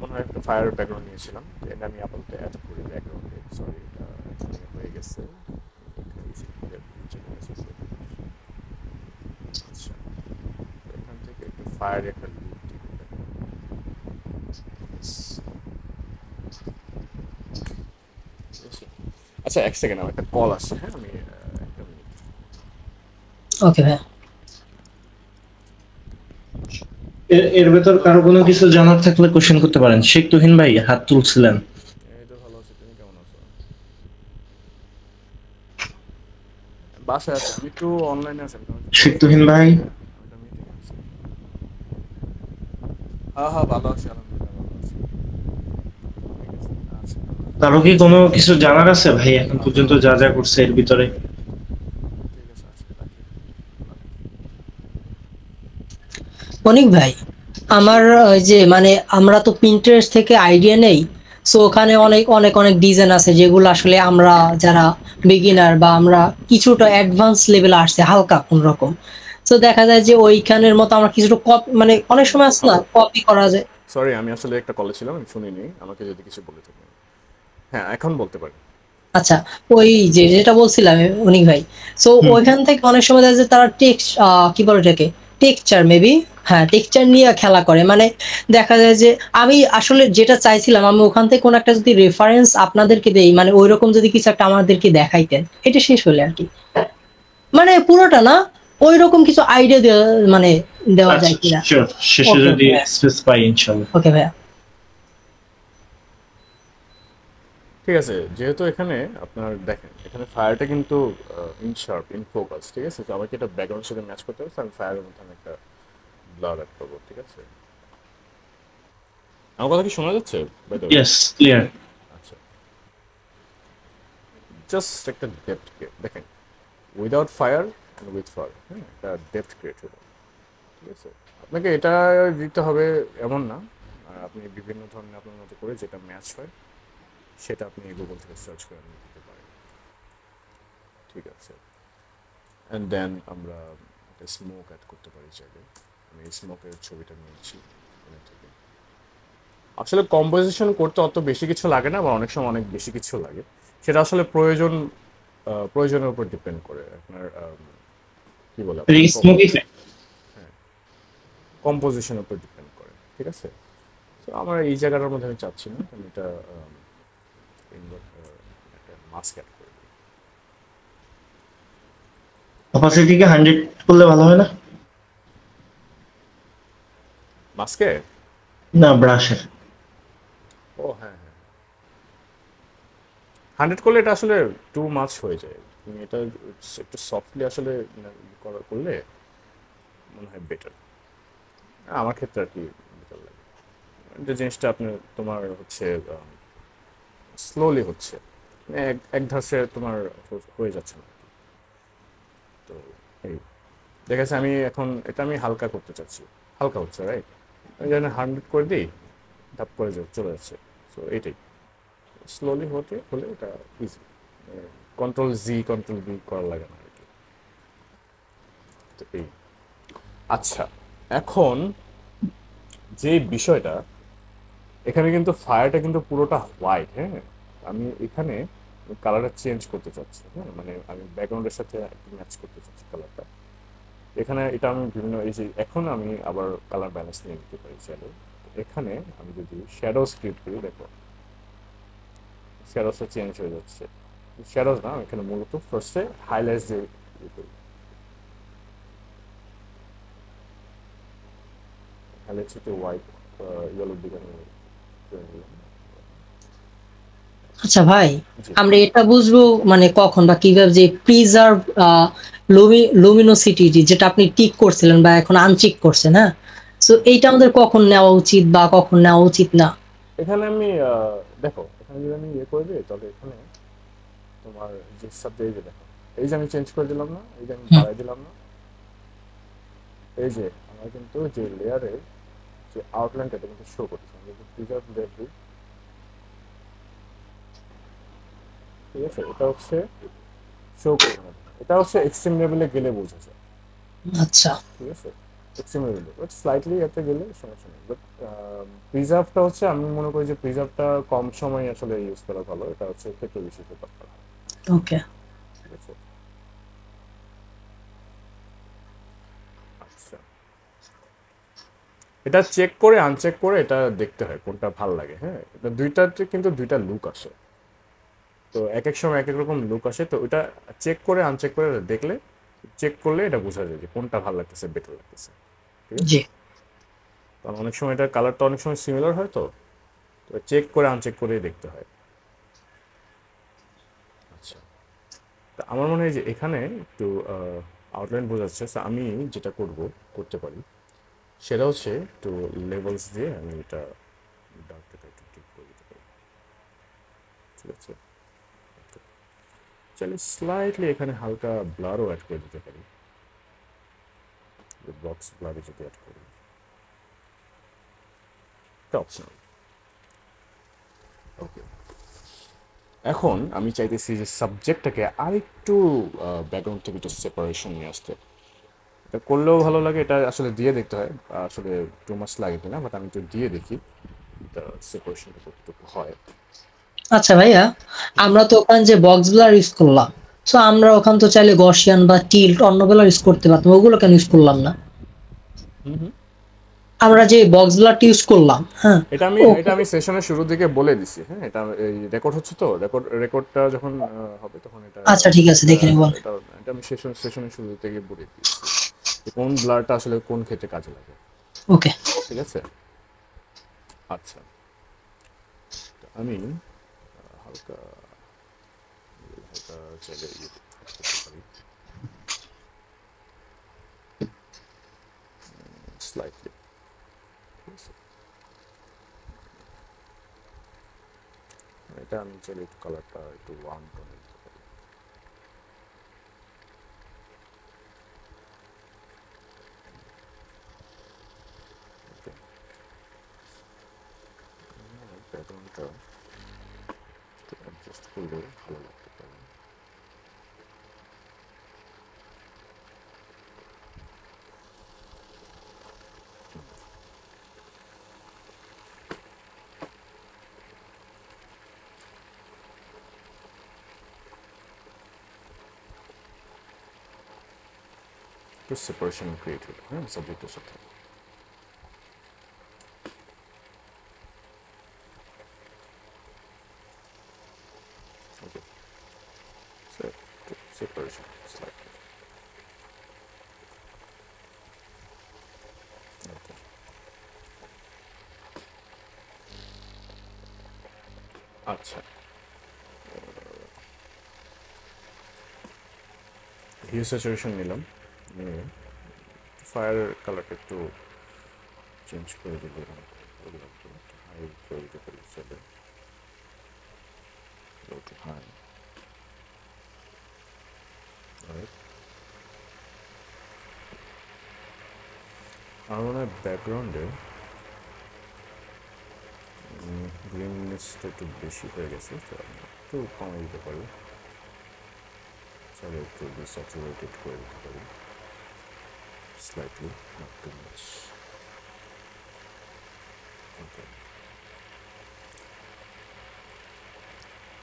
মনে হয় একটা ফায়ার ব্যাকগ্রাউন্ড নিয়েছিলাম, এটা আমি আপাতত অ্যাড করি ব্যাকগ্রাউন্ডে। সরি, হয়ে গেছে। আচ্ছা, এখান থেকে একটু ফায়ার একটা লুক দিই। আচ্ছা এক সেকেন্ড, আমার একটা কল আসছে। হ্যাঁ আমি একটা মিনিট। ওকে ভাই। এর ভেতর কারো কোনো কিছু জানার থাকলে কোশ্চেন করতে পারেন। শেখ তুহিন ভাই হাত তুলছিলেন। এই তো ভালো আছি, তুমি কেমন আছো? বাসায় আছি, আমি একটু অনলাইনে আছি। শেখ তুহিন ভাই হ্যাঁ হ্যাঁ ভালো আছি, আলহামদুলিল্লাহ ভালো আছি। ঠিক আছে, আচ্ছা কারো কি কোনো কিছু জানার আছে ভাই এখন পর্যন্ত যা যা করছে এর ভিতরে? ঠিক আছে, আজকে রাখি। অনেক ভাই, আমার ওই যে মানে আমরা তো পিন্টারেস্ট থেকে আইডিয়া নেই, সো ওখানে অনেক অনেক অনেক ডিজাইন আছে যেগুলো আসলে আমরা যারা বিগিনার বা আমরা কিছুটা অ্যাডভান্স লেভেলে আসছে হালকা কোন রকম, সো দেখা যায় যে ওইখানের মতো আমরা কিছুটা কপি, মানে অনেক সময় আছে না কপি করা যায়। সরি, আমি আসলে একটা কলে ছিলাম, আমি শুনিনি, আমাকে যদি কিছু বলে থাকেন। হ্যাঁ এখন বলতে পারি। আচ্ছা, ওই যে যেটা বলছিলাম অনিক ভাই, সো ওইখান থেকে অনেক সময় দেখা যায় তারা টেক্সট কি বলে এটাকে, টেক্সচার মেবি, হ্যাঁ টেক্সচার নিয়ে খেলা করে। মানে দেখা যায় যে আমি আসলে যেটা চাইছিলাম, আমি ওখান থেকে কোন একটা যদি রেফারেন্স আপনাদেরকে দেই, মানে ওইরকম যদি কিছু একটা আমাদেরকে দেখাইতেন, এটা শেষ হলে আর কি, মানে পুরোটা না, ওইরকম কিছু আইডিয়া দেওয়া মানে দেওয়া যায় কিনা। শিওর, শেষে যদি স্পেস পাই ইনশাআল্লাহ। ওকে ভাইয়া। ঠিক আছে, যেহেতু এখানে আপনার দেখেন এখানে ফায়ারটা কিন্তু ইন শার্প, ইন ফোকাস, ঠিক আছে? তো আমাকে এটা ব্যাকগ্রাউন্ডের সাথে ম্যাচ করতে হবে, আমি ফায়ারের মধ্যে আমি একটা ব্লার অ্যাড করবো, ঠিক আছে? আমার কথা কি শোনা যাচ্ছে? Yes, clear. আচ্ছা, জাস্ট একটা ডেপথ দেখেন, without fire and with fire, হ্যাঁ একটা ডেপথ ক্রিয়েট হলো, ঠিক আছে? আপনাকে এটা দিতে হবে এমন না, আপনি বিভিন্ন ধরনের আপনার মতো করে যেটা ম্যাচ হয় সেটা আপনি গুগল থেকে সার্চ করে নিতে পারেন, ঠিক আছে? অ্যান্ড দেন আমরা একটা স্মোক অ্যাড করতে পারি চাইলে। আমি স্মোকের ছবিটা নিয়েছি এখান থেকে। আসলে কম্পোজিশন করতে অত বেশি কিছু লাগে না, বা অনেক সময় অনেক বেশি কিছু লাগে, সেটা আসলে প্রয়োজনের উপর ডিপেন্ড করে আপনার কি বলে হ্যাঁ কম্পোজিশনের উপর ডিপেন্ড করে, ঠিক আছে? তো আমার এই জায়গাটার মধ্যে আমি চাচ্ছি না, আমি এটা একটা মাস্ক অ্যাড করে দিই। অপাসিটিকে 100 করলে ভালো হয় না? মাস্কে না, ব্রাশের। ও হ্যাঁ হ্যাঁ, 100 করলে এটা আসলে টু মাচ হয়ে যায়। তুমি এটা একটু সফটলি আসলে করলে মনে হয় বেটার, আমার ক্ষেত্রে আর কি বেটার লাগে। যে জিনিসটা আপনার তোমার হচ্ছে স্লোলি হচ্ছে, এক ধাসে তোমার হয়ে যাচ্ছে না। তো এই দেখা যাচ্ছে আমি এখন এটা আমি হালকা করতে চাচ্ছি, হালকা হচ্ছে রাইট, আমি যেন 100 করে দিই, ধাপ করে চলে যাচ্ছে। সো এটাই স্লোলি হলে এটা ইজি, কন্ট্রোল কন্ট্রোল ভি করা লাগে না আর কি। তো এই আচ্ছা, এখন যে বিষয়টা এখানে কিন্তু ফায়ারটা কিন্তু পুরোটা হোয়াইট, হ্যাঁ, আমি এখানে কালারটা চেঞ্জ করতে চাচ্ছি, হ্যাঁ, মানে আমি ব্যাকগ্রাউন্ডের সাথে ম্যাচ করতে চাচ্ছি কালারটা। এখানে এটা আমি বিভিন্ন এই যে এখন আমি আবার কালার ব্যালেন্স নিয়ে নিতে পারি চাইলে। এখানে আমি যদি শ্যাডো স্ক্রিপ্ট করি, দেখো শ্যাডোসটা চেঞ্জ হয়ে যাচ্ছে। শ্যাডোজ না, আমি এখানে মূলত ফার্স্টে হাইলাইটস দিয়ে হাইলাইটস একটু হোয়াইট ইয়েলোর দিকে আমি করে নিলাম। আচ্ছা ভাই, জি আমরা এটা বুঝবো মানে কখন বা কিভাবে যে প্রিজার্ভ লুমিনোসিটি যেটা আপনি টিক করছিলেন বা এখন আনচিক করছেন, হ্যাঁ, সো এইটা আমাদের কখন নেওয়া উচিত বা কখন নেওয়া উচিত না? এখানে আমি দেখো এখানে যদি আমি ইয়ে করে দিই তাহলে এখানে তোমার যে সাবজেক্ট, যে দেখো এই যে আমি চেঞ্জ করে দিলাম না, এই যে আমি হুম, বাড়াই দিলাম না, এই যে আমার কিন্তু যে লেয়ারে যে আউটলাইনটা এটা কিন্তু শো করছে, আমি যদি প্রিজার্ভ লেয়ার দিই, ঠিক আছে, এটা হচ্ছে শো করবে না, এটা হচ্ছে এক্সট্রিম লেভেলে গেলে বোঝা যায়, আচ্ছা, ঠিক আছে, এক্সট্রিম লেভেলে, বাট স্লাইটলি এতে গেলে সমস্যা নেই। বাট প্রিজার্ভটা হচ্ছে আমি মনে করি যে প্রিজার্ভটা কম সময় আসলে ইউজ করা ভালো, এটা হচ্ছে ক্ষেত্র বিশেষে দরকার, ওকে। ঠিক আছে। আচ্ছা, এটা চেক করে আনচেক করে এটা দেখতে হয় কোনটা ভাল লাগে, হ্যাঁ, এটা দুইটাতে কিন্তু দুইটা লুক আসে, তো এক এক সময় এক এক রকম লুক আসে, তো ওটা চেক করে আনচেক করে দেখলে, চেক করলে এটা বোঝা যায় যে কোনটা ভালো লাগতেছে, বেটার লাগতেছে, ঠিক আছে। জি। কারণ অনেক সময় এটা কালারটা অনেক সময় সিমিলার হয়, তো চেক করে আনচেক করে দেখতে হয়। আচ্ছা, তা আমার মনে হয় যে এখানে একটু আউটলাইন বোঝা যাচ্ছে, তো আমি যেটা করতে পারি সেটা হচ্ছে একটু লেভেলস দিয়ে আমি এটা ডার্কটা একটু ঠিক করে দিতে পারি, ঠিক আছে। চাইলে স্লাইটলি এখানে হালকা ব্লারও অ্যাড করে দিতে পারি, বক্স ব্লারে যদি অ্যাড করি, এটা অপশনাল। ওকে, এখন আমি চাইতেছি যে সাবজেক্টটাকে আরেকটু ব্যাকগ্রাউন্ড থেকে একটু সেপারেশন নিয়ে আসতে, এটা করলেও ভালো লাগে, এটা আসলে দিয়ে দেখতে হয় আসলে টু মাস লাগে কিনা, বাট আমি একটু দিয়ে দেখি এটা সেপারেশনটা কতটুকু হয়। আচ্ছা ভাইয়া, আমরা তো ওখানে যে বক্স ব্লার ইউজ করলাম, সো আমরা ওখান তো চাইলে গসিয়ান বা টিল্ট অন্য ব্লার ইউজ করতে পারতাম, ওগুলো কেন ইউজ করলাম না? হুম হুম, আমরা যে বক্স ব্লারটা ইউজ করলাম, হ্যাঁ, এটা আমি সেশনের শুরুর দিকে বলে দিছি, হ্যাঁ, এটা এই রেকর্ড হচ্ছে, তো রেকর্ডটা যখন হবে তখন এটা আচ্ছা ঠিক আছে, এটা দেখে নিব। এটা এটা আমি সেশনের শুরু থেকে বলে দিয়েছি যে কোন ব্লারটা আসলে কোন ক্ষেত্রে কাজে লাগে, ওকে। ঠিক আছে। আচ্ছা, তো আমি হালকা হালকা চাইলে ইয়ে করতে পারি, স্লাইটলি, ঠিক আছে। এটা আমি চাইলে একটু কালারটা একটু ওয়ার্ম টোনে দিতে পারি, ওকে, ব্যাকগ্রাউন্ডটা একটু অ্যাডজাস্ট করলে ভালো লাগতে পারে। একটু সেপারেশন ক্রিয়েট হলো, হ্যাঁ, সাবজেক্টের সাথে। ওকে, সেপারেশন স্লাইডলি, ওকে। আচ্ছা, হিউ স্যাচুরেশন নিলাম, নিয়ে ফায়ার কালারটা একটু চেঞ্জ করে দিলে হাই করে দিতে পারি, চলে লো টু হাই, রাইট, আমার মনে হয় ব্যাকগ্রাউন্ডে গ্রিননেসটা একটু বেশি হয়ে গেছে, তো আমি একটু কমে দিতে পারি, তাহলে একটু স্যাচুরেটেড করে দিতে পারি স্লাইটলি, নট টু মাচ। ওকে,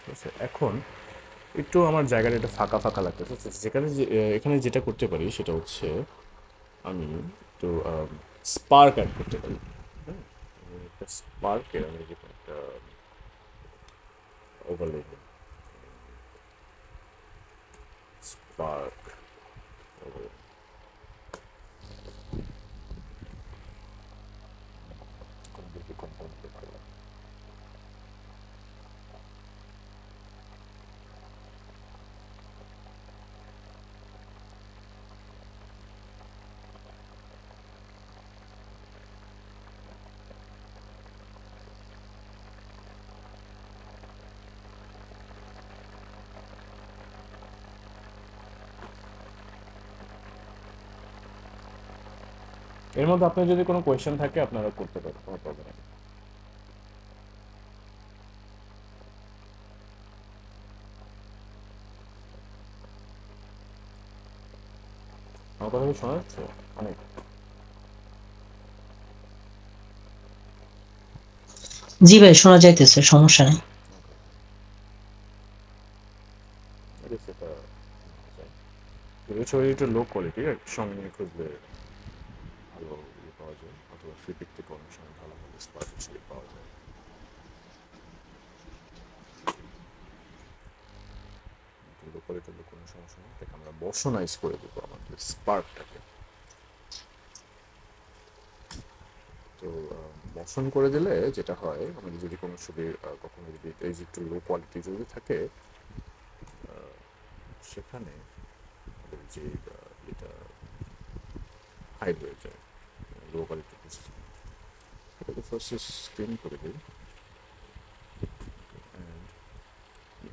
ঠিক আছে। এখন একটু আমার জায়গাটা একটু ফাঁকা ফাঁকা লাগতেছে, যেখানে এখানে যেটা করতে পারি সেটা হচ্ছে আমি একটু স্পার্ক অ্যাড করতে পারি। হ্যাঁ, একটা স্পার্কের আমি যে একটা ওভারলে স্পার্ক এর মধ্যে আপনার যদি কোনো কোয়েশ্চেন থাকে আপনারা করতে পারেন, কোনো প্রবলেম নেই। আমার কথা কি শোনা যাচ্ছে? অনেক জি ভাই, শোনা যাইতেছে, সমস্যা নেই। ছবি একটু লো কোয়ালিটি, সঙ্গে নিয়ে খুঁজলে ভালো ইয়ে পাওয়া যায়, অথবা ফ্রি পিক থেকে অনেক সময় ভালো ভালো স্পার্ক ছবি পাওয়া যায়। লো কোয়ালিটির কোনো সমস্যা নেই, তাকে আমরা বসনাইজ করে দেবো আমাদের স্পার্কটাকে। তো বসন করে দিলে যেটা হয়, আমাদের যদি কোনো ছবির কখনো যদি এই যে একটু লো কোয়ালিটি যদি থাকে, সেখানে আমাদের যে এটা হাইড হয়ে যায়, লো কোয়ালিটি বুঝছি। এটাকে ফার্স্ট স্ক্রিন করে দিই।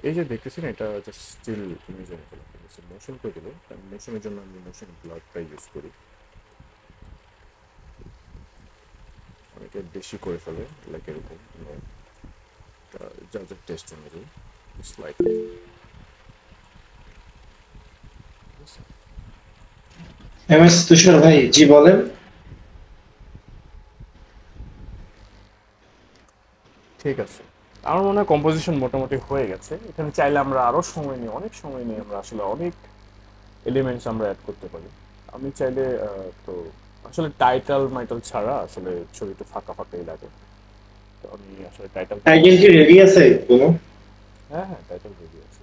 এই যে দেখতেছি না, এটা জাস্ট স্টিল ইমেজের মতো লাগতেছে। মোশন করে দিলে, মোশনের জন্য আমি মোশন ব্লারটা ইউজ করি। অনেকে বেশি করে ফেলে, লাইক এরকম যা যা টেস্ট অনুযায়ী স্লাইডলি। এমএস তুষার ভাই, জি বলেন। ঠিক আছে, আমার মনে হয় কম্পোজিশন মোটামুটি হয়ে গেছে। এখানে চাইলে আমরা আরো সময় নিয়ে, অনেক সময় নিয়ে আমরা আসলে অনেক এলিমেন্টস আমরা অ্যাড করতে পারি। আমি চাইলে তো আসলে টাইটেল মাইটেল ছাড়া আসলে ছবিটা ফাঁকা ফাঁকাই লাগে, তো আমি আসলে টাইটেল কি রেডি আছে কোনো? হ্যাঁ হ্যাঁ, টাইটেল রেডি আছে।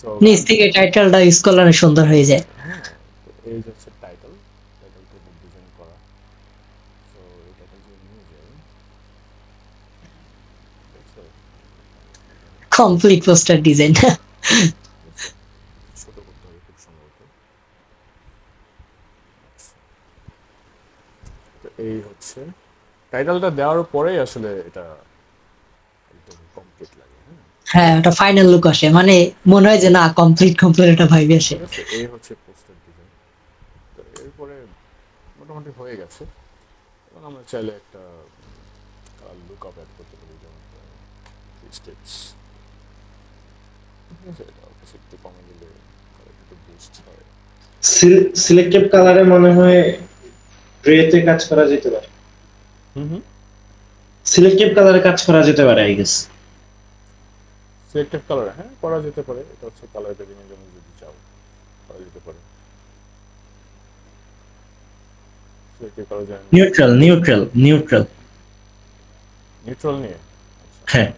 সো নিচ থেকে টাইটেলটা স্কলারে সুন্দর হয়ে যায়। এই যে হচ্ছে টাইটেল, টাইটেলটা ডিজাইন করা। সো এই টাইটেল যদি নিয়ে যাই, কমপ্লিট পোস্টার ডিজাইন। ছোট করতে হবে খুব সম্ভবত। তো এই হচ্ছে টাইটেলটা দেওয়ার পরেই আসলে এটা একদম কমপ্লিট লাগে। হ্যাঁ, ওটা ফাইনাল লুক আসে, মানে মনে হয় যে না কমপ্লিট একটা ভাইব আসে। ঠিক আছে, এই হচ্ছে পোস্টার ডিজাইন। তো এরপরে মোটামুটি হয়ে গেছে। এবং আমরা চাইলে একটা লুক আপ অ্যাড করতে পারি, যেমন স্টেপস। ঠিক আছে, এটা অবশ্যই একটু কমে দিলে একটু বুস্ট হয়। সিলেক্টিভ কালারে মনে হয় গ্রেতে কাজ করা যেতে পারে। সিলেক্টিভ কালারে কাজ করা যেতে পারে আই গেস। সিলেক্টিভ কালার, হ্যাঁ করা যেতে পারে। এটা হচ্ছে কালার গ্রেডিং এর জন্য যদি চাও করা যেতে পারে। সিলেক্টিভ কালার জানেন, নিউট্রাল নিউট্রাল নিউট্রাল নিউট্রাল নিয়ে। হ্যাঁ,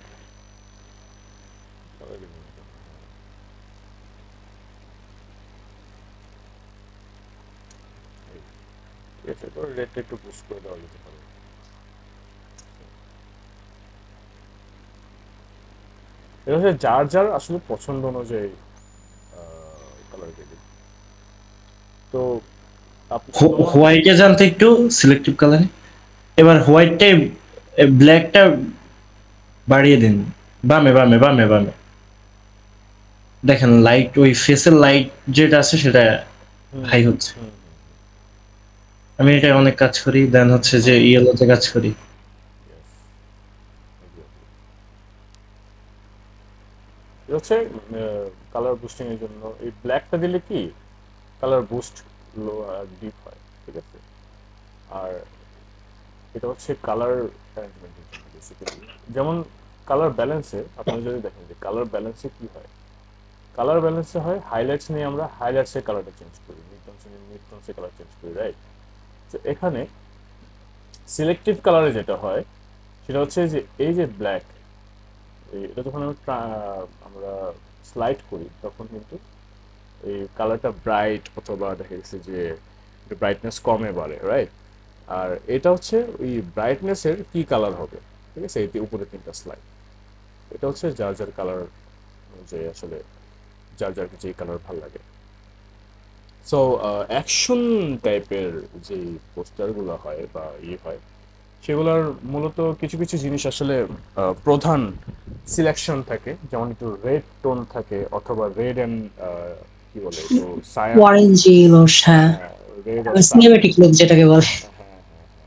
কালার গ্রেডিং ঠিক আছে, তো রেডটা একটু বুস্ট করে দেওয়া যেতে পারে। এটা হচ্ছে যার যার আসলে পছন্দ অনুযায়ী কালার গ্রেডিং। তো হোয়াইটে জানতে একটু সিলেক্টিভ কালারে। এবার হোয়াইটটাই ব্ল্যাকটা বাড়িয়ে দিন, বামে বামে বামে বামে। দেখেন লাইট, ওই ফেসের লাইট যেটা আছে সেটা হাই হচ্ছে। আমি এটা অনেক কাজ করি, দেন হচ্ছে যে ইয়েলোতে কাজ করি। এটা হচ্ছে কালার বুস্টিং এর জন্য এই ব্ল্যাকটা দিলে কি কালার বুস্ট লো আর ডিপ হয়, ঠিক আছে। আর এটা হচ্ছে কালার অ্যারেঞ্জমেন্টের জন্য বেসিক্যালি। যেমন কালার ব্যালেন্সে আপনি যদি দেখেন যে কালার ব্যালেন্সে কি হয়, কালার ব্যালেন্সে হয় হাইলাইটস নিয়ে আমরা হাইলাইটসের কালারটা চেঞ্জ করি, মিডটোনসের কালার চেঞ্জ করি, রাইট। তো এখানে সিলেক্টিভ কালারে যেটা হয় সেটা হচ্ছে যে এই যে ব্ল্যাক, এটা যখন আমরা স্লাইড করি তখন কিন্তু এই কালারটা ব্রাইট অথবা দেখা গেছে যে ব্রাইটনেস কমে বাড়ে, রাইট। আর এটা হচ্ছে ওই ব্রাইটনেসের কি কালার হবে, ঠিক আছে, এই উপরে 3টা স্লাইড। এটা হচ্ছে যার যার কালার অনুযায়ী আসলে যার যার যে কালার ভালো লাগে। সো অ্যাকশন টাইপের যে পোস্টারগুলো হয় বা হয় সেগুলোর মূলত কিছু কিছু জিনিস আসলে প্রধান সিলেকশন থাকে, যেমন একটু রেড টোন থাকে অথবা রেড অ্যান্ড কি বলে একটু সায়ান, অরেঞ্জ ইয়েলো, হ্যাঁ, রেড সিনেমেটিক লুক যেটাকে বলে। হ্যাঁ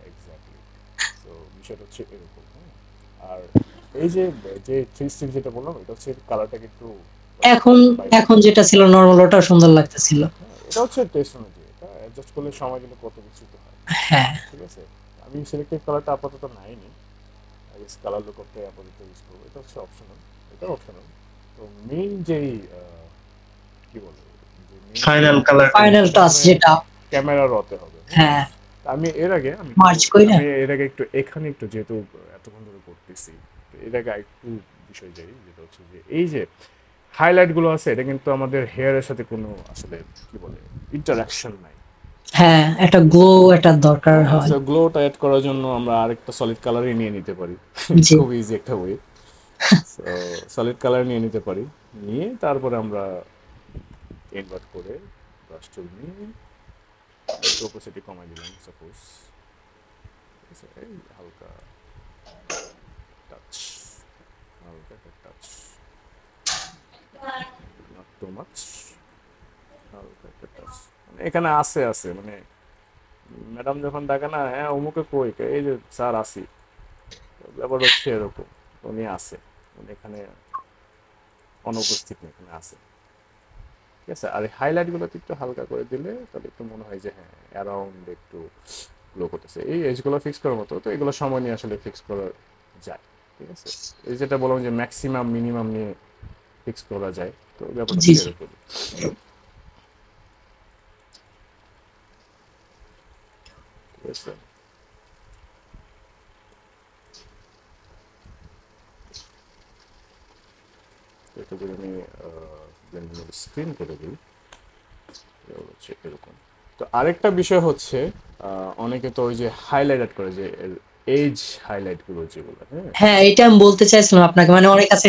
এক্স্যাক্টলি। তো বিষয়টা হচ্ছে এরকম, হ্যাঁ। আর এই যে যে থ্রি স্টিক যেটা বললাম এটা হচ্ছে কালারটাকে একটু এখন এখন যেটা ছিল নরমাল, ওটা সুন্দর লাগতেছিল। এটা হচ্ছে টেস্ট অনুযায়ী, এটা অ্যাডজাস্ট করলে সময় কিন্তু কত কিছু তো হয়, হ্যাঁ ঠিক আছে। আমি সিলেক্টেড কালারটা আপাতত নাইনি, কালার লুকআপটা আপাতত ইউজ করবো, এটা হচ্ছে অপশনাল, এটা অপশনাল। তো মেইন যেই কি বলে ফাইনাল কালার, ফাইনাল টাচ যেটা ক্যামেরা রতে হবে, হ্যাঁ আমি এর আগে মার্চ কইরা একটু এখানে একটু যেহেতু এতক্ষণ ধরে করতেছি, তো এর আগে একটু বিষয় যাই, যেটা হচ্ছে যে এই যে হাইলাইট গুলো আছে এটা কিন্তু আমাদের হেয়ারের সাথে কোনো আসলে কি বলে ইন্টারাকশন নাই। হ্যাঁ, একটা গ্লো একটা দরকার হয়। সো গ্লোটা অ্যাড করার জন্য আমরা আরেকটা সলিড কালারই নিয়ে নিতে পারি, জি। খুব ইজি একটা ওয়ে। সো সলিড কালার নিয়ে নিতে পারি, নিয়ে তারপরে আমরা ইনভার্ট করে ব্রাশ টুল নিয়ে ওপেসিটি কমাই দিলাম সাপোজ, এই হালকা টাচ, হালকা একটা টাচ, নট টু মাচ, হালকা একটা টাচ। মানে এখানে আছে মানে ম্যাডাম যখন ডাকে না, হ্যাঁ অমুকে কই, এই যে স্যার আসি, ব্যাপার হচ্ছে এরকম, উনি আছে, উনি এখানে অনুপস্থিত নেই, এখানে আছে, ঠিক আছে। আর হাইলাইট গুলো একটু হালকা করে দিলে তাহলে একটু মনে হয় যে হ্যাঁ অ্যারাউন্ড একটু গ্লো করতেছে। এই এজগুলো ফিক্স করার মতো, তো এগুলো সময় নিয়ে আসলে ফিক্স করা যায়, ঠিক আছে। এই যেটা বললাম যে ম্যাক্সিমাম মিনিমাম নিয়ে ফিক্স করা যায়, তো ব্যাপারটা জি, জি। এরকম। ঠিক আছে, এটা যদি আমি স্ক্রিন করে দিই হচ্ছে এরকম। তো আরেকটা বিষয় হচ্ছে অনেকে তো ওই যে হাইলাইট করে যে এজ হাইলাইট গুলো যেগুলো, হ্যাঁ হ্যাঁ, এটা আমি বলতে চাইছিলাম আপনাকে, মানে অনেক আছে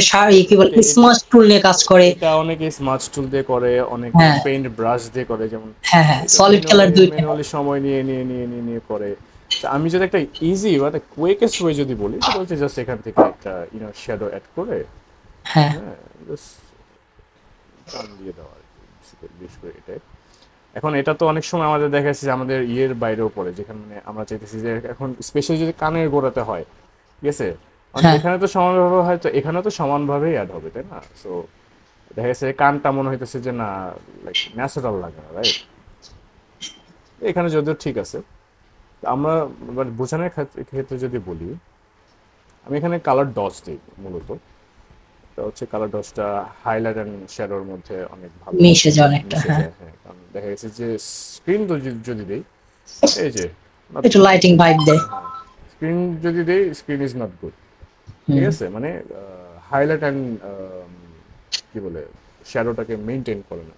কি বলে স্মার্ট টুল নিয়ে কাজ করে। এটা অনেকে স্মার্ট টুল দিয়ে করে, অনেকে হ্যাঁ পেইন্ট ব্রাশ দিয়ে করে, যেমন হ্যাঁ সলিড কালার দুইটা। ম্যানুয়ালি সময় নিয়ে করে। তো আমি যদি একটা ইজি মানে কুইকেস্ট ওয়ে যদি বলি সেটা হচ্ছে জাস্ট এখান থেকে একটা শ্যাডো অ্যাড করে, হ্যাঁ হ্যাঁ জাস্ট টান দিয়ে দেওয়া আর কি, বিশেষ করে এটাই। এখন এটা তো অনেক সময় আমাদের দেখা যাচ্ছে যে আমাদের ইয়ের বাইরেও পড়ে, যেখানে মানে আমরা চাইতেছি যে এখন স্পেশালি যদি কানের গোড়াতে হয়, ঠিক আছে, হ্যাঁ এখানে তো সমানভাবে হয়, তো এখানে তো সমানভাবেই অ্যাড হবে, তাই না? সো দেখা যাচ্ছে কানটা মনে হইতেছে যে না লাইক ন্যাচারাল লাগে না, রাইট। এখানে যদিও ঠিক আছে, আমরা বোঝানোর ক্ষেত্রে যদি বলি, আমি এখানে কালার ডজ দিই মূলত। এটা হচ্ছে কালার ডজটা হাইলাইট এন্ড শ্যাডোর মধ্যে অনেক ভালো মিশে যায় অনেকটা। মিশে হ্যাঁ, যায়, হ্যাঁ। কারণ দেখা গেছে যে স্ক্রিন তো যদি দেই, এই যে একটু লাইটিং ভাইব দেয়। স্ক্রিন যদি দেই, স্ক্রিন ইজ নট গুড, ঠিক আছে, মানে হাইলাইট অ্যান্ড কি বলে শ্যাডোটাকে মেনটেন করে না,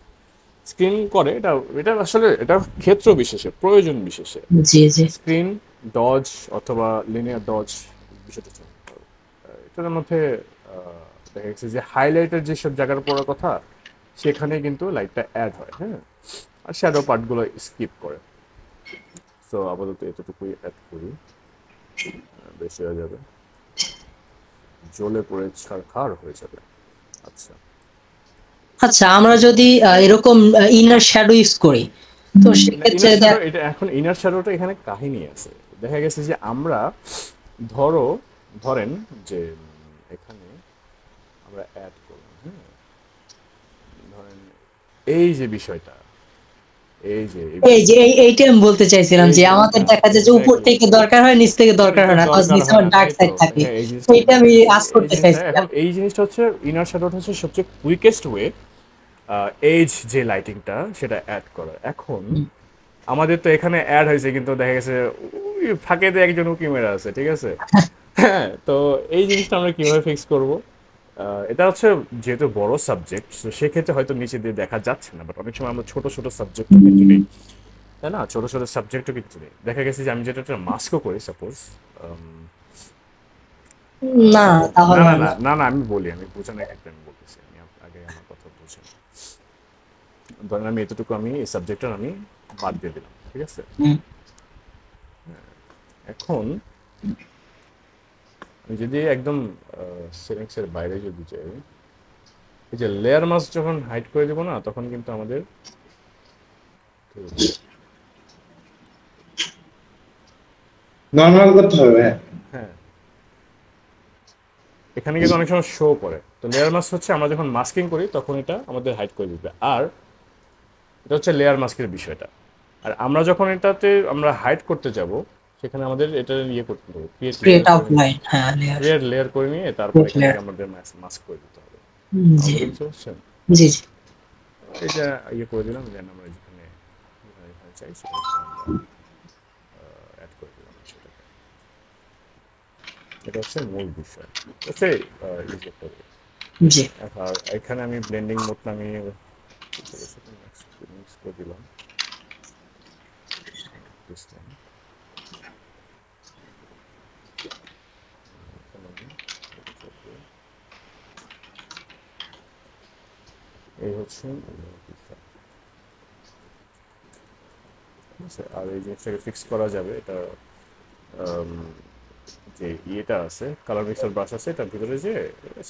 স্ক্রিন করে। এটা এটা আসলে এটা ক্ষেত্র বিশেষে, প্রয়োজন বিশেষে জি জি স্ক্রিন ডজ অথবা লিনিয়ার ডজ বিষয়টা চলে। এটার মধ্যে দেখা গেছে যে হাইলাইটের যেসব জায়গার পড়ার কথা সেখানে কিন্তু লাইটটা অ্যাড হয়, হ্যাঁ, আর শ্যাডো পার্টগুলো স্কিপ করে। সো আপাতত এতটুকুই অ্যাড করি, বেশি হয়ে যাবে, জ্বলে পড়ে ছারখার হয়ে যাবে। আচ্ছা আচ্ছা, আমরা যদি এরকম ইনার শ্যাডো ইউজ করি, তো ইনার সেক্ষেত্রে শ্যাডো, এটা এখন ইনার শ্যাডোটা এখানে কাহিনী আছে। দেখা গেছে যে আমরা ধরেন যে এখানে আমরা অ্যাড করলাম, হ্যাঁ, ধরেন এই যে বিষয়টা, এই যে এই যে এইটা আমি বলতে চাইছিলাম যে আমাদের দেখা যায় যে উপর এক্স্যাক্টলি থেকে দরকার হয়, নিচ থেকে দরকার এটা হয় না, কজ দরকার নিচে হয় আমার না, ডার্ক তাই তো। সাইড থাকে। হ্যাঁ, এই জিনিসটা এইটা আমি আজ এই করতে জিনিসটা চাইছিলাম। এখন এই জিনিসটা হচ্ছে ইনার শ্যাডোটা হচ্ছে সবচেয়ে কুইকেস্ট ওয়ে এজ যে লাইটিংটা সেটা অ্যাড করা। এখন আমাদের তো এখানে অ্যাড হয়েছে, কিন্তু দেখা গেছে ওই ফাঁকে দিয়ে একজন উকি মেরে আছে, ঠিক আছে। হ্যাঁ, তো এই জিনিসটা আমরা কিভাবে ফিক্স করব? এটা হচ্ছে যেহেতু বড় সাবজেক্ট, তো সেক্ষেত্রে হয়তো নিচে দিয়ে দেখা যাচ্ছে না, বাট অনেক সময় আমরা ছোট ছোট সাবজেক্টও কিন্তু নেই, তাই না? ছোট ছোট সাবজেক্টও কিন্তু নেই। দেখা গেছে যে আমি যেটা একটা মাস্কও করি, সাপোজ। না তাহলে না না হবে না না। না না, আমি বলি, আমি বোঝানোর ক্ষেত্রে আমি বলতেছি, আমি আগে আমার কথা বুঝেন। ধরেন আমি এতটুকু আমি এই সাবজেক্টটা আমি বাদ দিয়ে দিলাম, ঠিক আছে। হুম। এখন আমি যদি একদম সেটিংস এর বাইরে যদি যাই, এই যে লেয়ার মাস্ক যখন হাইড করে দেবো না, তখন কিন্তু আমাদের নর্মাল করতে হবে। হ্যাঁ, এখানে কিন্তু অনেক সময় শো করে। তো লেয়ার মাস্ক হচ্ছে আমরা যখন মাস্কিং করি তখন এটা আমাদের হাইড করে দিবে, আর এটা হচ্ছে লেয়ার মাস্কের বিষয়টা। আর আমরা যখন এটাতে আমরা হাইড করতে যাব, সেখানে আমাদের এটা ইয়ে করতে হবে, ক্রিয়েট ক্রিয়েট লেয়ার করে নিয়ে, আউটলাইন, হ্যাঁ লেয়ার, ক্রিয়েট লেয়ার করে নিয়ে তারপর ক্রিয়েট এখান লেয়ার। থেকে আমাদের মাস্ক করে দিতে হবে। জি আমাদের বুঝতে পারছেন? জি জি। এটা ইয়ে করে দিলাম, দেন আমরা যেখানে যেখানে চাই সেখানে আমরা অ্যাড করে দিলাম সেটাকে। এটা হচ্ছে মূল বিষয়, হচ্ছে ইউজ করতে। জি আর এখানে আমি ব্লেন্ডিং মোডটা আমি মিক্স করে দিলাম, this one. এই হচ্ছে বিষয়। ঠিক আছে, আর এই জিনিসটাকে ফিক্স করা যাবে। এটা যে ইয়েটা আছে, কালার মিক্সার ব্রাশ আছে, এটার ভিতরে যে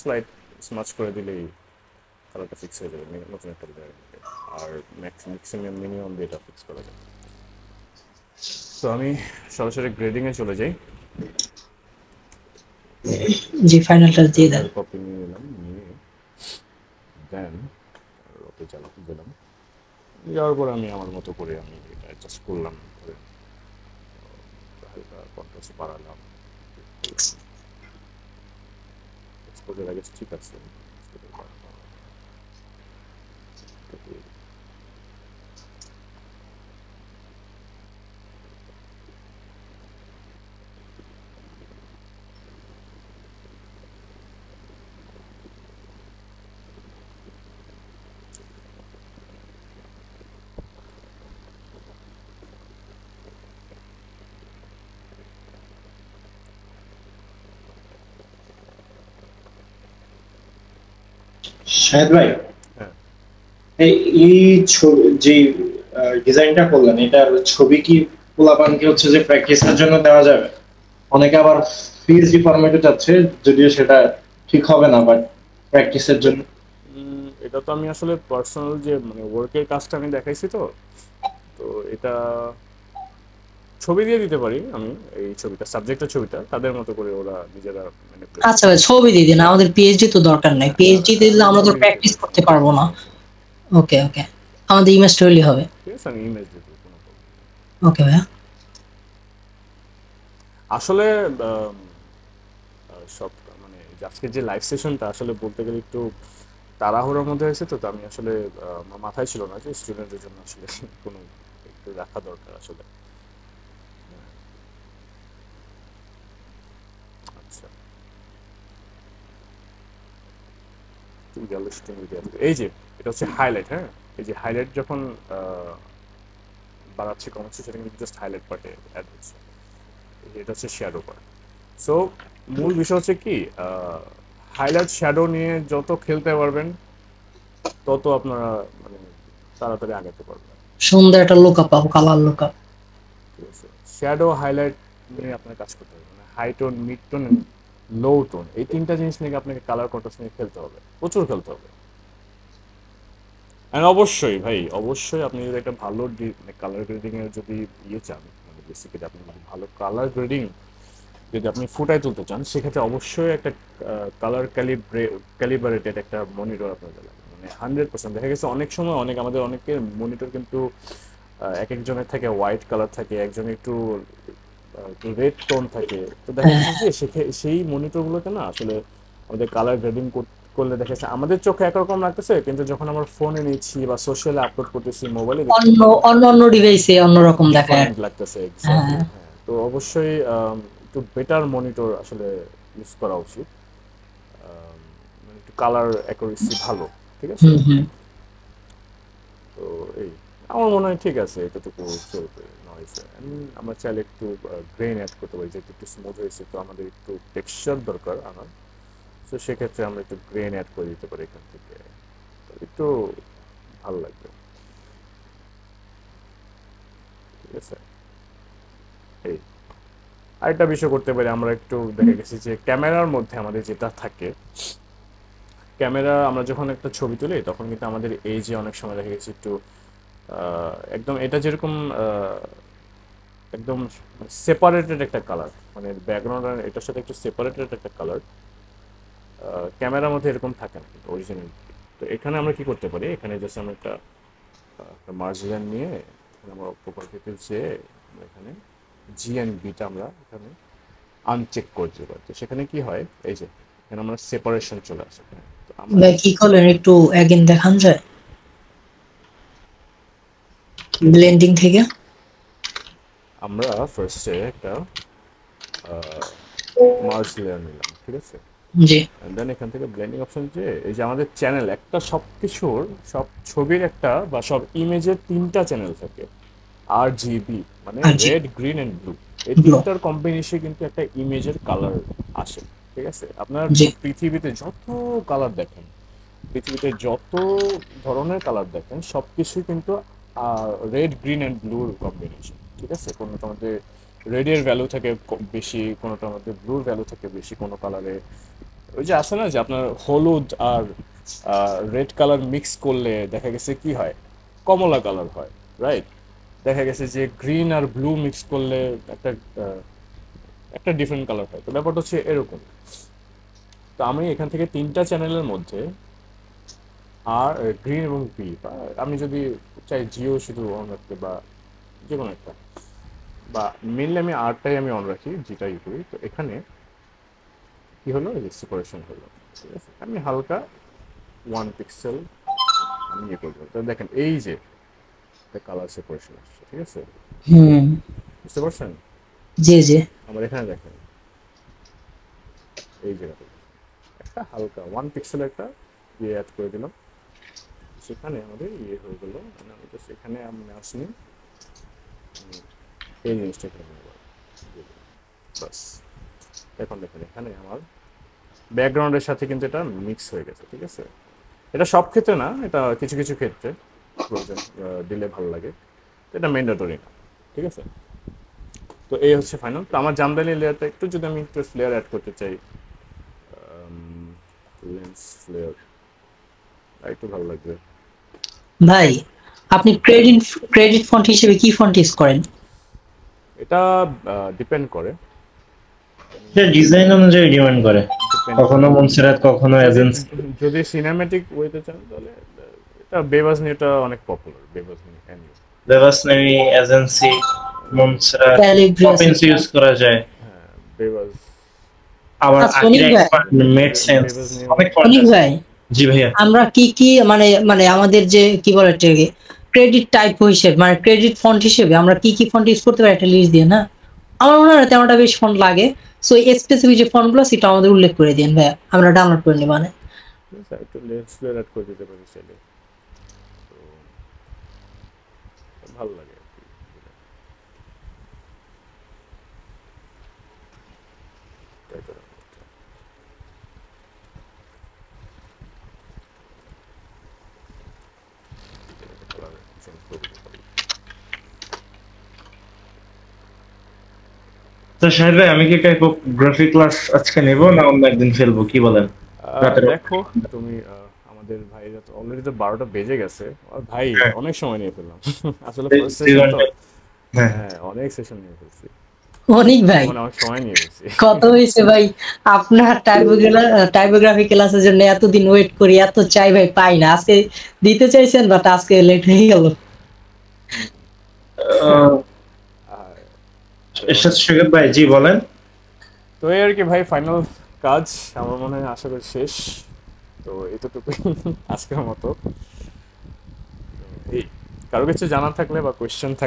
স্লাইড স্মাচ করে দিলেই কালারটা ফিক্স হয়ে যাবে নতুন একটা লেয়ার। আর ম্যাক্সিমাম মিনিমাম দিয়ে এটা ফিক্স করা যাবে। তো আমি সরাসরি গ্রেডিং এ চলে যাই। জি, ফাইনালটা দিয়ে দেন। কপি নিয়ে নিলাম, নিয়ে দেন ওকে চালাতে দিলাম। যাওয়ার পর আমি আমার মতো করে আমি এটা অ্যাডজাস্ট করলাম, হালকা কন্ট্রাস্ট বাড়ালাম। এক্সপোজের আগে ঠিক আছে, শাহেদ ভাই, হ্যাঁ। এই যে ডিজাইনটা করলেন, এটার ছবি কি পোলাপানকে হচ্ছে যে প্র্যাকটিসের জন্য দেওয়া যাবে? অনেকে আবার পিএইচডি ফরম্যাটে চাচ্ছে, যদিও সেটা ঠিক হবে না, বাট প্র্যাকটিসের জন্য। এটা তো আমি আসলে পার্সোনাল যে মানে ওয়ার্কের কাজটা আমি দেখাইছি, তো তো এটা ছবি দিয়ে দিতে পারি আমি। এই ছবিটা, সাবজেক্টের ছবিটা তাদের মতো করে ওরা নিজেরা manipulate আচ্ছা ভাই, ছবি দিয়ে দিন, আমাদের পিএইচডি তো দরকার নাই। পিএইচডি দিলে আমরা তো ছবি দিতে প্র্যাকটিস পারি, করতে পারবো না। ওকে ওকে, আমাদের ইমেজটা হলেই হবে। ঠিক আছে, আমি ইমেজ দিতে কোনো problem নেই। ওকে ভাইয়া। আসলে সব মানে আজকের যে লাইভ সেশনটা আসলে বলতে গেলে একটু তাড়াহুড়োর মধ্যে হয়েছে, তো আমি আসলে আমার মাথায় ছিল না যে স্টুডেন্টের জন্য আসলে কোনো একটু রাখা দরকার আসলে। আচ্ছা, এই যে এটা হচ্ছে হাইলাইট। হ্যাঁ, এই যে হাইলাইট যখন বাড়াচ্ছে কমাচ্ছে, সেটা কিন্তু জাস্ট হাইলাইট পার্টে অ্যাড হচ্ছে। এটা হচ্ছে শ্যাডো পার্ট। সো মূল বিষয় হচ্ছে কি, হাইলাইট শ্যাডো নিয়ে যত খেলতে পারবেন তত আপনারা মানে তাড়াতাড়ি আগাতে পারবেন। সুন্দর একটা লুকআপ পাবো, কালার লুকআপ। ঠিক আছে, শ্যাডো হাইলাইট নিয়ে আপনার কাজ করতে হবে, মানে হাই টোন, মিড টোন, লো টোন, এই তিনটা জিনিস নিয়ে আপনাকে কালার কন্ট্রাস্ট নিয়ে খেলতে হবে, প্রচুর খেলতে হবে। And অবশ্যই ভাই, অবশ্যই আপনি যদি একটা ভালো কালার গ্রেডিং এর যদি চান, মানে বেসিক্যালি আপনি যদি ভালো কালার গ্রেডিং যদি আপনি ফুটায় তুলতে চান, সেক্ষেত্রে অবশ্যই একটা কালার ক্যালিবারেটেড একটা মনিটর আপনাদের লাগবে, মানে 100%। দেখা গেছে অনেক সময় আমাদের অনেকের মনিটর কিন্তু এক একজনের থাকে হোয়াইট কালার থাকে, একজনের একটু রেড টোন থাকে। তো দেখা যাচ্ছে যে সেই মনিটরগুলোতে না আসলে আমাদের কালার গ্রেডিং করলে দেখা যাচ্ছে আমাদের চোখে একরকম লাগতেছে, কিন্তু যখন আমরা ফোনে নিচ্ছি বা সোশ্যালে আপলোড করতেছি, মোবাইলে অন্য অন্য অন্য ডিভাইসে অন্যরকম দেখায়। ডিফারেন্ট লাগতেছে এক্স্যাক্টলি। হ্যাঁ, তো অবশ্যই একটু বেটার মনিটর আসলে ইউজ করা উচিত, মানে একটু কালার অ্যাকুরেসি ভালো, ঠিক আছে। তো এই আমার মনে হয় ঠিক আছে, এতটুকু চলবে নয়েজে। আমরা চাইলে একটু গ্রেন অ্যাড করতে পারি, যেহেতু একটু স্মুথ হয়েছে, তো আমাদের একটু টেক্সচার দরকার আমার, তো সেক্ষেত্রে আমরা একটু গ্রেন অ্যাড করে দিতে পারি এখান থেকে, একটু ভালো লাগবে, ঠিক আছে। এই আরেকটা বিষয় করতে পারি আমরা, একটু দেখা গেছে যে ক্যামেরার মধ্যে আমাদের যেটা থাকে, ক্যামেরা আমরা যখন একটা ছবি তুলি তখন কিন্তু আমাদের এই যে অনেক সময় দেখা গেছে একটু একদম এটা যেরকম একদম সেপারেটেড একটা কালার, মানে ব্যাকগ্রাউন্ড আর এটার সাথে একটু সেপারেটেড একটা কালার ক্যামেরার মধ্যে এরকম থাকে না অরিজিনাল। তো এখানে আমরা কি করতে পারি, এখানে জাস্ট আমরা একটা মার্জিন নিয়ে আমরা প্রপার্টিতে যে এখানে জি অ্যান্ড বিটা আমরা এখানে আনচেক করতে পারি। তো সেখানে কি হয়, এই যে এখানে আমরা সেপারেশন চলে আসে। তো আমরা কি করলেন একটু অ্যাগেন দেখান যায় ব্লেন্ডিং থেকে। আমরা ফার্স্টে একটা মার্জ লেয়ার নিলাম, ঠিক আছে। জি, দেন এখান থেকে ব্লেন্ডিং অপশন, যে এই যে আমাদের চ্যানেল একটা সব কিছুর, সব ছবির একটা বা সব ইমেজের 3টা চ্যানেল থাকে, আর জিবি মানে রেড, গ্রিন এন্ড ব্লু। এই 3টার কম্বিনেশনে কিন্তু একটা ইমেজের কালার আসে, ঠিক আছে। আপনার পৃথিবীতে যত কালার দেখেন, পৃথিবীতে যত ধরনের কালার দেখেন, সব কিছুই কিন্তু রেড, গ্রিন এন্ড ব্লুর কম্বিনেশন, ঠিক আছে। কোনোটার মধ্যে রেডের ভ্যালু থাকে বেশি, কোনোটার মধ্যে ব্লুর ভ্যালু থাকে বেশি কোনো কালারে। ওই যে আসে না যে আপনার হলুদ আর রেড কালার মিক্স করলে দেখা গেছে কি হয়, কমলা কালার হয়, রাইট। দেখা গেছে যে গ্রিন আর ব্লু মিক্স করলে একটা একটা ডিফারেন্ট কালার হয়। তো ব্যাপারটা হচ্ছে এরকম। তো আমি এখান থেকে 3টা চ্যানেলের মধ্যে আর গ্রিন এবং বি, বা আমি যদি চাই জিও শুধু অন রাখতে বা যে কোনো একটা, বা মেনলি আমি আরটাই আমি অন রাখি, যেটাই করি। তো এখানে কি হলো, এই যে সেপারেশন হলো, ঠিক আছে। আমি হালকা 1 পিক্সেল আমি ইয়ে করবো। তো দেখেন এই যে একটা কালার সেপারেশন আসছে, ঠিক আছে। বুঝতে পারছেন? জি জি। আমার এখানে দেখেন এই জায়গাটা একটা হালকা 1 পিক্সেল একটা ইয়ে অ্যাড করে দিলাম, সেখানে আমাদের ইয়ে হয়ে গেল। মানে আমি জাস্ট এখানে আমি আসিনি, এই জিনিসটা এখানে বাস। এখন দেখেন এখানে আমার ব্যাকগ্রাউন্ডের সাথে কিন্তু এটা মিক্স হয়ে গেছে, ঠিক আছে। এটা সব ক্ষেত্রে না, এটা কিছু কিছু ক্ষেত্রে প্রয়োজন দিলে ভালো লাগে, এটা ম্যান্ডেটরি না, ঠিক আছে। তো এই হচ্ছে ফাইনাল। তো আমার জামদানি লেয়ারটা একটু যদি আমি একটু ফ্লেয়ার অ্যাড করতে চাই, লেন্স ফ্লেয়ার একটু ভালো লাগবে। ভাই আপনি ক্রেডিট ফন্ট হিসেবে কি ফন্ট ইউজ করেন? এটা ডিপেন্ড করে, ডিজাইন অনুযায়ী ডিমান্ড করে, কখনো মনসেরাত কখনো এজেন্সি। যদি সিনেম্যাটিক ওয়েতে চান তাহলে এটা বেবাজনি, এটা অনেক পপুলার বেবাজনি। বেবাজনি, এজেন্সি, মনসেরাত, পপিন্স ইউজ করা যায়। হ্যাঁ, বেবাজ আবার আকিরা মেড সেন্স অনেক অনেক ভাই। জি ভাইয়া, আমরা কি কি মানে মানে আমাদের যে কি বলে এটাকে ক্রেডিট টাইপ হিসেবে, মানে ক্রেডিট ফন্ট হিসেবে আমরা কি কি ফন্ট ইউজ করতে পারি একটা লিস্ট দিয়ে না? আমার মনে হয় তেমনটা বেশ ফন্ট লাগে, সো স্পেসিফিক যে ফন্টগুলো সেটা আমাদের উল্লেখ করে দিন ভাই, আমরা ডাউনলোড করে নিই। মানে একটু লেন্স ফ্লেয়ার অ্যাড করে দিতে পারি চাইলে, তো ভালো লাগে আর কি। তো শাহিদ ভাই, আমি কি টাইপোগ্রাফি ক্লাস আজকে নেব না অন্য একদিন ফেলবো, কি বলেন? দেখো তুমি আমাদের আমাদের ভাইরা তো অলরেডি তো 12টা বেজে গেছে। আর ভাই হ্যাঁ। অনেক সময় নিয়ে ফেললাম আসলে এই ফার্স্ট দুই সেশন তো। ঘন্টা। হ্যাঁ হ্যাঁ অনেক সেশন নিয়ে ফেলছি, অনেক ভাই মানে অনেক সময় নিয়ে ফেলছি। কত হয়েছে ভাই, আপনার টাইপোগ্রাফি ক্লাসের জন্য এতদিন ওয়েট করি, এত চাই ভাই, পাই না। আজকে দিতে চাইছেন বাট আজকে লেট হয়ে গেল। আর এরশাদ সৈকত ভাই, জি বলেন। তো এই আর কি ভাই, ফাইনাল কাজ আমার মনে হয় আশা করি শেষ। তো এতটুকুই আজকের মতো। এই কারো কিছু জানার থাকলে বা কোয়েশ্চেন থাকলে